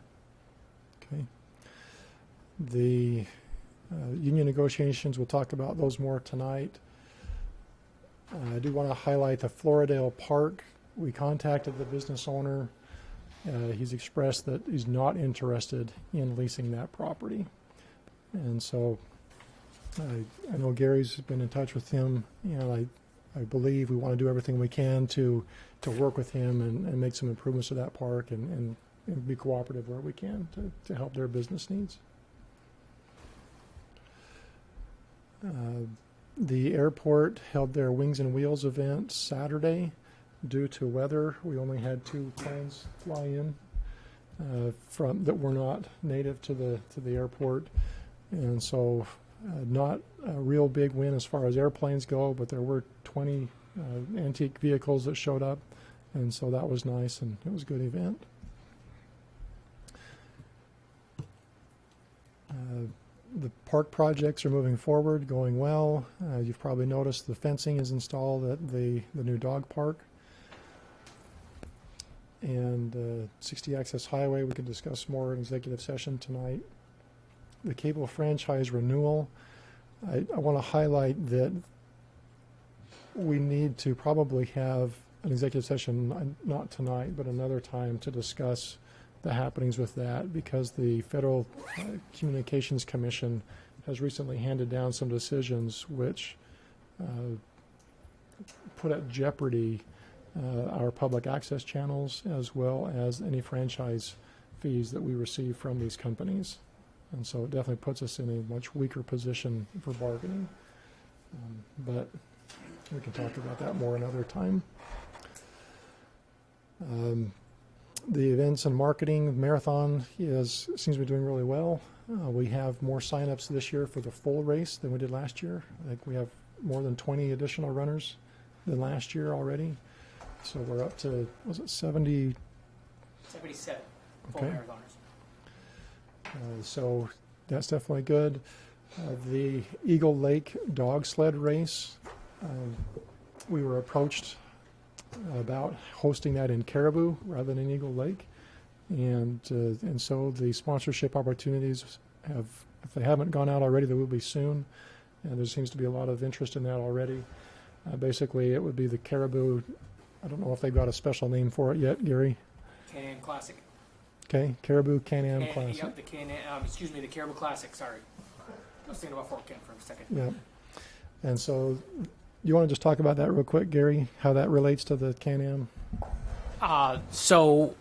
S6: Okay. The union negotiations, we'll talk about those more tonight. I do want to highlight the Floridale Park. We contacted the business owner. He's expressed that he's not interested in leasing that property. And so I know Gary's been in touch with him. I believe we want to do everything we can to work with him and make some improvements to that park and be cooperative where we can to help their business needs. The airport held their Wings and Wheels event Saturday. Due to weather, we only had 2 planes fly in from that were not native to the airport, and so not a real big win as far as airplanes go. But there were 20 antique vehicles that showed up, and so that was nice, and it was a good event. The park projects are moving forward, going well. You've probably noticed the fencing is installed at the new dog park. And 60 Access Highway, we can discuss more in executive session tonight. The cable franchise renewal, I want to highlight that we need to probably have an executive session, not tonight, but another time to discuss the happenings with that, because the Federal Communications Commission has recently handed down some decisions which put at jeopardy our public access channels as well as any franchise fees that we receive from these companies. And so it definitely puts us in a much weaker position for bargaining. But we can talk about that more another time. The events and marketing marathon seems to be doing really well. We have more signups this year for the full race than we did last year. I think we have more than 20 additional runners than last year already. So we're up to, was it 70?
S15: 77 full
S6: Okay.
S15: marathoners.
S6: So that's definitely good. The Eagle Lake dog sled race, we were approached about hosting that in Caribou rather than in Eagle Lake, and so the sponsorship opportunities have, if they haven't gone out already, they will be soon, and there seems to be a lot of interest in that already. Basically, it would be the Caribou. I don't know if they've got a special name for it yet, Gary.
S15: Can-Am Classic.
S6: Okay, Caribou Can-Am Classic.
S15: Yep, the Can-Am, the Caribou Classic, sorry. I was thinking about Fort Kent for a second.
S6: Yeah. And so You want to just talk about that real quick, Gary? How that relates to the Can-Am?
S15: So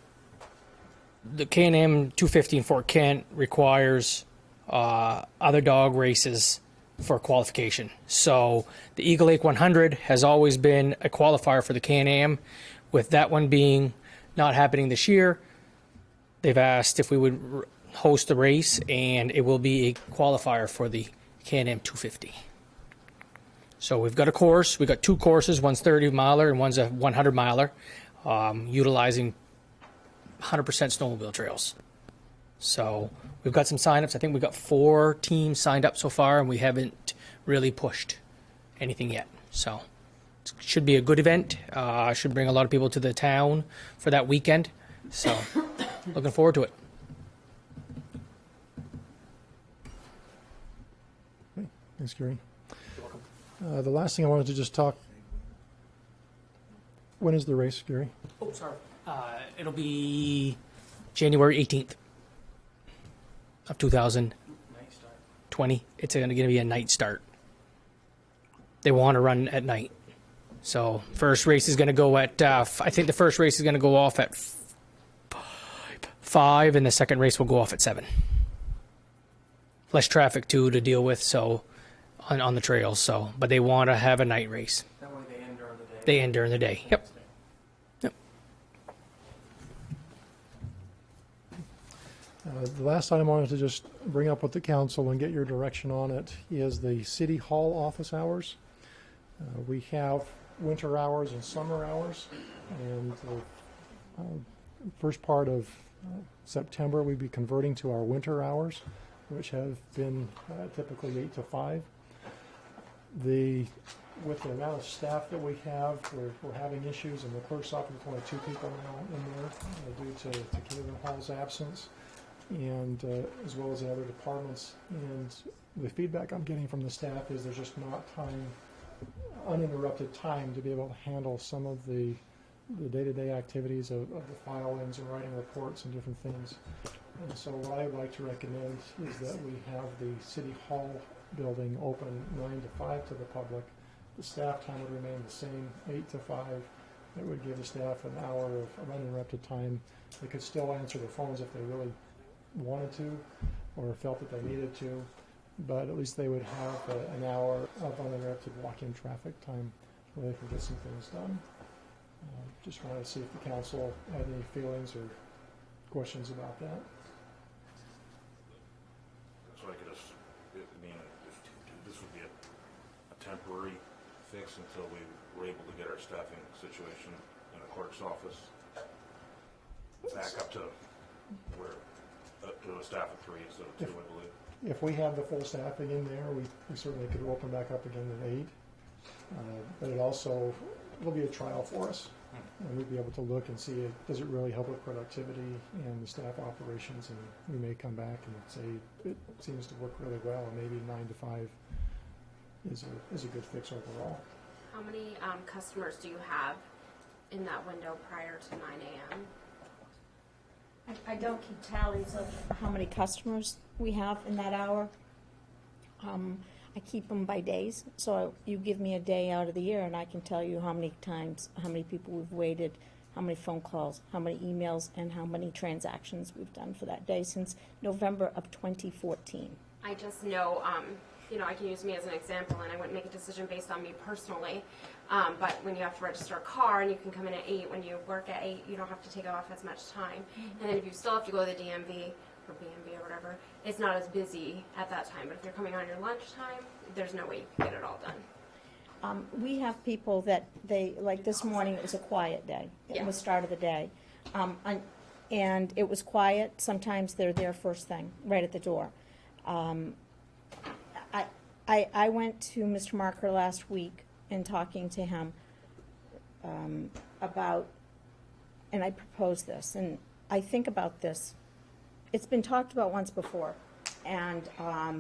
S15: the Can-Am 250 in Fort Kent requires other dog races for qualification. So the Eagle Lake 100 has always been a qualifier for the Can-Am. With that one being not happening this year, they've asked if we would host the race, and it will be a qualifier for the Can-Am 250. So we've got a course. We've got two courses. One's 30 miler and one's a 100 miler, utilizing 100% snowmobile trails. So we've got some signups. I think we've got 4 teams signed up so far, and we haven't really pushed anything yet. So it should be a good event. Should bring a lot of people to the town for that weekend. So looking forward to it.
S6: Okay. Thanks, Gary. The last thing I wanted to just talk. When is the race, Gary?
S15: Oh, sorry. It'll be January 18th of 2020. It's going to be a night start. They want to run at night. So first race is going to go at, I think the first race is going to go off at 5, and the second race will go off at 7. Less traffic, too, to deal with, so on the trails. So, but they want to have a night race.
S2: That way they end during the day.
S15: They end during the day. Yep.
S6: The last item I wanted to just bring up with the council and get your direction on it is the City Hall office hours. We have winter hours and summer hours, and the first part of September we'll be converting to our winter hours, which have been typically 8 to 5. With the amount of staff that we have, we're having issues in the clerk's office with only 2 people now in there due to Caitlin Hall's absence, and as well as the other departments. And the feedback I'm getting from the staff is there's just not uninterrupted time to be able to handle some of the day-to-day activities of the filings and writing reports and different things. And so what I would like to recommend is that we have the City Hall building open 9 to 5 to the public. The staff time would remain the same, 8 to 5. It would give the staff an hour of uninterrupted time. They could still answer the phones if they really wanted to or felt that they needed to, but at least they would have an hour of uninterrupted walk-in traffic time where they can get some things done. Just wanted to see if the council had any feelings or questions about that.
S9: So I could just, if this would be a temporary fix until we were able to get our staffing situation in the clerk's office back up to a staff of 3 instead of 2, I believe.
S6: If we have the full staffing in there, we certainly could open back up again at 8. But it'll be a trial for us. And we'd be able to look and see, does it really help with productivity and the staff operations? And we may come back and say it seems to work really well, and maybe 9 to 5 is a good fix overall.
S16: How many customers do you have in that window prior to 9 a.m.?
S11: I don't keep tallies of how many customers we have in that hour. I keep them by days, so you give me a day out of the year and I can tell you how many times, how many people we've waited, how many phone calls, how many emails, and how many transactions we've done for that day since November of 2014.
S16: I just know, I can use me as an example, and I wouldn't make a decision based on me personally, but when you have to register a car and you can come in at 8, when you work at 8, you don't have to take off as much time. Mm-hmm. And then if you still have to go to the DMV, or BMV or whatever, it's not as busy at that time. But if you're coming on your lunchtime, there's no way you can get it all done.
S11: We have people that like this morning, it was a quiet day. It was start of the day. And it was quiet. Sometimes they're there first thing, right at the door. I went to Mr. Marker last week and talking to him about, and I proposed this, and I think about this. It's been talked about once before, and I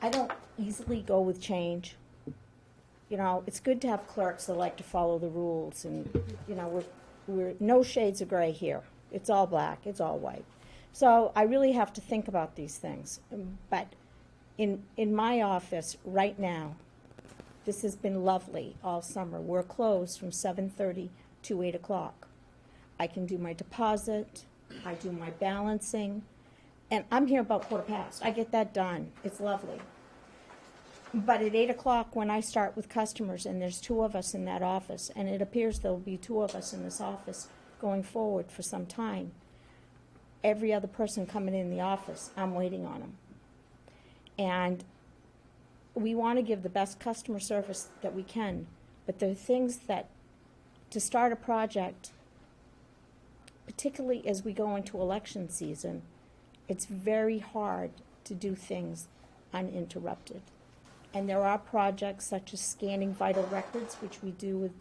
S11: don't easily go with change. It's good to have clerks that like to follow the rules, and we're no shades of gray here. It's all black, it's all white. So I really have to think about these things. But in my office right now, This has been lovely all summer. We're closed from 7:30 to 8 o'clock. I can do my deposit, I do my balancing, and I'm here about 1:15. I get that done. It's lovely. But at 8 o'clock, when I start with customers, and there's 2 of us in that office, and it appears there'll be 2 of us in this office going forward for some time, every other person coming in the office, I'm waiting on them. And we want to give the best customer service that we can, but there are things that, to start a project, particularly as we go into election season, it's very hard to do things uninterrupted. And there are projects such as scanning vital records, which we do with,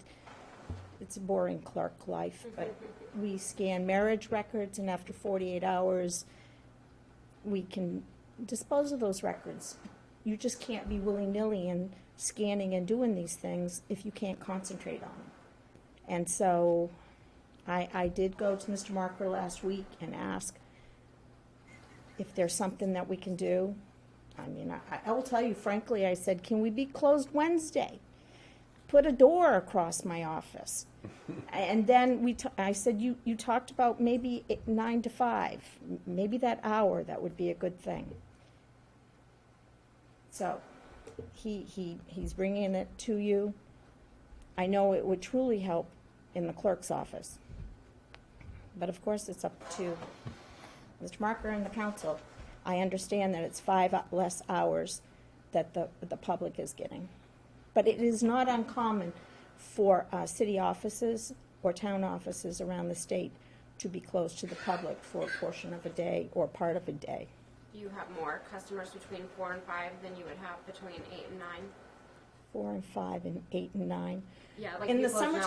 S11: it's a boring clerk life, but we scan marriage records, and after 48 hours, we can dispose of those records. You just can't be willy-nilly and scanning and doing these things if you can't concentrate on them. And so I did go to Mr. Marker last week and ask if there's something that we can do. I mean, I will tell you, frankly, I said, can we be closed Wednesday? Put a door across my office. And then I said, you talked about maybe 9 to 5, maybe that hour, that would be a good thing. So he's bringing it to you. I know it would truly help in the clerk's office. But of course, it's up to Mr. Marker and the council. I understand that it's 5 less hours that the public is getting. But it is not uncommon for city offices or town offices around the state to be closed to the public for a portion of a day or part of a day.
S16: You have more customers between 4 and 5 than you would have between 8 and 9.
S11: 4 and 5 and 8 and 9.
S16: Yeah, like
S11: In
S16: you
S11: the
S16: close an hour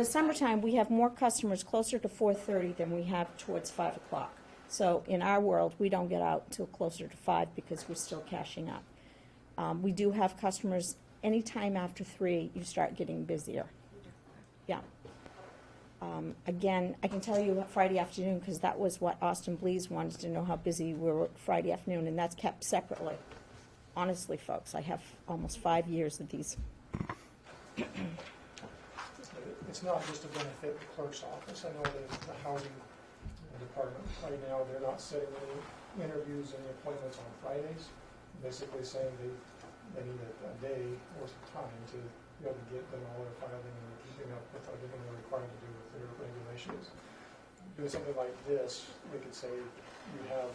S11: summertime,
S16: early.
S11: we have more customers closer to 4:30 than we have towards 5 o'clock. So in our world, we don't get out till closer to 5 because we're still cashing up. We do have customers anytime after 3. You start getting busier. Yeah. Again, I can tell you Friday afternoon because that was what Austin Blees wanted to know, how busy we were Friday afternoon, and that's kept separately. Honestly, folks, I have almost 5 years of these.
S6: It's not just to benefit the clerk's office. I know that the housing department right now, they're not setting any interviews, any appointments on Fridays. Basically saying they need a day worth of time to be able to get them all their filing and keeping up with everything they're required to do with their regulations. Doing something like this, we could say you now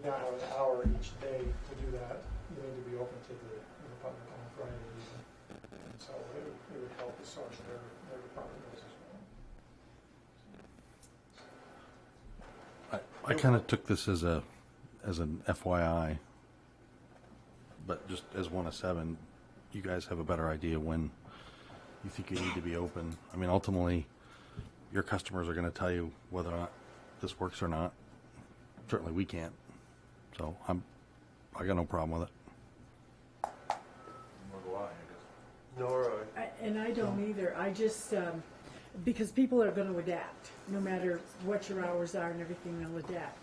S6: have an hour each day to do that. You need to be open to the public on Friday even. And so it would help as far as their department goes as well.
S14: I kind of took this as an FYI, but just as 1 of 7, you guys have a better idea when you think you need to be open. I mean, ultimately, your customers are going to tell you whether or not this works or not. Certainly, we can't. So I got no problem with it.
S13: Nora,
S10: And I don't either. I just, because people are going to adapt, no matter what your hours are and everything, they'll adapt.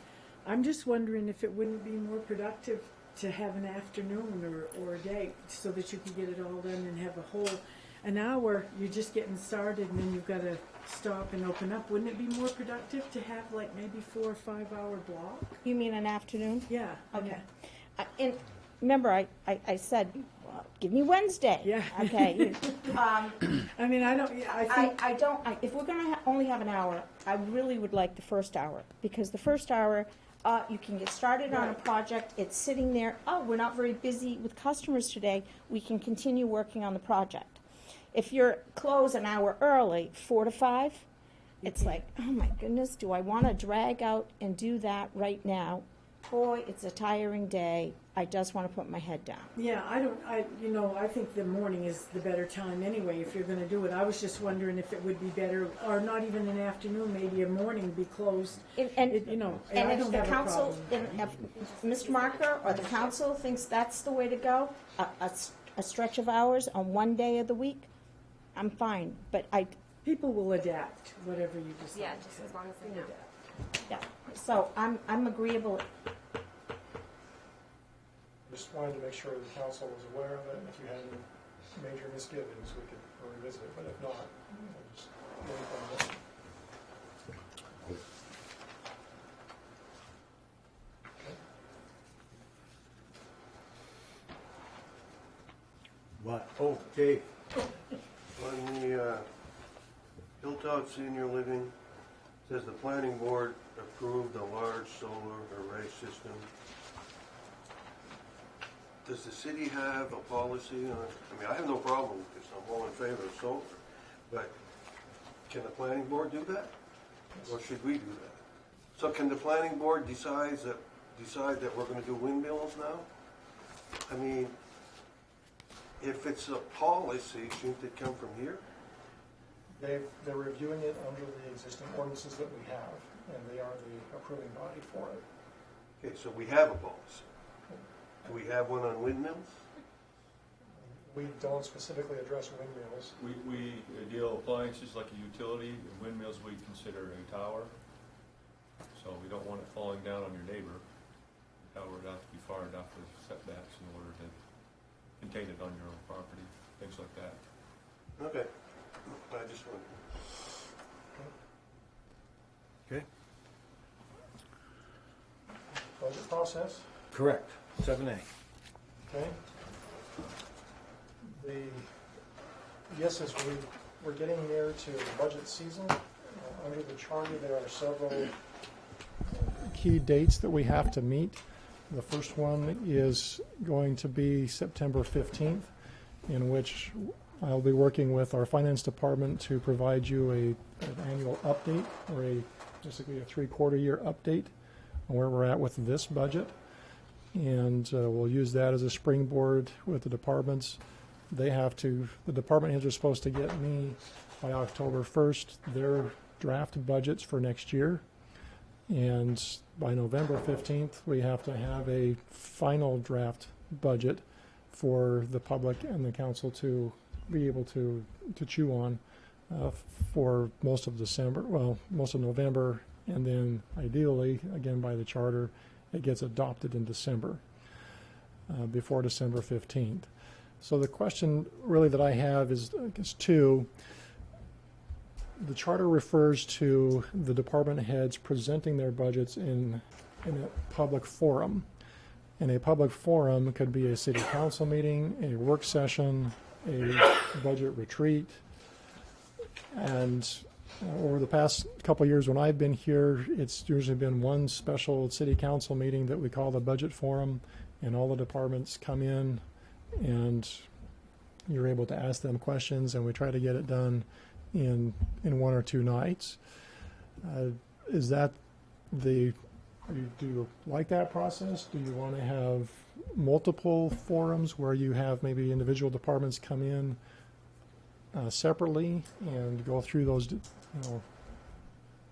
S10: I'm just wondering if it wouldn't be more productive to have an afternoon or a day so that you can get it all done and have an hour, you're just getting started and then you've got to stop and open up. Wouldn't it be more productive to have like maybe 4 or 5 hour block?
S11: You mean an afternoon?
S10: Yeah.
S11: Okay. And remember, I said, well, give me Wednesday.
S10: Yeah.
S11: Okay.
S10: I mean,
S11: If we're going to only have an hour, I really would like the first hour, because the first hour, you can get started on a project. It's sitting there. Oh, we're not very busy with customers today. We can continue working on the project. If you're closed an hour early, 4 to 5, it's like, oh my goodness, do I want to drag out and do that right now? Boy, it's a tiring day. I just want to put my head down.
S10: Yeah, I think the morning is the better time anyway if you're going to do it. I was just wondering if it would be better, or not even an afternoon, maybe a morning be closed.
S11: And if the council, if Mr. Marker or the council thinks that's the way to go, a stretch of hours on one day of the week, I'm fine. But
S10: people will adapt, whatever you decide.
S16: Yeah, just as long as they know.
S11: Yeah. So I'm agreeable.
S6: Just wanted to make sure the council was aware of it, and if you had any major misgivings, we could revisit it, but if not, we'll just leave it on this.
S1: What? Oh, Dave.
S13: On the Hilltop Senior Living, says the planning board approved a large solar array system. Does the city have a policy on, I mean, I have no problem with this, I'm all in favor of solar, but can the planning board do that? Or should we do that? So can the planning board decide that we're gonna do windmills now? I mean, if it's a policy, shouldn't it come from here?
S6: They're reviewing it under the existing ordinances that we have, and they are the approving body for it.
S13: Okay, so we have a policy. Do we have one on windmills?
S6: We don't specifically address windmills.
S8: We deal appliances like a utility, and windmills we consider a tower. So we don't want it falling down on your neighbor. The tower would have to be far enough with setbacks in order to contain it on your own property, things like that.
S13: Okay, I just wondered.
S1: Okay.
S6: Budget process?
S1: Correct. 7A.
S6: Okay. Yes, as we're getting near to the budget season, under the charter there are several key dates that we have to meet. The first one is going to be September 15th, in which I'll be working with our finance department to provide you an annual update, or basically a 3/4 year update on where we're at with this budget. And we'll use that as a springboard with the departments. The department heads are supposed to get me by October 1st their draft budgets for next year. And by November 15th, we have to have a final draft budget for the public and the council to be able to chew on for most of December, well, most of November, and then ideally, again by the charter, it gets adopted in December, before December 15th. So the question really that I have is two. The charter refers to the department heads presenting their budgets in a public forum. And a public forum could be a city council meeting, a work session, a budget retreat. And over the past couple of years when I've been here, it's usually been one special city council meeting that we call the budget forum, and all the departments come in and you're able to ask them questions, and we try to get it done in 1 or 2 nights. Is that do you like that process? Do you want to have multiple forums where you have maybe individual departments come in separately and go through those,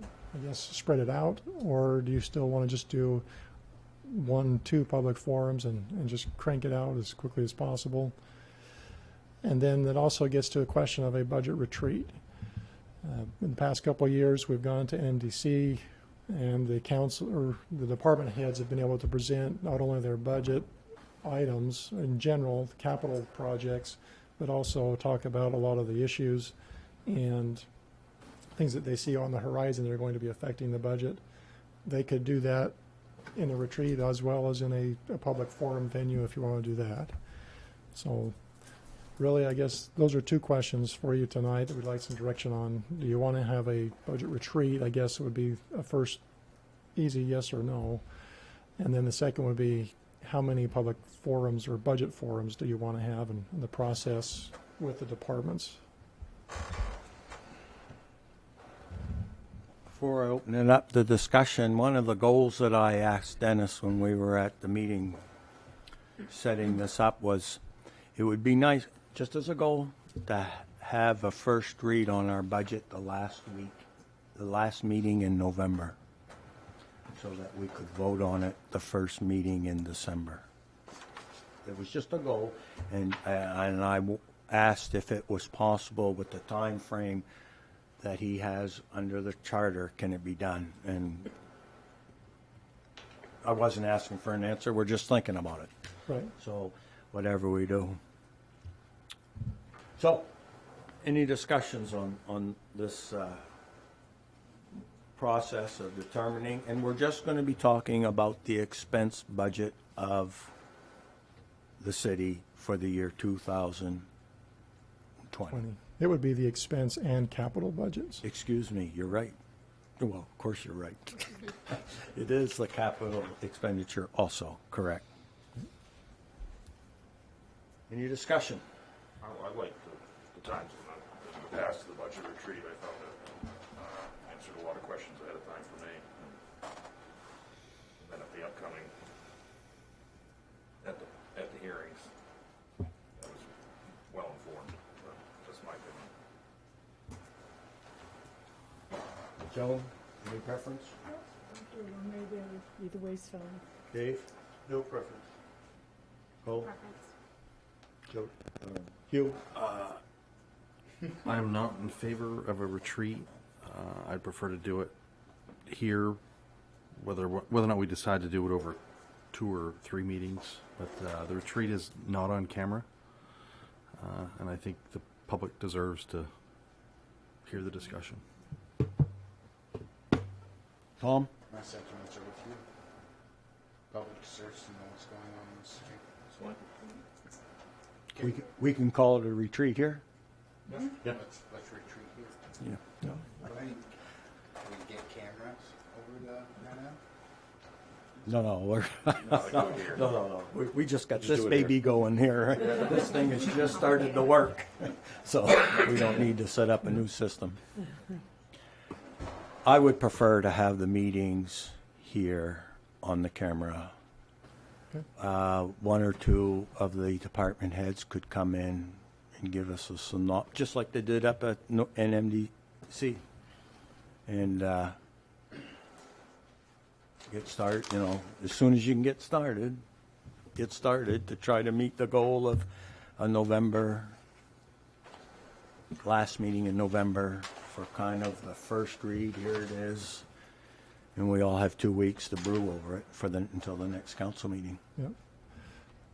S6: I guess spread it out? Or do you still want to just do 1, 2 public forums and just crank it out as quickly as possible? And then that also gets to a question of a budget retreat. In the past couple of years, we've gone to MDC, and the council or the department heads have been able to present not only their budget items in general, capital projects, but also talk about a lot of the issues and things that they see on the horizon that are going to be affecting the budget. They could do that in a retreat as well as in a public forum venue if you want to do that. So really, I guess those are 2 questions for you tonight that we'd like some direction on. Do you want to have a budget retreat? I guess it would be a first easy yes or no. And then the second would be, how many public forums or budget forums do you want to have in the process with the departments?
S1: Before I open it up the discussion, one of the goals that I asked Dennis when we were at the meeting setting this up was, it would be nice, just as a goal, to have a first read on our budget the last meeting in November, so that we could vote on it the first meeting in December. It was just a goal, and I asked if it was possible with the time frame that he has under the charter, can it be done? And I wasn't asking for an answer, we're just thinking about it.
S6: Right.
S1: So whatever we do. So, any discussions on this process of determining, and we're just going to be talking about the expense budget of the city for the year 2020.
S6: 20. It would be the expense and capital budgets.
S1: Excuse me, you're right. Well, of course you're right. It is the capital expenditure also, correct. Any discussion?
S9: I like the times in the past of the budget retreat. I found that answered a lot of questions ahead of time for me. And then at the upcoming, at the hearings, I was well informed. But that's my opinion.
S1: Joan, any preference?
S10: Maybe either way's fine.
S1: Dave?
S13: No preference.
S1: Cole?
S16: Preference.
S1: Joe? Hugh?
S14: I am not in favor of a retreat. I'd prefer to do it here, whether or not we decide to do it over 2 or 3 meetings. But the retreat is not on camera, and I think the public deserves to hear the discussion.
S1: Tom?
S7: My sentiments are with you. Public deserves to know what's going on in the city.
S1: We can call it a retreat here?
S7: Yeah. Let's retreat here.
S1: Yeah. No.
S7: Can we get cameras over the net?
S1: No. We just got this baby going here. This thing has just started to work. So we don't need to set up a new system. I would prefer to have the meetings here on the camera.
S6: Okay.
S1: 1 or 2 of the department heads could come in and give us a synopsis, just like they did up at NMDC. And get started, as soon as you can get started to try to meet the goal of a November, last meeting in November for kind of the first read. Here it is. And we all have 2 weeks to brew over it until the next council meeting.
S6: Yep.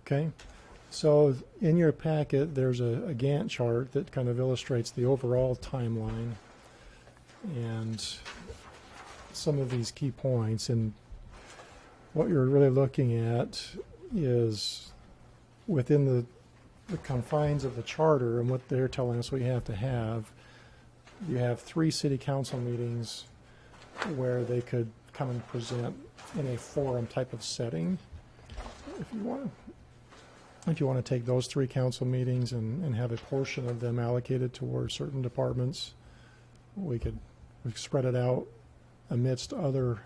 S6: Okay. So in your packet, there's a Gantt chart that kind of illustrates the overall timeline and some of these key points. And what you're really looking at is within the confines of the charter and what they're telling us we have to have. You have 3 city council meetings where they could come and present in a forum type of setting. If you want to take those 3 council meetings and have a portion of them allocated towards certain departments, we could spread it out amidst other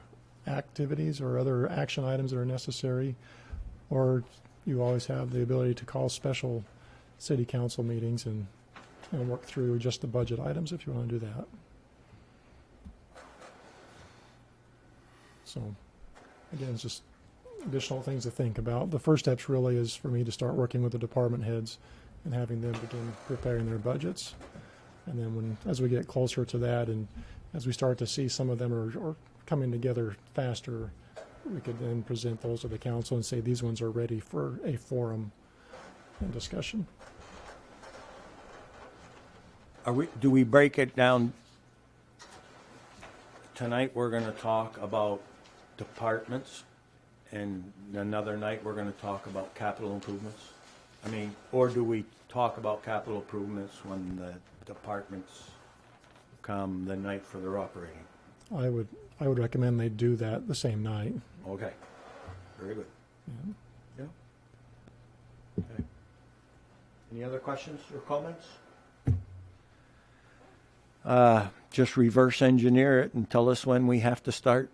S6: activities or other action items that are necessary. Or you always have the ability to call special city council meetings and work through just the budget items if you want to do that. So, again, it's just additional things to think about. The first steps really is for me to start working with the department heads and having them begin preparing their budgets. And then as we get closer to that and as we start to see some of them are coming together faster, we could then present those to the council and say these ones are ready for a forum and discussion.
S1: Do we break it down? Tonight we're going to talk about departments, and another night we're going to talk about capital improvements. Or do we talk about capital improvements when the departments come the night for their operating?
S6: I would recommend they do that the same night.
S1: Okay, very good.
S6: Yeah.
S1: Okay. Any other questions or comments? Just reverse engineer it and tell us when we have to start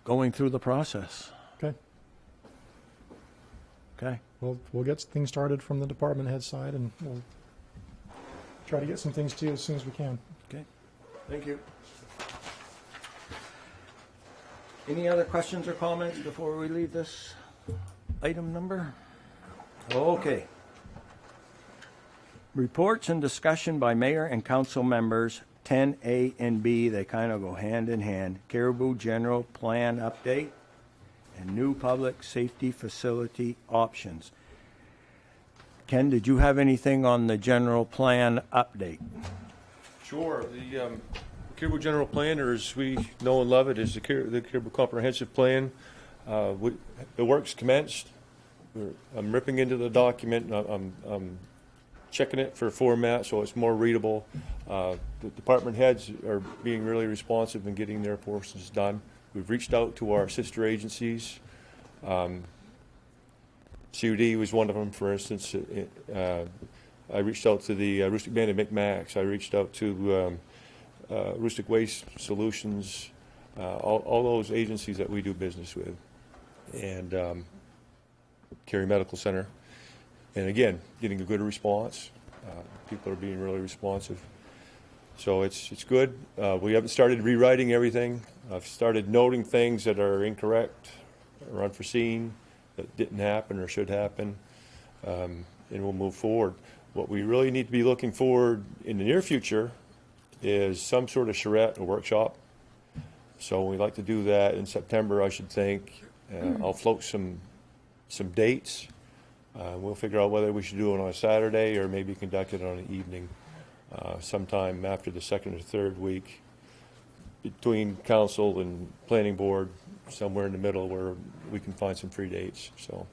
S1: going through the process.
S6: Okay.
S1: Okay.
S6: We'll get things started from the department head side, and we'll try to get some things to you as soon as we can.
S1: Okay. Thank you. Any other questions or comments before we leave this item number? Okay. Reports and discussion by mayor and council members, 10A and B, they kind of go hand in hand. Caribou General Plan Update and new public safety facility options. Ken, did you have anything on the general plan update?
S8: Sure. The Caribou General Plan, or as we know and love it, is the Caribou Comprehensive Plan. The work's commenced. I'm ripping into the document. I'm checking it for format so it's more readable. The department heads are being really responsive and getting their portions done. We've reached out to our sister agencies. CUD was one of them, for instance. I reached out to the Rustic Band of Micmacs. I reached out to Rustic Waste Solutions, all those agencies that we do business with, and Cary Medical Center. And again, getting a good response. People are being really responsive. So it's good. We haven't started rewriting everything. I've started noting things that are incorrect or unforeseen, that didn't happen or should happen, and we'll move forward. What we really need to be looking forward in the near future is some sort of charrette or workshop. So we'd like to do that in September, I should think. I'll float some dates. We'll figure out whether we should do it on a Saturday or maybe conduct it on an evening sometime after the second or third week between council and planning board, somewhere in the middle where we can find some free dates. So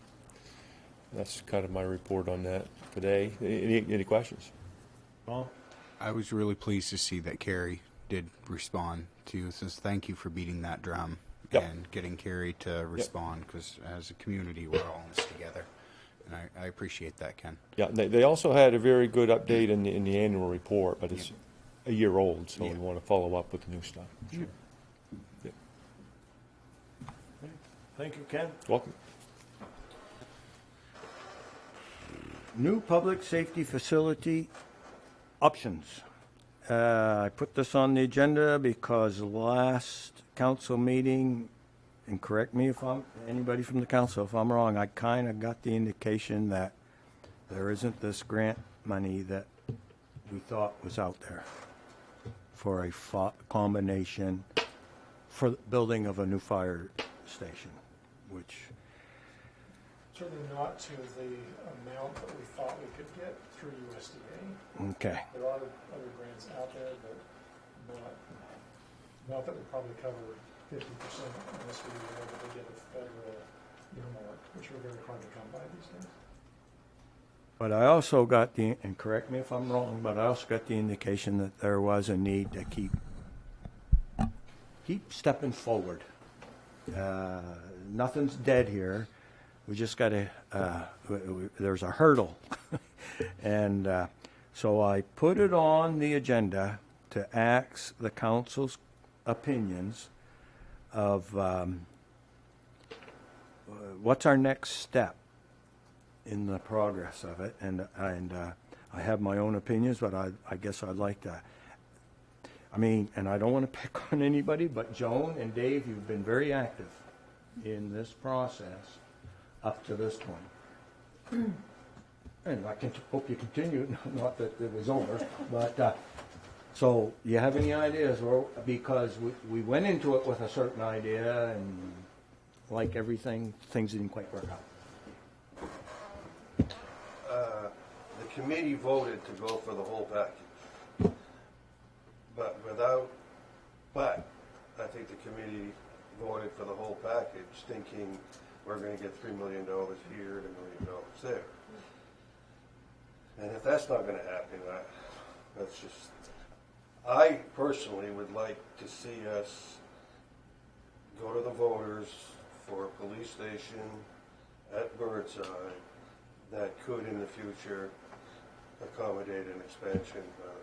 S8: that's kind of my report on that today. Any questions?
S1: Paul?
S7: I was really pleased to see that Carrie did respond to you. Says thank you for beating that drum and getting Carrie to respond, because as a community we're all in this together. And I appreciate that, Ken.
S8: Yeah, they also had a very good update in the annual report, but it's a year old, so we want to follow up with the new stuff. Sure. Yeah.
S1: Thank you, Ken.
S8: Welcome.
S1: New public safety facility options. I put this on the agenda because last council meeting, and correct me if anybody from the council if I'm wrong, I kind of got the indication that there isn't this grant money that we thought was out there for a combination for the building of a new fire station, which
S6: Certainly not to the amount that we thought we could get through USDA.
S1: okay.
S6: There are other grants out there, but not that would probably cover 50% unless we were able to get a federal earmark, which are very hard to come by these days.
S1: But I also got and correct me if I'm wrong, but I also got the indication that there was a need to keep stepping forward. Nothing's dead here. We just got to, there's a hurdle. And so I put it on the agenda to ask the council's opinions of what's our next step in the progress of it. And I have my own opinions, but I guess I'd like to, and I don't want to pick on anybody, but Joan and Dave, you've been very active in this process up to this point. And I hope you continue, not that it was over, but so you have any ideas? Or because we went into it with a certain idea, and like everything, things didn't quite work out.
S13: The committee voted to go for the whole package, but I think the committee voted for the whole package, thinking we're going to get $3 million here and $1 million there. And if that's not going to happen, I personally would like to see us go to the voters for a police station at Birdseye that could in the future accommodate an expansion by the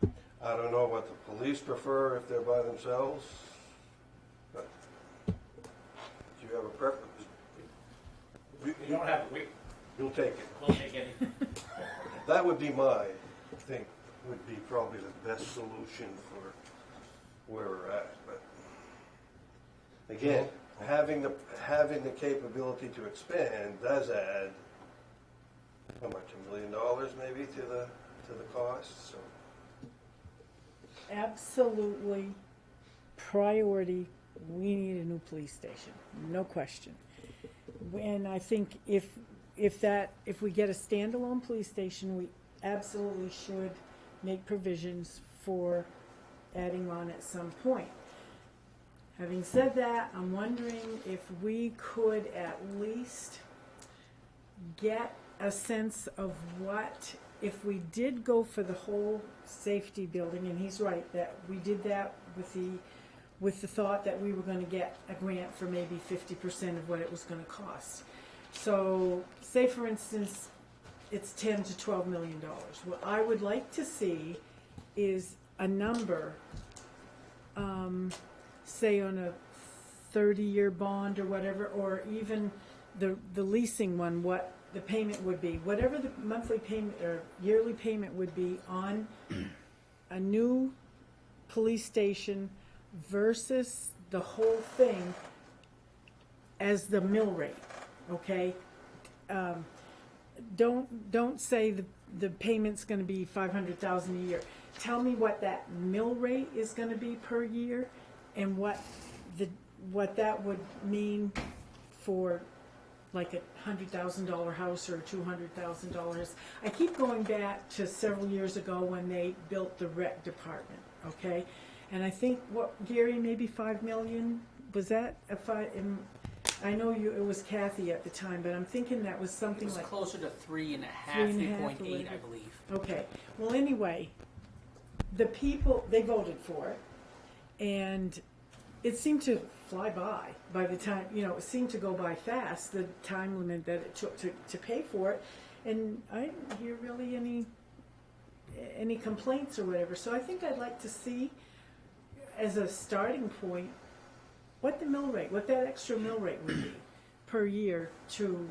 S13: fire. I don't know what the police prefer if they're by themselves, but do you have a preference?
S15: You don't have to.
S13: You'll take it.
S15: We'll take it.
S13: That would be would be probably the best solution for where we're at. But again, having the capability to expand does add how much, $1 million maybe to the cost. So
S10: Absolutely priority. We need a new police station, no question. And I think if we get a standalone police station, we absolutely should make provisions for adding on at some point. Having said that, I'm wondering if we could at least get a sense of what, if we did go for the whole safety building, and he's right, that we did that with the thought that we were gonna get a grant for maybe 50% of what it was gonna cost. So, say for instance, it's $10 to $12 million. What I would like to see is a number, say on a 30-year bond or whatever, or even the leasing one, what the payment would be, whatever the monthly payment or yearly payment would be on a new police station versus the whole thing as the mill rate, okay? Don't say the payment's going to be $500,000 a year. Tell me what that mill rate is going to be per year, and what that would mean for like a $100,000 house or a $200,000. I keep going back to several years ago when they built the rec department, okay? And I think Gary, maybe $5 million, was that a five? I know it was Kathy at the time, but I'm thinking that was something like
S15: closer to 3.5,
S10: 3.5,
S15: 3.8, I believe.
S10: Okay. Well, anyway, the people, they voted for it, and it seemed to fly by the time, it seemed to go by fast, the time limit that it took to pay for it, and I didn't hear really any complaints or whatever. So I think I'd like to see, as a starting point, what the mill rate, what that extra mill rate would be per year to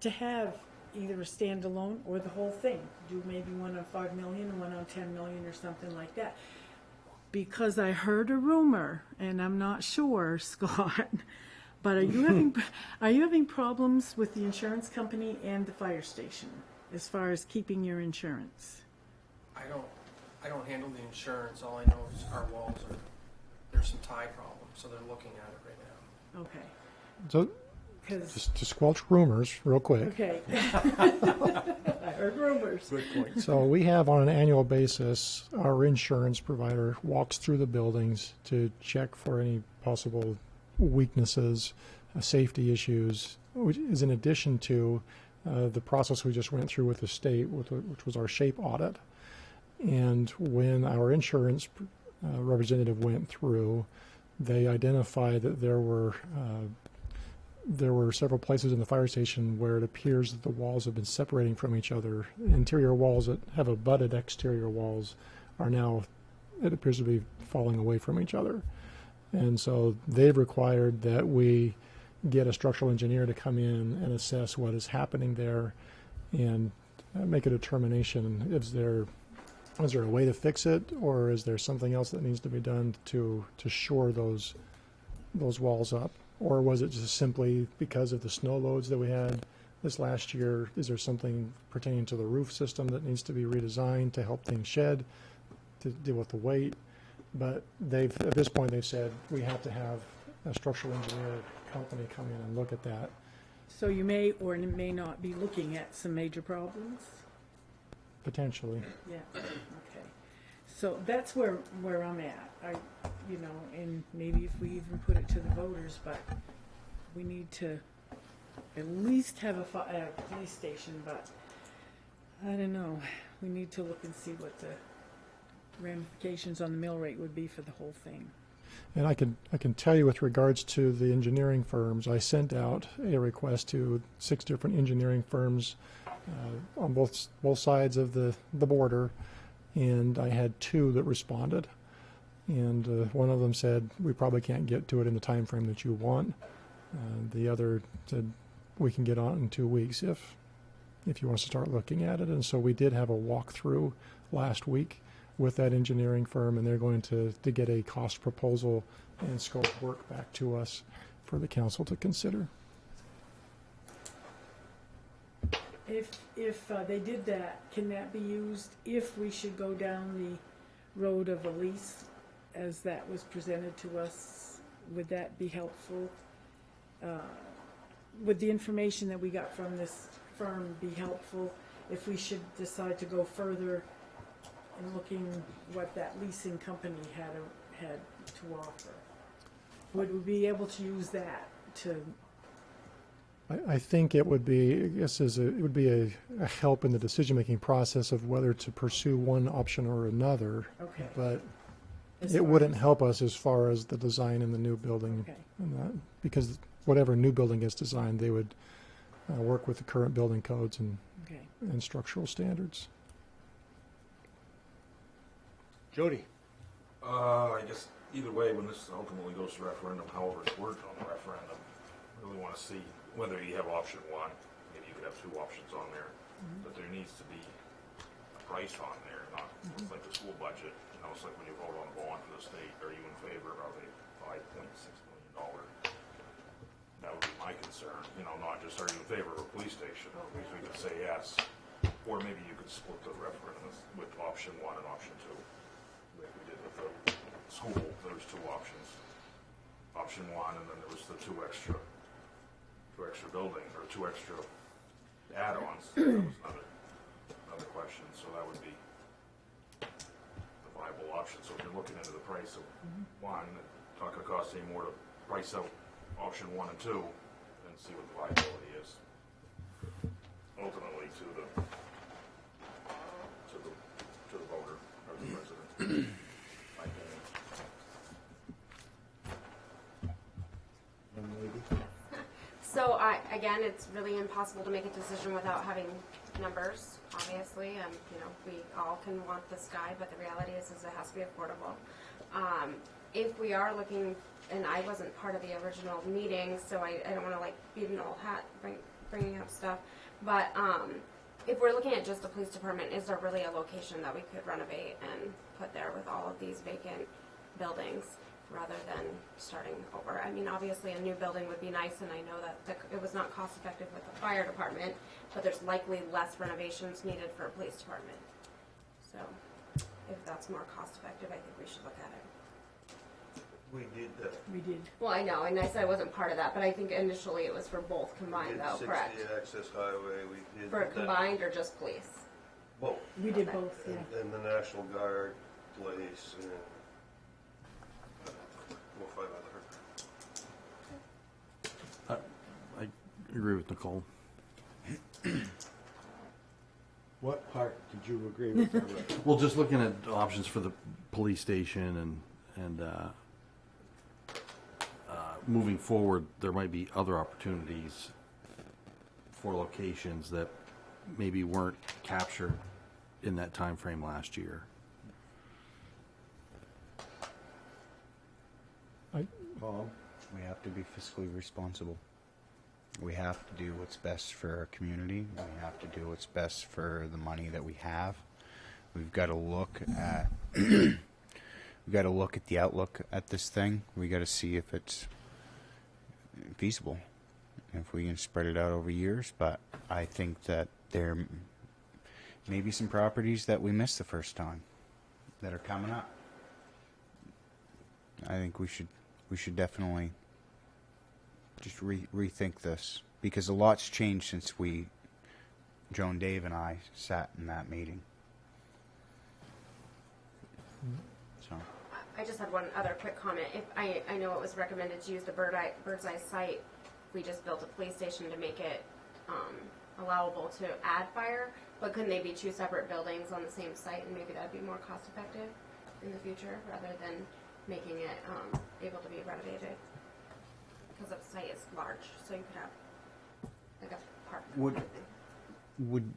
S10: have either a standalone or the whole thing. Do maybe one on 5 million and one on 10 million or something like that. Because I heard a rumor, and I'm not sure, Scott, but are you having problems with the insurance company and the fire station as far as keeping your insurance?
S17: I don't handle the insurance. All I know is our walls there's some tie problems, so they're looking at it right now.
S10: Okay.
S6: So, just to squelch rumors real quick.
S10: Okay. I heard rumors.
S1: Good point.
S6: So we have, on an annual basis, our insurance provider walks through the buildings to check for any possible weaknesses, safety issues, which is in addition to the process we just went through with the state, which was our shape audit. And when our insurance representative went through, they identified that there were several places in the fire station where it appears that the walls have been separating from each other. Interior walls that have abutted exterior walls are now, it appears to be falling away from each other. And so they've required that we get a structural engineer to come in and assess what is happening there and make a determination. Is there a way to fix it, or is there something else that needs to be done to shore those walls up? Or was it just simply because of the snow loads that we had this last year? Is there something pertaining to the roof system that needs to be redesigned to help things shed, to deal with the weight? But at this point, they've said we have to have a structural engineer company come in and look at that.
S10: So you may or may not be looking at some major problems?
S6: Potentially.
S10: Yeah, okay. So that's where I'm at. And maybe if we even put it to the voters, but we need to at least have a police station, but I don't know. We need to look and see what the ramifications on the mill rate would be for the whole thing.
S6: And I can tell you, with regards to the engineering firms, I sent out a request to 6 different engineering firms on both sides of the border, and I had 2 that responded. And one of them said, we probably can't get to it in the time frame that you want. The other said, we can get on in 2 weeks if you want us to start looking at it. And so we did have a walkthrough last week with that engineering firm, and they're going to get a cost proposal and scope work back to us for the council to consider.
S10: If they did that, can that be used if we should go down the road of a lease as that was presented to us? Would that be helpful? would the information that we got from this firm be helpful if we should decide to go further in looking what that leasing company had to offer? Would we be able to use that to?
S6: I think it would be, I guess, it would be a help in the decision-making process of whether to pursue one option or another.
S10: Okay.
S6: But
S10: As
S6: it
S10: far
S6: wouldn't
S10: as-
S6: help us as far as the design in the new building.
S10: Okay.
S6: And that, because whatever new building gets designed, they would work with the current building codes
S10: Okay.
S6: and structural standards.
S9: Jody? I guess either way, when this ultimately goes to referendum, however it's worded on the referendum, I really want to see whether you have option one, maybe you could have two options on there, but there needs to be a price on there, not it's like the school budget. You know, it's like when you vote on a bond for the state, are you in favor of a $5.6 million? That would be my concern, you know, not just are you in favor of a police station, because we could say yes, or maybe you could split the referendum with option one and option two. Like we did with the school, there was two options. Option one, and then there was the two extra building, or two extra add-ons. That was another question, so that would be the viable option. So if you're looking into the price of one, it's not gonna cost any more to price out option one and two, and see what the viability is. Ultimately to the voter, or the resident. My opinion.
S16: So again, it's really impossible to make a decision without having numbers, obviously, and we all can want the sky, but the reality is it has to be affordable. If we are looking, and I wasn't part of the original meeting, so I don't want to beat an old hat bringing up stuff, but if we're looking at just the police department, is there really a location that we could renovate and put there with all of these vacant buildings rather than starting over? I mean, obviously a new building would be nice, and I know that it was not cost effective with the fire department, but there's likely less renovations needed for a police department. So if that's more cost effective, I think we should look at it.
S13: We did that.
S10: We did.
S16: Well, I know, and I said I wasn't part of that, but I think initially it was for both combined, though, correct?
S13: 60 Access Highway, we did.
S16: For
S13: that.
S16: combined or just police?
S13: Both.
S10: We did both, yeah.
S13: And the National Guard place and 4 or 5 other.
S14: I agree with Nicole.
S7: What part did you agree with her with?
S14: Well, just looking at options for the police station and moving forward, there might be other opportunities for locations that maybe weren't captured in that time frame last year.
S7: Paul, we have to be fiscally responsible. We have to do what's best for our community. We have to do what's best for the money that we have. We've got to look at we've got to look at the outlook at this thing. We got to see if it's feasible, if we can spread it out over years. But I think that there may be some properties that we missed the first time that are coming up. I think we should definitely just rethink this, because a lot's changed since Joan, Dave, and I sat in that meeting. So.
S16: I just had one other quick comment. If I know it was recommended to use the bird's eye site, we just built a police station to make it allowable to add fire, but couldn't they be two separate buildings on the same site, and maybe that would be more cost effective in the future rather than making it able to be renovated? Because the site is large, so you could have like a park.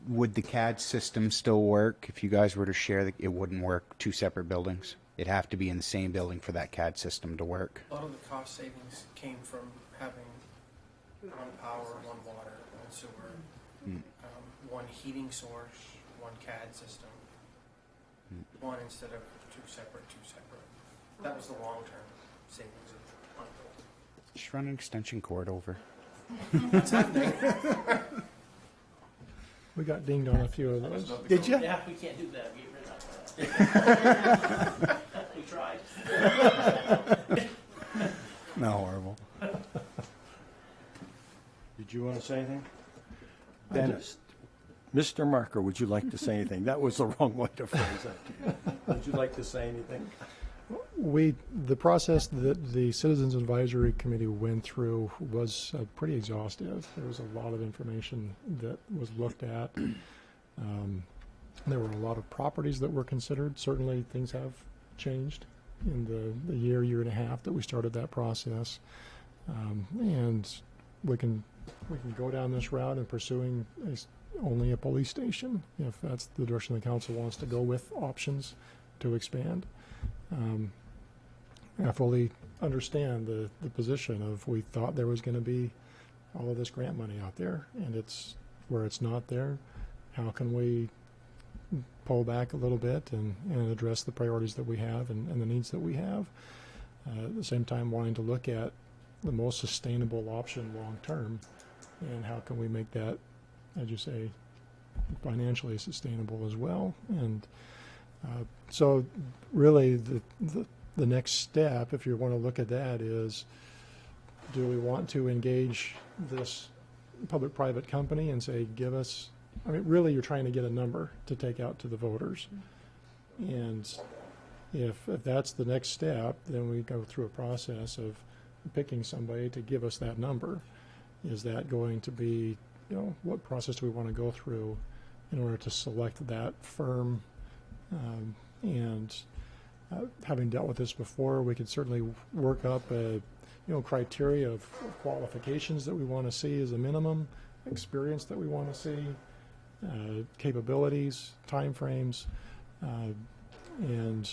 S7: Would the CAD system still work if you guys were to share? It wouldn't work two separate buildings. It'd have to be in the same building for that CAD system to work.
S17: A lot of the cost savings came from having one power, one water, one sewer, one heating source, one CAD system, one instead of two separate. That was the long-term savings of one building.
S7: Just run an extension cord over.
S17: What's happening?
S6: We got dinged on a few of those. Did you?
S18: Yeah, we can't do that. Get rid of that. We tried.
S7: No, horrible.
S14: Did
S1: Did you want to say anything? Dennis, Mr. Marker, would you like to say anything? That was the wrong way to phrase that. Would you like to say anything?
S6: The process that the Citizens Advisory Committee went through was pretty exhaustive. There was a lot of information that was looked at. There were a lot of properties that were considered. Certainly things have changed in the year and a half that we started that process. And we can go down this route in pursuing only a police station if that's the direction the council wants to go with options to expand. I fully understand the position of we thought there was going to be all of this grant money out there, and it's where it's not there. How can we pull back a little bit and address the priorities that we have and the needs that we have? At the same time, wanting to look at the most sustainable option long term, and how can we make that, as you say, financially sustainable as well. And so really the next step, if you want to look at that, is do we want to engage this public-private company and say, give us, I mean, really you're trying to get a number to take out to the voters. And if that's the next step, then we go through a process of picking somebody to give us that number. Is that going to be, what process do we want to go through in order to select that firm? Having dealt with this before, we could certainly work up a criteria of qualifications that we want to see as a minimum, experience that we want to see, capabilities, timeframes, and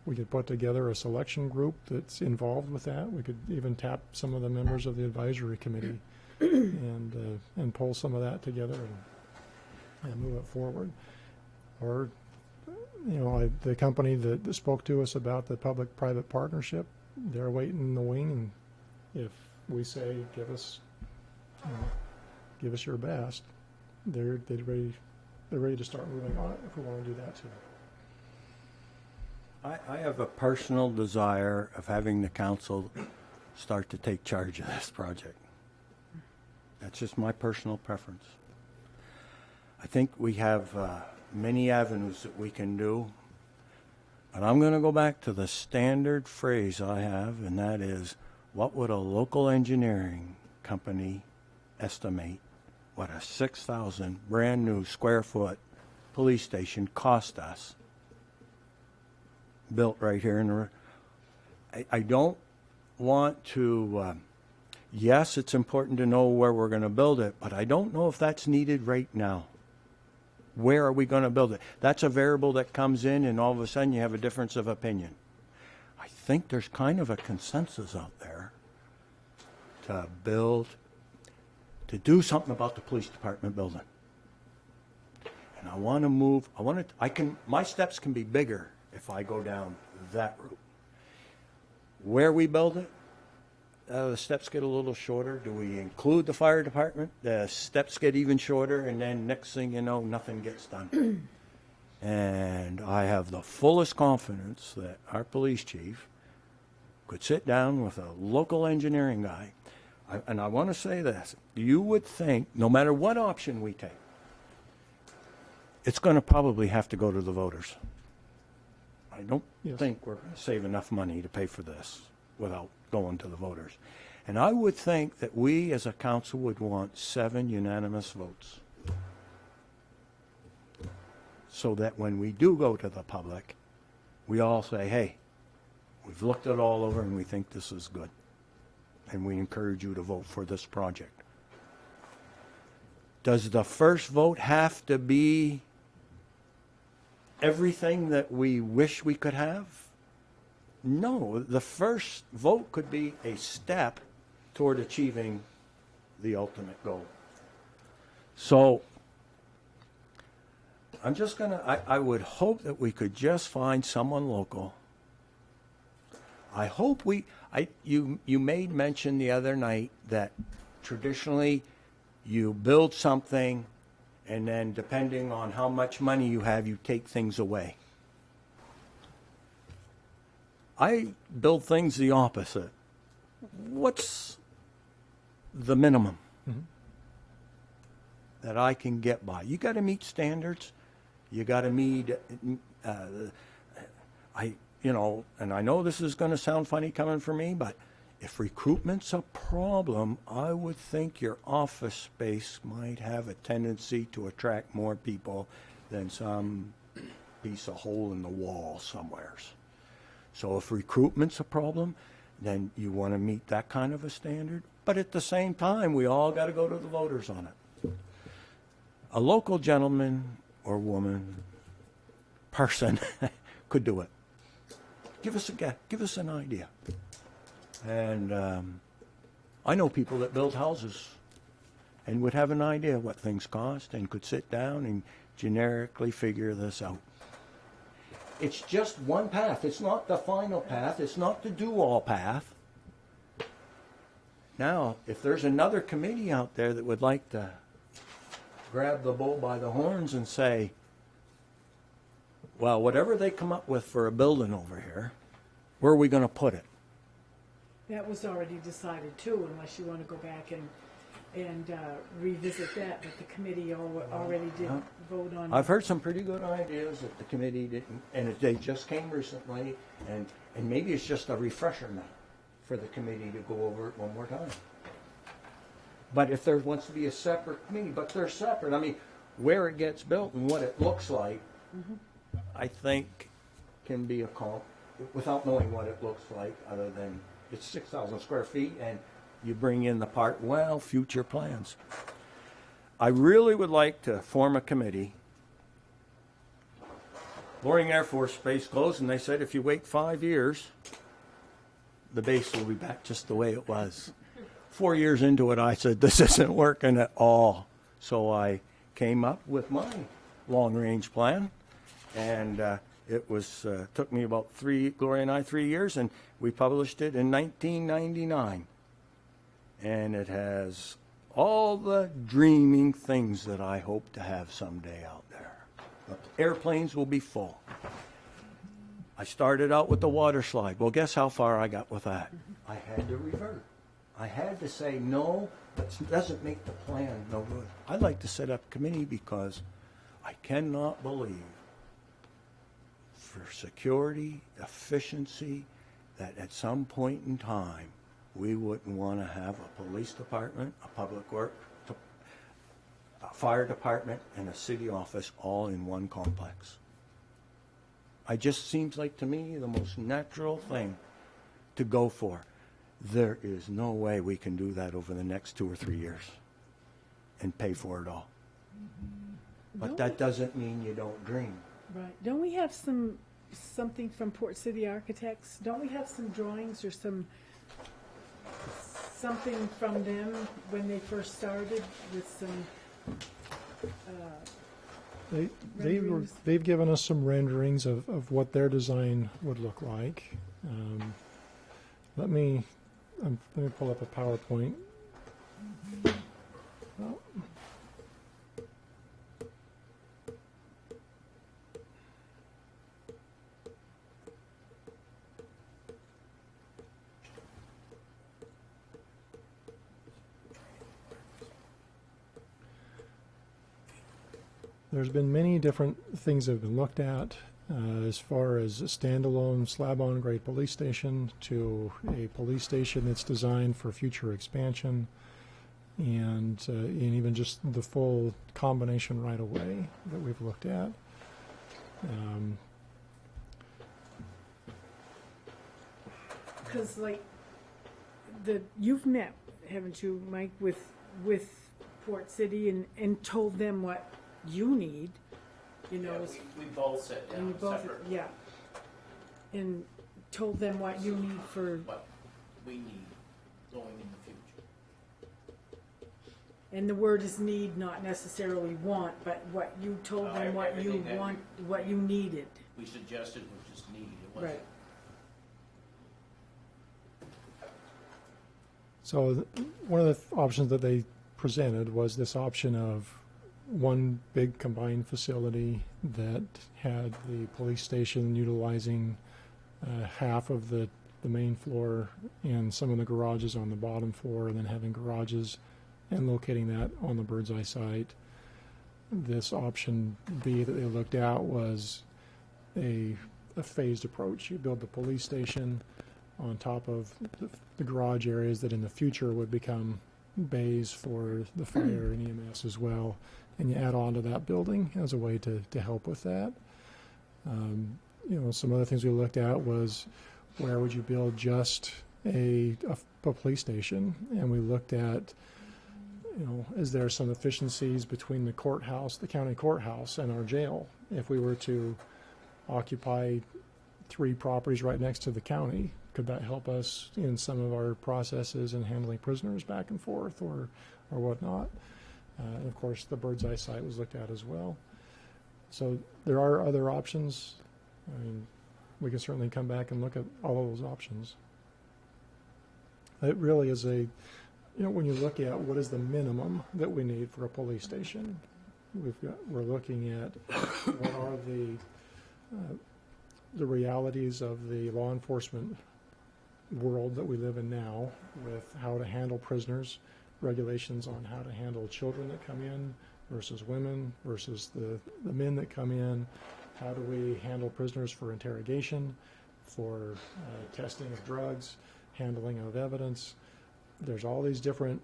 S6: we could put together a selection group that's involved with that. We could even tap some of the members of the advisory committee and pull some of that together and move it forward. Or the company that spoke to us about the public-private partnership, they're waiting in the wing, and if we say give us your best, they're ready to start moving on it if we want to do that too.
S1: I have a personal desire of having the council start to take charge of this project. That's just my personal preference. I think we have many avenues that we can do, but I'm going to go back to the standard phrase I have, and that is, what would a local engineering company estimate what a 6,000 brand new square foot police station cost us? Built right here in the... I don't want to... yes, it's important to know where we're going to build it, but I don't know if that's needed right now. Where are we going to build it? That's a variable that comes in, and all of a sudden you have a difference of opinion. I think there's kind of a consensus out there to do something about the police department building. And I want to move, my steps can be bigger if I go down that route. Where we build it, the steps get a little shorter. Do we include the fire department? The steps get even shorter, and then next thing you know, nothing gets done. And I have the fullest confidence that our police chief could sit down with a local engineering guy. And I want to say this. You would think, no matter what option we take, it's going to probably have to go to the voters. I don't think we're going to save enough money to pay for this without going to the voters. And I would think that we as a council would want 7 unanimous votes, so that when we do go to the public, we all say, hey, we've looked it all over and we think this is good. And we encourage you to vote for this project. Does the first vote have to be everything that we wish we could have? No, the first vote could be a step toward achieving the ultimate goal. So I'm just I would hope that we could just find someone local. I hope you made mention the other night that traditionally you build something, and then depending on how much money you have, you take things away. I build things the opposite. What's the minimum?
S6: Mm-hmm.
S1: that I can get by. You got to meet standards. You got to meet, and I know this is going to sound funny coming from me, but if recruitment's a problem, I would think your office space might have a tendency to attract more people than some piece of hole in the wall somewheres. So if recruitment's a problem, then you want to meet that kind of a standard. But at the same time, we all got to go to the voters on it. A local gentleman or woman, person, could do it. Give us an idea. And I know people that build houses and would have an idea what things cost and could sit down and generically figure this out. It's just one path. It's not the final path. It's not the do-all path. Now, if there's another committee out there that would like to grab the bull by the horns and say, well, whatever they come up with for a building over here, where are we going to put it?
S10: That was already decided too, unless you want to go back and revisit that, but the committee already did vote on.
S1: I've heard some pretty good ideas that the committee didn't, and they just came recently, and maybe it's just a refresher now for the committee to go over it one more time. But if there wants to be a separate committee, but they're separate, I mean, where it gets built and what it looks like, I think can be a call without knowing what it looks like, other than it's 6,000 square feet and you bring in the part, well, future plans. I really would like to form a committee. Loring Air Force Base closed, and they said if you wait 5 years, the base will be back just the way it was. 4 years into it, I said, this isn't working at all. So I came up with my long-range plan, and it was took me about Gloria and I 3 years, and we published it in 1999. And it has all the dreaming things that I hope to have someday out there. The airplanes will be full. I started out with the water slide. Well, guess how far I got with that? I had to revert. I had to say, no, that doesn't make the plan no good. I'd like to set up a committee because I cannot believe, for security, efficiency, that at some point in time, we wouldn't want to have a police department, a public work, a fire department, and a city office all in one complex. It just seems like to me the most natural thing to go for. There is no way we can do that over the next 2 or 3 years and pay for it all. But that doesn't mean you don't dream.
S10: Right. Don't we have something from Port City Architects? Don't we have some drawings or something from them when they first started with some
S6: they've given us some renderings of what their design would look like. Let me pull up a PowerPoint. Well, there's been many different things that have been looked at, as far as a standalone slab-on grade police station to a police station that's designed for future expansion, and even just the full combination right away that we've looked at.
S10: Because you've met, haven't you, Mike, with Port City and told them what you need, you know.
S18: Yeah, we both sat down separate.
S10: Yeah. And told them what you need for.
S18: What we need going in the future.
S10: And the word is need, not necessarily want, but what you told them what you want, what you needed.
S18: We suggested was just needed. It wasn't.
S10: Right.
S6: So one of the options that they presented was this option of one big combined facility that had the police station utilizing half of the main floor and some of the garages on the bottom floor, and then having garages and locating that on the bird's eye site. this option B that they looked at was a phased approach. You build the police station on top of the garage areas that in the future would become bays for the fire and EMS as well, and you add on to that building as a way to help with that. Some other things we looked at was where would you build just a police station, and we looked at, is there some efficiencies between the courthouse, the county courthouse, and our jail? If we were to occupy 3 properties right next to the county, could that help us in some of our processes and handling prisoners back and forth or whatnot? And of course, the bird's eye site was looked at as well. So there are other options. I mean, we can certainly come back and look at all of those options. It really is when you look at what is the minimum that we need for a police station, we're looking at what are the realities of the law enforcement world that we live in now, with how to handle prisoners, regulations on how to handle children that come in versus women versus the men that come in. How do we handle prisoners for interrogation, for testing of drugs, handling of evidence? There's all these different,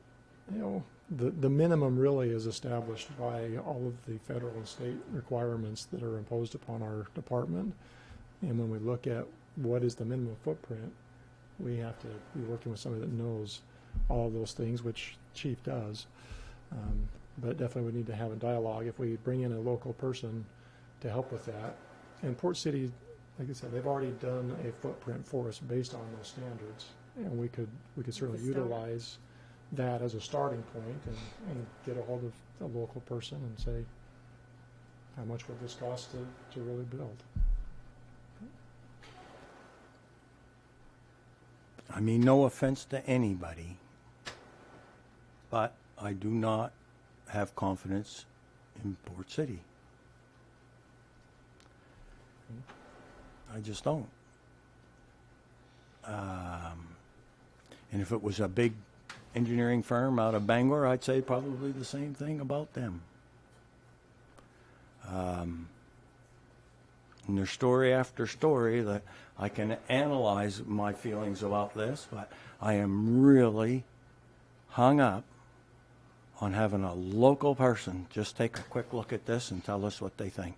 S6: the minimum really is established by all of the federal and state requirements that are imposed upon our department. And when we look at what is the minimum footprint, we have to be working with somebody that knows all of those things, which Chief does. But definitely we need to have a dialogue. If we bring in a local person to help with that. And Port City, like I said, they've already done a footprint for us based on those standards. And we could certainly utilize that as a starting point and get a hold of a local person and say, how much would this cost to really build?
S1: I mean, no offense to anybody, but I do not have confidence in Port City. I just don't. And if it was a big engineering firm out of Bangor, I'd say probably the same thing about them. And there's story after story that I can analyze my feelings about this, but I am really hung up on having a local person just take a quick look at this and tell us what they think.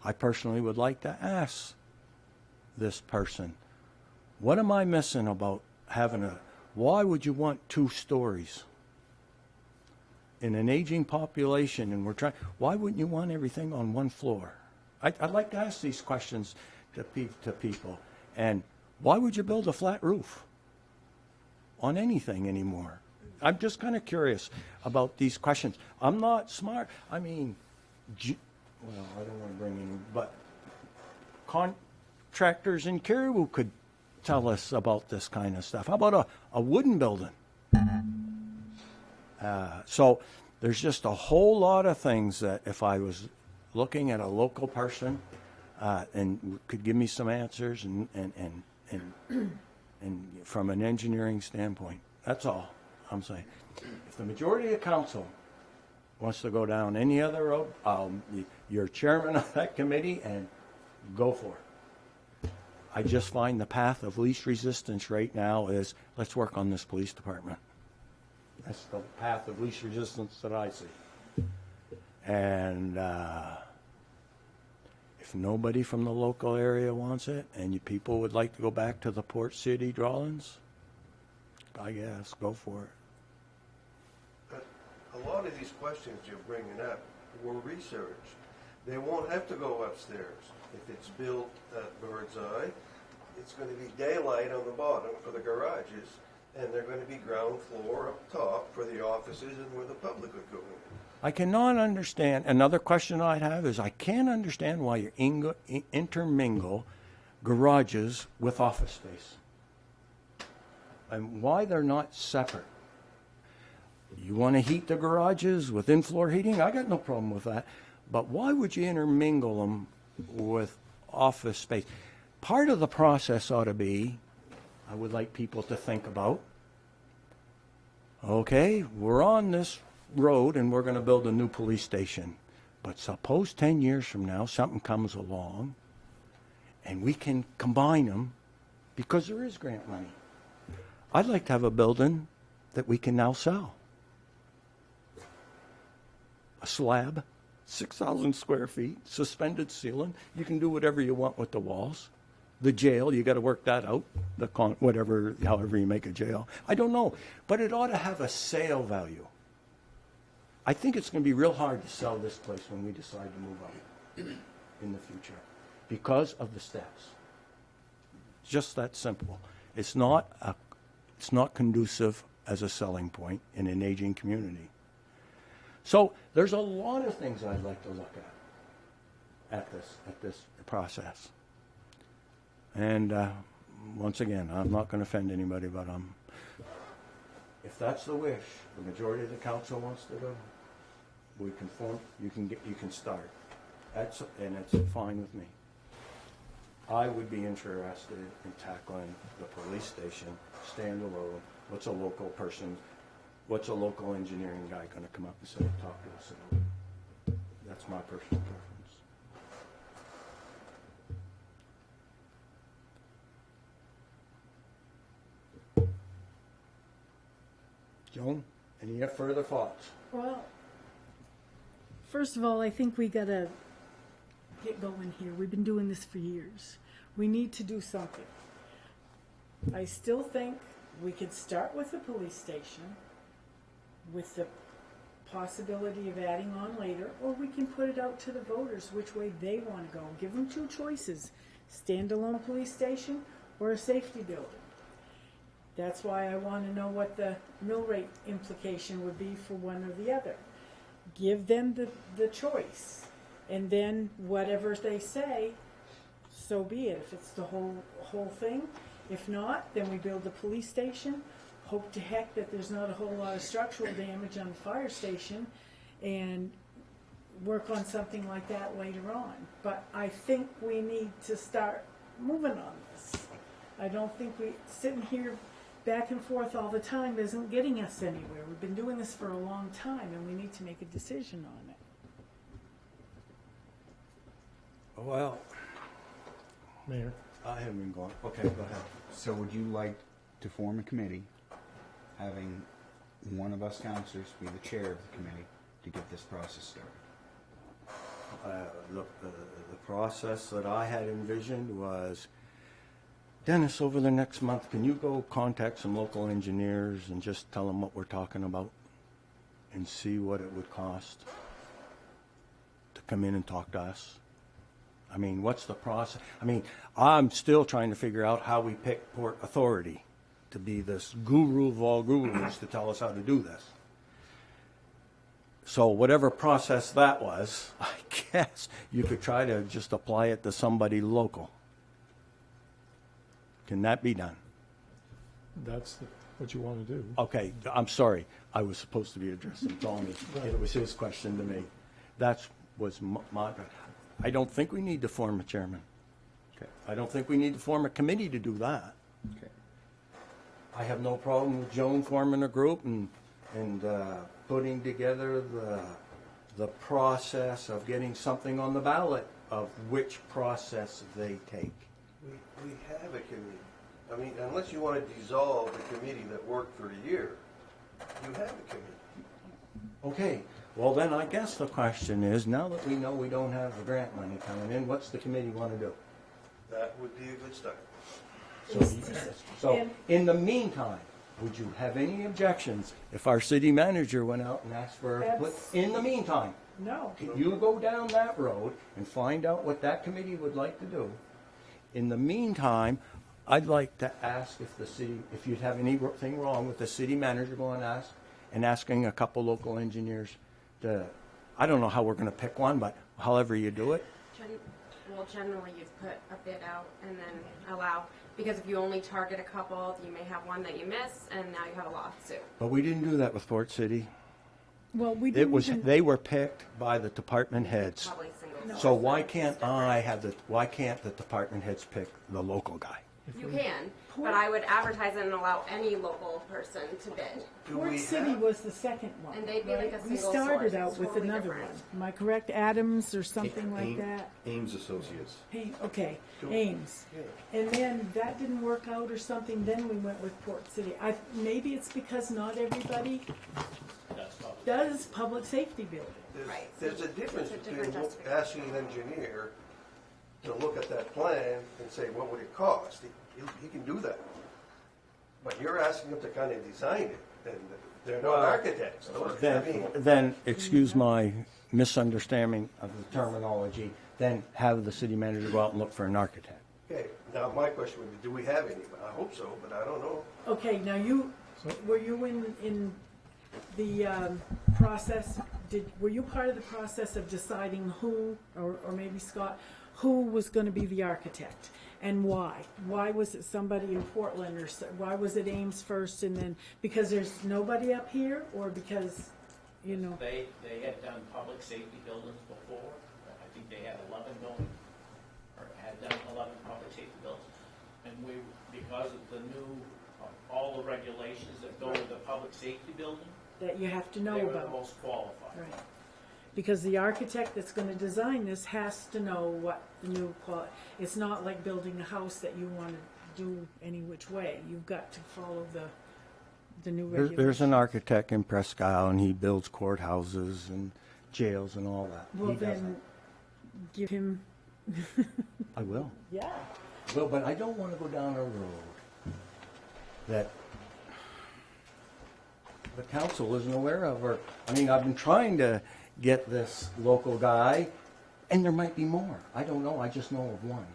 S1: I personally would like to ask this person, what am I missing about having why would you want 2 stories? In an aging population, and why wouldn't you want everything on 1 floor? I'd like to ask these questions to people. And why would you build a flat roof on anything anymore? I'm just kind of curious about these questions. I'm not smart. I mean, I don't want to bring in, but contractors in Caribou could tell us about this kind of stuff. How about a wooden building? So there's just a whole lot of things that if I was looking at a local person and could give me some answers and from an engineering standpoint, that's all I'm saying. If the majority of council wants to go down any other road, you're chairman of that committee and go for it. I just find the path of least resistance right now is let's work on this police department. That's the path of least resistance that I see. And if nobody from the local area wants it and you people would like to go back to the Port City drawings, I guess, go for it.
S13: But a lot of these questions you're bringing up were researched. They won't have to go upstairs. If it's built at Bird's Eye, it's going to be daylight on the bottom for the garages, and they're going to be ground floor up top for the offices and where the public would go in.
S1: I cannot understand. Another question I have is I can't understand why you intermingle garages with office space and why they're not separate. You want to heat the garages with in-floor heating? I got no problem with that. But why would you intermingle them with office space? Part of the process ought to be, I would like people to think about, okay, we're on this road and we're going to build a new police station. But suppose 10 years from now something comes along and we can combine them because there is grant money. I'd like to have a building that we can now sell. A slab, 6,000 square feet, suspended ceiling. You can do whatever you want with the walls. The jail, you got to work that out. However you make a jail. I don't know, but it ought to have a sale value. I think it's going to be real hard to sell this place when we decide to move out in the future because of the steps. Just that simple. It's not conducive as a selling point in an aging community. So there's a lot of things I'd like to look at this process. And once again, I'm not going to offend anybody, but if that's the wish, the majority of the council wants to go, we can form. You can start. That's fine with me. I would be interested in tackling the police station standalone. What's a local engineering guy going to come up and say, talk to us about? That's my personal preference. Joan, any further thoughts?
S10: Well, first of all, I think we gotta get going here. We've been doing this for years. We need to do something. I still think we could start with the police station with the possibility of adding on later, or we can put it out to the voters which way they want to go. Give them two choices, standalone police station or a safety building. That's why I want to know what the mill rate implication would be for one or the other. Give them the choice, and then whatever they say, so be it. If it's the whole thing, if not, then we build the police station. Hope to heck that there's not a whole lot of structural damage on the fire station, and work on something like that later on. But I think we need to start moving on this. I don't think sitting here back and forth all the time isn't getting us anywhere. We've been doing this for a long time, and we need to make a decision on it.
S1: Well,
S6: Mayor.
S1: I haven't been going. Okay, go ahead.
S7: So would you like to form a committee, having one of us counselors be the chair of the committee to get this process started?
S1: Look, the process that I had envisioned was, Dennis, over the next month, can you go contact some local engineers and just tell them what we're talking about and see what it would cost to come in and talk to us? I mean, what's the process? I mean, I'm still trying to figure out how we pick Port Authority to be this guru of all gurus to tell us how to do this. So whatever process that was, I guess you could try to just apply it to somebody local. Can that be done?
S6: That's what you want to do.
S1: Okay, I'm sorry. I was supposed to be addressing Tommy. It was his question to me. That was my... I don't think we need to form a chairman.
S7: Okay.
S1: I don't think we need to form a committee to do that.
S7: Okay.
S1: I have no problem with Joan forming a group and putting together the process of getting something on the ballot of which process they take.
S13: We have a committee. I mean, unless you want to dissolve the committee that worked for a year, you have a committee.
S1: Okay, well then I guess the question is, now that we know we don't have the grant money coming in, what's the committee want to do?
S13: That would be a good start.
S1: So in the meantime, would you have any objections if our city manager went out and asked for, in the meantime,
S10: No.
S1: you go down that road and find out what that committee would like to do. In the meantime, I'd like to ask if you'd have anything wrong with the city manager going and asking a couple local engineers to, I don't know how we're going to pick one, but however you do it.
S16: Generally you'd put a bid out and then allow, because if you only target a couple, you may have one that you miss, and now you have a lawsuit.
S1: But we didn't do that with Port City.
S10: Well, we didn't.
S1: They were picked by the department heads.
S16: Probably single.
S1: So why can't the department heads pick the local guy?
S16: You can, but I would advertise it and allow any local person to bid.
S10: Port City was the second one.
S16: And they'd be like a
S10: We
S16: single
S10: started
S16: source.
S10: out
S16: It's
S10: with
S16: totally
S10: another
S16: different.
S10: one. Am I correct? Adams or something like that?
S14: Ames Associates.
S10: Okay, Ames. And then that didn't work out or something, then we went with Port City. Maybe it's because not everybody does public safety building.
S13: There's a difference
S16: It's a
S13: between
S16: different
S13: asking an engineer to look at that plan and say, what would it cost? He can do that. But you're asking him to kind of design it, and they're not architects. Those- I mean,
S1: Then, excuse my misunderstanding of the terminology, then have the city manager go out and look for an architect.
S13: okay, now my question would be, do we have any? I hope so, but I don't know.
S10: Okay, now were you in the process, were you part of the process of deciding who, or maybe Scott, who was gonna be the architect? And why? Why was it somebody in Portland, or why was it Ames first and then, because there's nobody up here, or because, you know?
S18: They had done public safety buildings before. I think they had 11 going, or had done 11 public safety buildings. And because of the new, all the regulations that go with the public safety building,
S10: That you have to know
S18: they were the
S10: about.
S18: most qualified.
S10: Right. Because the architect that's gonna design this has to know what the new it's not like building a house that you wanna do any which way. You've got to follow the new regulations.
S1: There's an architect in Presque Isle, and he builds courthouses and jails and all that.
S10: Well,
S1: He does
S10: then, give him,
S1: that. I will.
S10: yeah.
S1: Well, but I don't want to go down a road that the council isn't aware of, or, I mean, I've been trying to get this local guy, and there might be more. I don't know, I just know of one.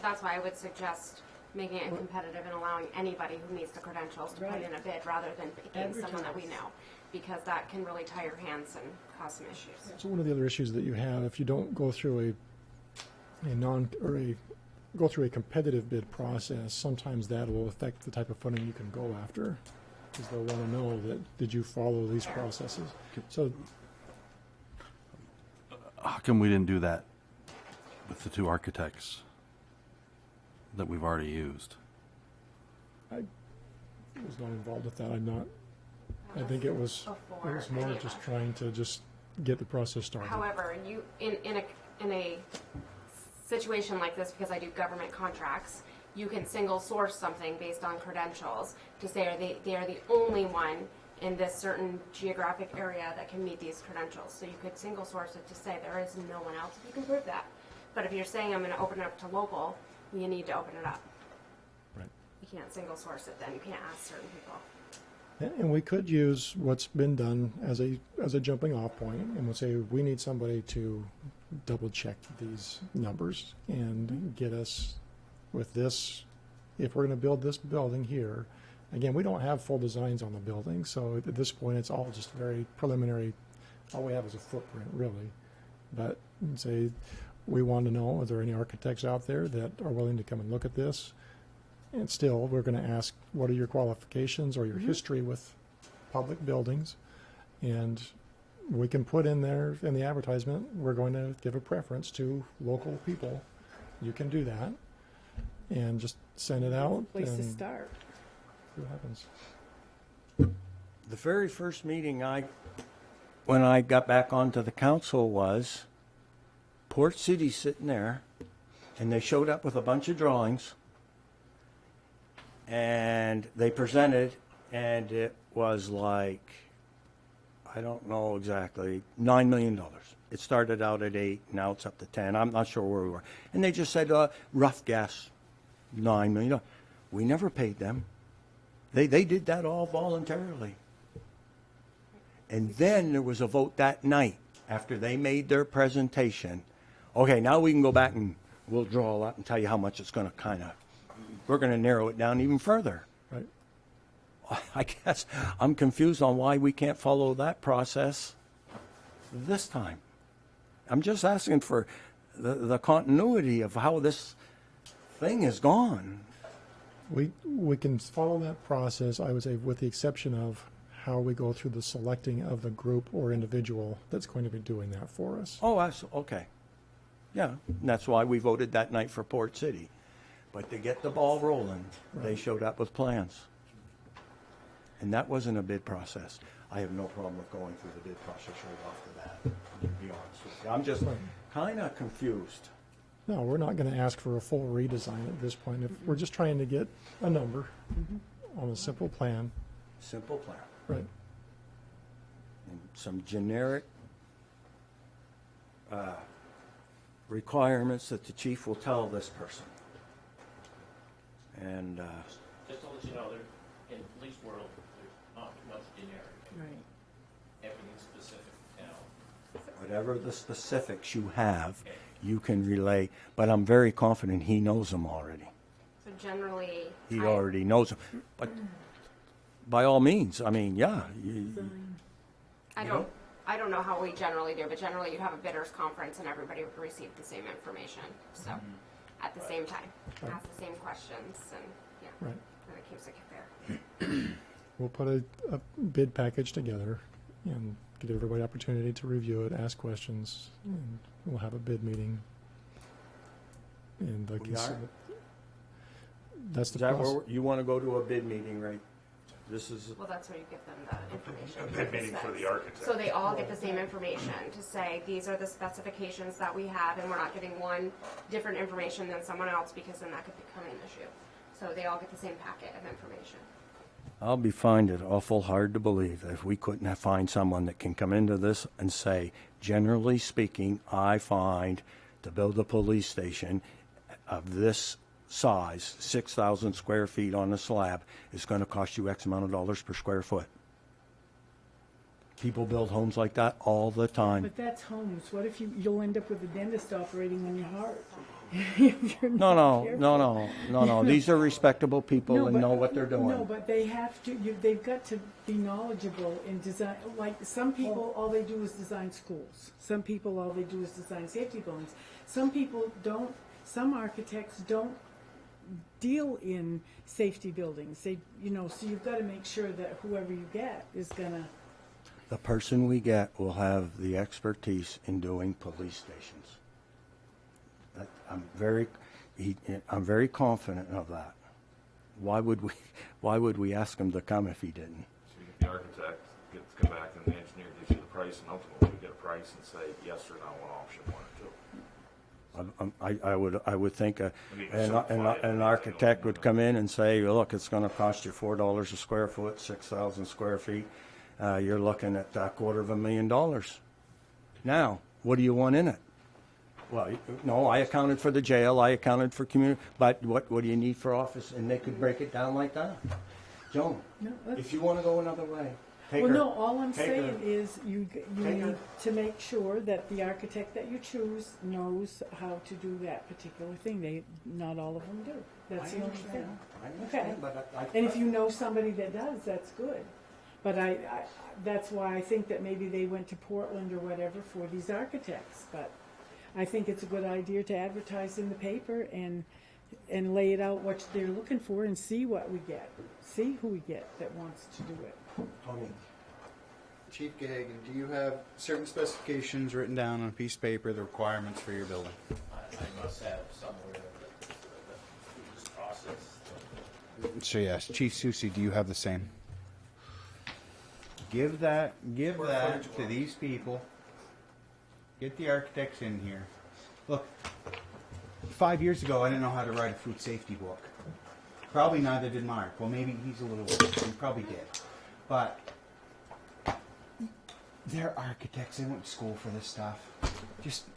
S16: That's why I would suggest making it competitive and allowing anybody who meets the credentials to put
S10: Right.
S16: in a bid rather than picking someone that we
S10: Advertise.
S16: know, because that can really tie your hands and cause some issues.
S6: So one of the other issues that you have, if you don't go through go through a competitive bid process, sometimes that will affect the type of funding you can go after, because they'll want to know that, did you follow these processes? So
S14: How come we didn't do that with the two architects that we've already used?
S6: I was not involved with that. I think it was more just trying to just get the process started.
S16: However, you in a situation like this, because I do government contracts, you can single source something based on credentials to say they are the only one in this certain geographic area that can meet these credentials. So you could single source it to say there is no one else if you can prove that. But if you're saying I'm going to open it up to local, you need to open it up.
S6: Right.
S16: You can't single source it then. You can't ask certain people.
S6: And we could use what's been done as a jumping off point, and we'll say we need somebody to double check these numbers and get us with this. If we're going to build this building here, again, we don't have full designs on the building, so at this point it's all just very preliminary. All we have is a footprint, really. But say we want to know, are there any architects out there that are willing to come and look at this? And still, we're going to ask, what are your qualifications or your history with public buildings? And we can put in there in the advertisement, we're going to give a preference to local people. You can do that. And just send it out.
S10: Place to
S6: and
S10: start.
S6: see what happens.
S1: The very first meeting when I got back onto the council was Port City sitting there, and they showed up with a bunch of drawings, and they presented, and it was like, I don't know exactly, $9 million. It started out at 8, now it's up to 10. I'm not sure where we were. And they just said, rough guess, $9 million. We never paid them. They did that all voluntarily. And then there was a vote that night after they made their presentation. Okay, now we can go back and we'll draw a lot and tell you how much it's going to we're going to narrow it down even further.
S6: Right.
S1: I guess I'm confused on why we can't follow that process this time. I'm just asking for the continuity of how this thing is gone.
S6: We can follow that process, I would say, with the exception of how we go through the selecting of the group or individual that's going to be doing that for us.
S1: Oh, okay. Yeah, and that's why we voted that night for Port City. But to get the ball rolling, they showed up with plans. And that wasn't a bid process. I have no problem with going through the bid process right off the bat, to be honest with you. I'm just kind of confused.
S6: No, we're not going to ask for a full redesign at this point. If we're just trying to get a number on a simple plan.
S1: Simple plan.
S6: Right.
S1: And some generic requirements that the chief will tell this person. And
S18: Just to let you know, in the police world, there's not too much generic.
S10: Right.
S18: Everything's specific now.
S1: whatever the specifics you have, you can relay. But I'm very confident he knows them already.
S16: So generally,
S1: He already knows them. But by all means, I mean, yeah.
S16: I don't know how we generally do, but generally you'd have a bidders conference and everybody would receive the same information. So at the same time, ask the same questions, and
S6: Right.
S16: and it keeps it fair.
S6: We'll put a bid package together and give everybody opportunity to review it, ask questions, and we'll have a bid meeting. And like
S1: We
S6: you
S1: are?
S6: said, that's the
S1: Is that
S6: process.
S1: where you want to go to a bid meeting, right? This is,
S16: Well, that's where you give them the information.
S9: A bid meeting for the architect.
S16: So they all get the same information to say, these are the specifications that we have, and we're not giving one different information than someone else, because then that could become an issue. So they all get the same packet of information.
S1: I'll be finding it awful hard to believe that if we couldn't find someone that can come into this and say, generally speaking, I find to build a police station of this size, 6,000 square feet on a slab, is going to cost you X amount of dollars per square foot. People build homes like that all the time.
S10: But that's homes. What if you'll end up with a dentist operating on your heart? If you're
S1: No,
S10: not
S1: no.
S10: careful.
S1: These are respectable people
S10: No,
S1: and
S10: but-
S1: know what they're doing.
S10: No, but they have to. They've got to be knowledgeable in design. Like some people, all they do is design schools. Some people, all they do is design safety buildings. Some people don't. Some architects don't deal in safety buildings. They, so you've got to make sure that whoever you get is gonna.
S1: The person we get will have the expertise in doing police stations. I'm very confident of that. Why would we ask him to come if he didn't?
S9: So you get the architect, get to come back, and the engineer gives you the price, and ultimately you get a price and say yes or no on option 1 or 2.
S1: I would think
S9: simplify it.
S1: an architect would come in and say, look, it's going to cost you $4 a square foot, 6,000 square feet. You're looking at $250,000. Now, what do you want in it? Well, no, I accounted for the jail, I accounted for community, but what do you need for office? And they could break it down like that. Joan, if you want to go another way, take
S10: Well,
S1: her.
S10: no. All I'm
S1: Take
S10: saying
S1: her.
S10: is you
S1: Take
S10: need
S1: her.
S10: to make sure that the architect that you choose knows how to do that particular thing. Not all of them do. That's
S1: I
S10: the only
S1: understand.
S10: thing.
S1: I understand,
S10: Okay.
S1: but I
S10: And if you know somebody that does, that's good. But that's why I think that maybe they went to Portland or whatever for these architects. But I think it's a good idea to advertise in the paper and lay it out what they're looking for and see what we get. See who we get that wants to do it.
S1: Tony.
S7: Chief Gahagan, do you have certain specifications written down on a piece of paper, the requirements for your building?
S18: I must have somewhere the process.
S7: So yes, Chief Susi, do you have the same? Give that to these people. Get the architects in here. Look, 5 years ago I didn't know how to write a food safety book. Probably neither did Mark. Well, maybe he's a little older. He probably did. But they're architects. They went to school for this stuff.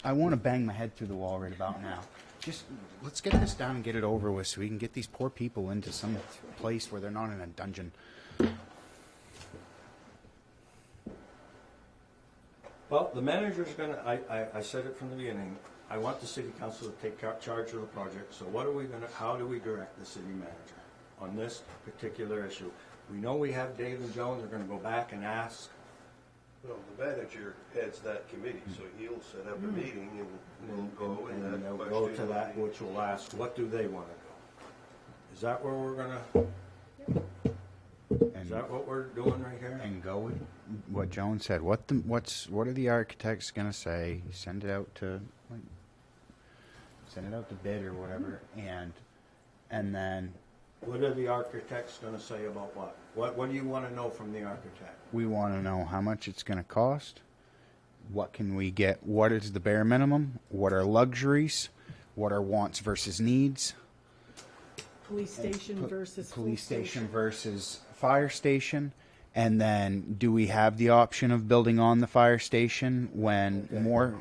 S7: I want to bang my head through the wall right about now. Let's get this down and get it over with so we can get these poor people into some place where they're not in a dungeon.
S1: Well, the manager's gonna, I said it from the beginning, I want the city council to take charge of the project, so how do we direct the city manager on this particular issue? We know we have Dave and Joan, they're gonna go back and ask.
S13: Well, the manager heads that committee, so he'll set up a meeting and we'll go and that
S1: they'll go to that, which will ask, what do they wanna do? Is that where we're gonna, is that what we're doing right here?
S7: And go with what Joan said. What are the architects gonna say? Send it out to bid or whatever, and and then
S1: What are the architects gonna say about what? What do you wanna know from the architect?
S7: we want to know how much it's going to cost. What can we get? What is the bare minimum? What are luxuries? What are wants versus needs?
S10: Police station versus full
S7: Police station versus fire station. And then do we have the option of building on the fire station when more?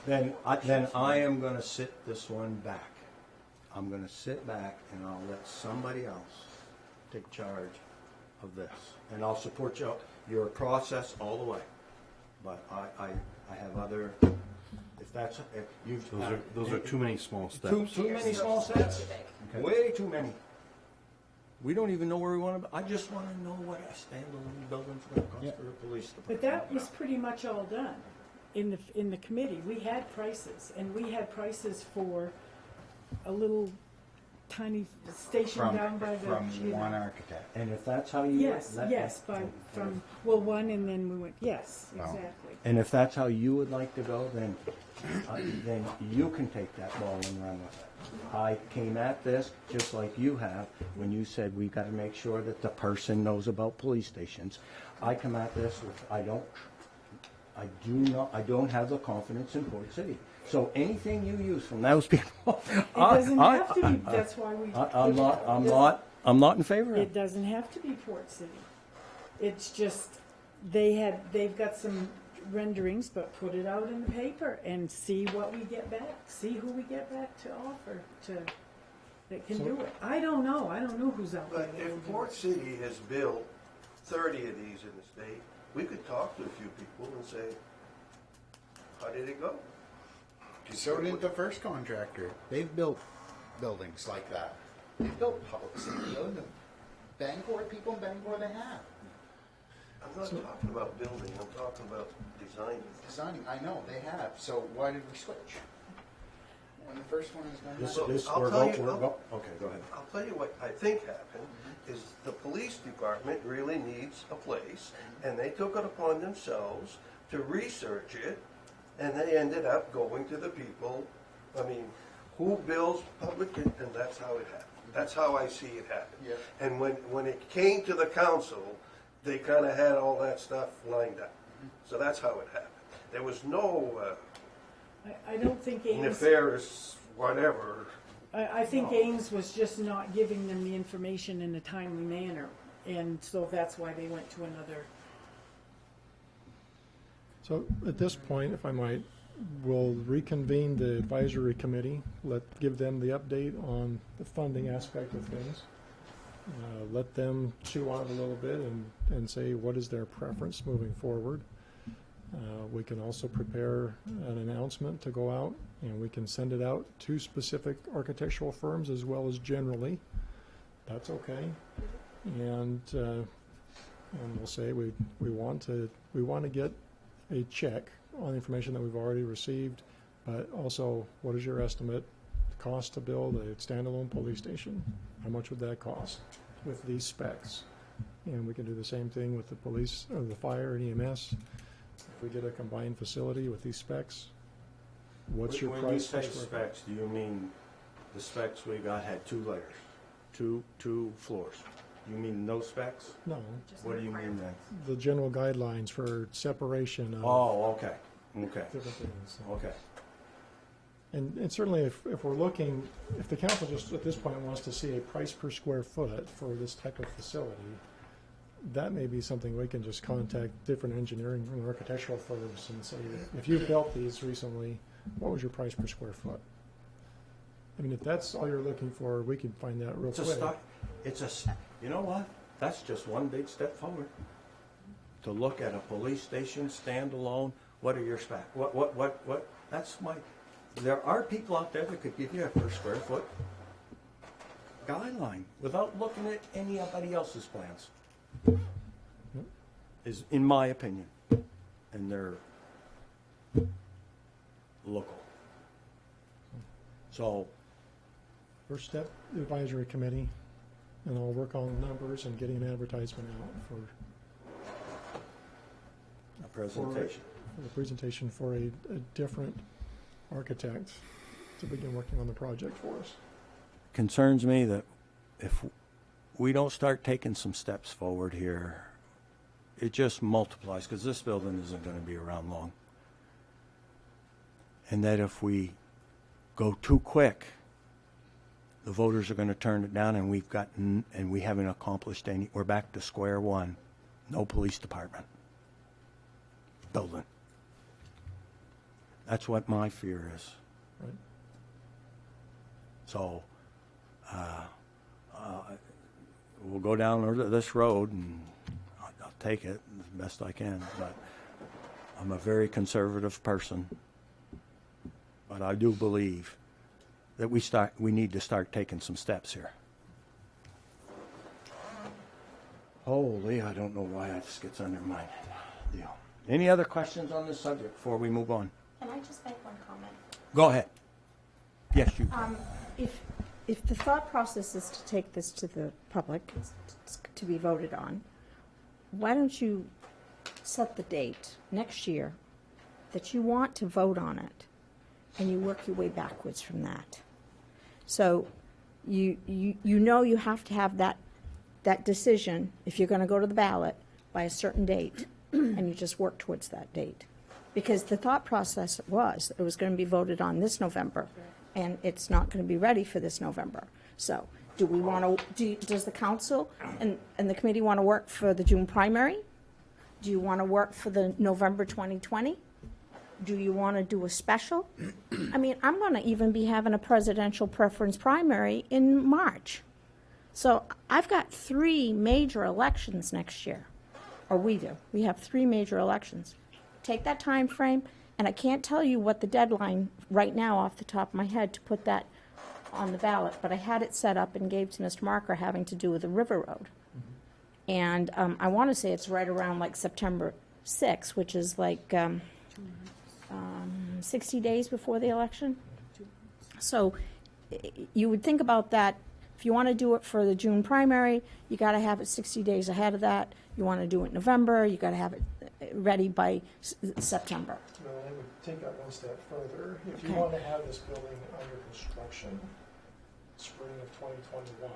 S1: Then I am gonna sit this one back. I'm gonna sit back and I'll let somebody else take charge of this. And I'll support your process all the way. But I have other, if you've.
S14: Those are too many small steps.
S1: Too many small steps? Way too many. We don't even know where we want to, I just want to know what a standalone building's going to cost for the police department.
S10: But that was pretty much all done in the committee. We had prices, and we had prices for a little tiny station down by the.
S7: From one architect.
S1: And if that's how you.
S10: Yes, one, and then we went, yes, exactly.
S1: And if that's how you would like to go, then you can take that ball and run with it. I came at this just like you have when you said we got to make sure that the person knows about police stations. I come at this with I don't have the confidence in Port City. So anything you use from those people,
S10: It doesn't have to be. That's why we.
S1: I'm not in favor of
S10: It
S1: it.
S10: doesn't have to be Port City. It's just they've got some renderings, but put it out in the paper and see what we get back. See who we get back to offer that can do it. I don't know. I don't know who's out there.
S13: But if Port City has built 30 of these in the state, we could talk to a few people and say, how did it go?
S7: So did the first contractor. They've built buildings like that. They've built public safety buildings. Bangor, people in Bangor, they have.
S13: I'm not talking about building, I'm talking about designing.
S7: Designing, I know, they have. So why did we switch? When the first one is going
S1: Okay, go ahead.
S13: I'll tell you what I think happened is the police department really needs a place, and they took it upon themselves to research it, and they ended up going to the people. I mean, who builds public, and that's how it happened. That's how I see it happen.
S7: Yeah.
S13: And when it came to the council, they kind of had all that stuff lined up. So that's how it happened. There was no
S10: I don't think Ames.
S13: nefarious whatever.
S10: I think Ames was just not giving them the information in a timely manner, and so that's why they went to another.
S6: So at this point, if I might, we'll reconvene the advisory committee, give them the update on the funding aspect of things. Let them chew on it a little bit and say what is their preference moving forward. We can also prepare an announcement to go out, and we can send it out to specific architectural firms as well as generally. That's okay. And we'll say we want to get a check on the information that we've already received, but also what is your estimate cost to build a standalone police station? How much would that cost with these specs? And we can do the same thing with the police or the fire and EMS. If we get a combined facility with these specs, what's your
S1: When
S6: price?
S1: you say specs, do you mean the specs we got had 2 layers, two floors? You mean no specs?
S6: No,
S1: What do you mean then?
S6: the general guidelines for separation of
S1: Oh, okay.
S6: different things.
S1: Okay.
S6: And certainly if we're looking, if the council just at this point wants to see a price per square foot for this type of facility, that may be something we can just contact different engineering and architectural firms and say, if you've built these recently, what was your price per square foot? I mean, if that's all you're looking for, we can find that real
S1: It's a
S6: quick.
S1: start. You know what? That's just one big step forward. To look at a police station standalone, what are your specs? What? That's my. There are people out there that could give you a per square foot guideline without looking at anybody else's plans. Is in my opinion, and they're local. So.
S6: First step, the advisory committee, and I'll work on numbers and getting an advertisement out for
S1: A presentation.
S6: for the presentation for a different architect to begin working on the project for us.
S1: concerns me that if we don't start taking some steps forward here, it just multiplies, because this building isn't going to be around long. And that if we go too quick, the voters are going to turn it down, and we haven't accomplished any. We're back to square one. No police department building. That's what my fear is.
S6: Right.
S1: So we'll go down this road, and I'll take it as best I can. But I'm a very conservative person. But I do believe that we need to start taking some steps here. Holy, I don't know why that just gets under my deal. Any other questions on this subject before we move on?
S12: Can I just make one comment?
S1: Go ahead. Yes, you.
S12: If the thought process is to take this to the public to be voted on, why don't you set the date next year that you want to vote on it, and you work your way backwards from that. So you know you have to have that decision if you're going to go to the ballot by a certain date, and you just work towards that date. Because the thought process was it was going to be voted on this November, and it's not going to be ready for this November. So do we want to, does the council and the committee want to work for the June primary? Do you want to work for the November 2020? Do you want to do a special? I mean, I'm going to even be having a presidential preference primary in March. So I've got 3 major elections next year, or we do. We have 3 major elections. Take that time frame, and I can't tell you what the deadline right now off the top of my head to put that on the ballot, but I had it set up and gave to Mr. Marker having to do with the River Road. And I want to say it's right around like September 6th, which is like 60 days before the election. So you would think about that. If you want to do it for the June primary, you got to have it 60 days ahead of that. You want to do it in November, you got to have it ready by September.
S6: Well, I would take that one step further. If you
S12: Okay.
S6: want to have this building under construction, spring of 2021,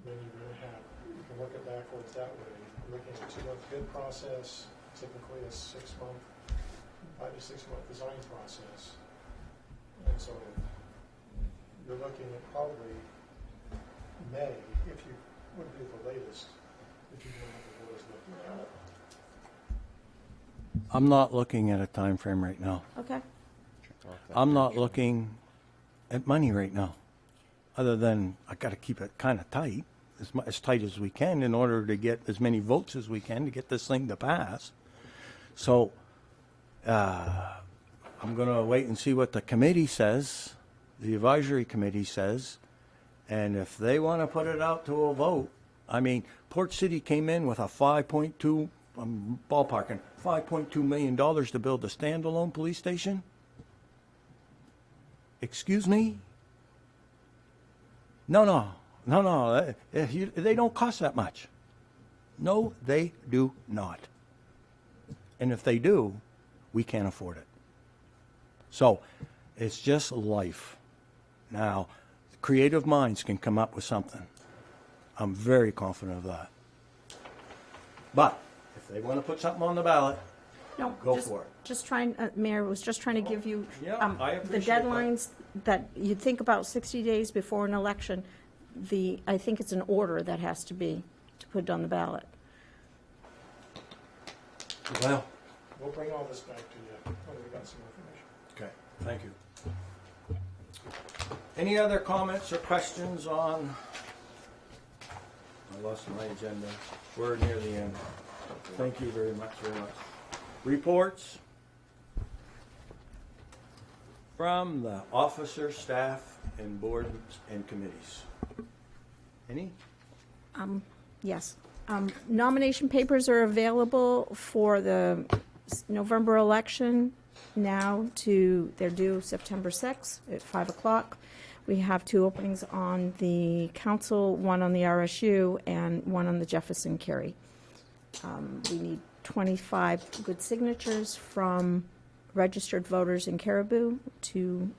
S6: then you're going to have, you can work it backwards that way. You're looking at a 2-month bid process, typically a 6-month, 5 to 6 month design process. And so you're looking at probably May, if you would be the latest, if you want to have the voters looking at it.
S1: I'm not looking at a time frame right now.
S12: Okay.
S1: I'm not looking at money right now, other than I got to keep it kind of tight, as tight as we can, in order to get as many votes as we can to get this thing to pass. So I'm going to wait and see what the committee says, the advisory committee says, and if they want to put it out to a vote. I mean, Port City came in with a $5.2, I'm ballparking, $5.2 million to build a standalone police station. Excuse me? No. They don't cost that much. No, they do not. And if they do, we can't afford it. So it's just life. Now, creative minds can come up with something. I'm very confident of that. But if they want to put something on the ballot,
S12: No,
S1: go
S12: just,
S1: for it.
S12: Just trying, Mayor was just trying to give you
S1: Yeah, I
S12: the
S1: appreciate that.
S12: deadlines that you think about 60 days before an election. I think it's an order that has to be to put it on the ballot.
S1: Well,
S6: We'll bring all this back to you when we got some information.
S1: okay, thank you. Any other comments or questions on? I lost my agenda. We're near the end. Thank you very much. Reports from the officer, staff, and boards and committees. Any?
S12: Yes. Nomination papers are available for the November election now they're due September 6th at 5 o'clock. We have 2 openings on the council, 1 on the RSU and 1 on the Jefferson Carey. We need 25 good signatures from registered voters in Caribou to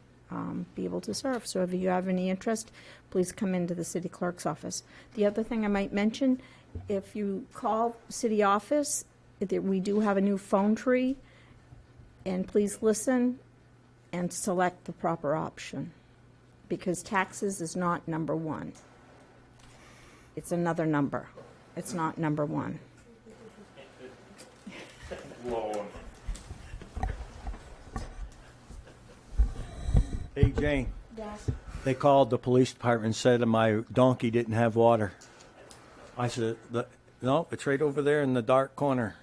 S12: be able to serve. So if you have any interest, please come into the city clerk's office. The other thing I might mention, if you call city office, we do have a new phone tree, and please listen and select the proper option, because taxes is not number one. It's another number. It's not number one.
S1: Hey, Jane.
S12: Yes.
S1: They called the police department and said my donkey didn't have water. I said, no, it's right over there in the dark corner.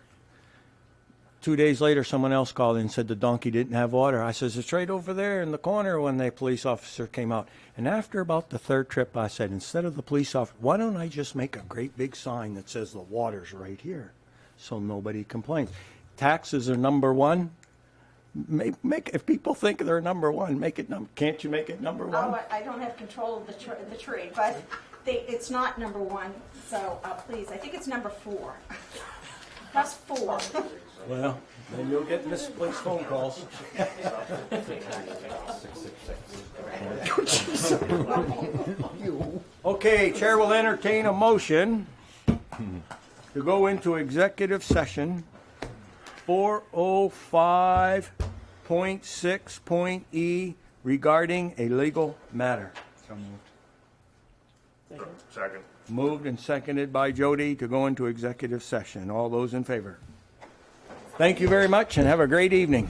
S1: 2 days later, someone else called in and said the donkey didn't have water. I says, it's right over there in the corner when the police officer came out. And after about the third trip, I said, instead of the police officer, why don't I just make a great big sign that says the water's right here so nobody complains? Taxes are number one. If people think they're number one, make it can't you make it number one?
S12: Oh, I don't have control of the tree, but it's not number one. So please, I think it's number 4. That's 4.
S1: Well, then you'll get misplaced phone calls. Okay, Chair will entertain a motion to go into executive session 405.6.E regarding a legal matter.
S7: So moved.
S9: Second.
S1: Moved and seconded by Jody to go into executive session. All those in favor? Thank you very much and have a great evening.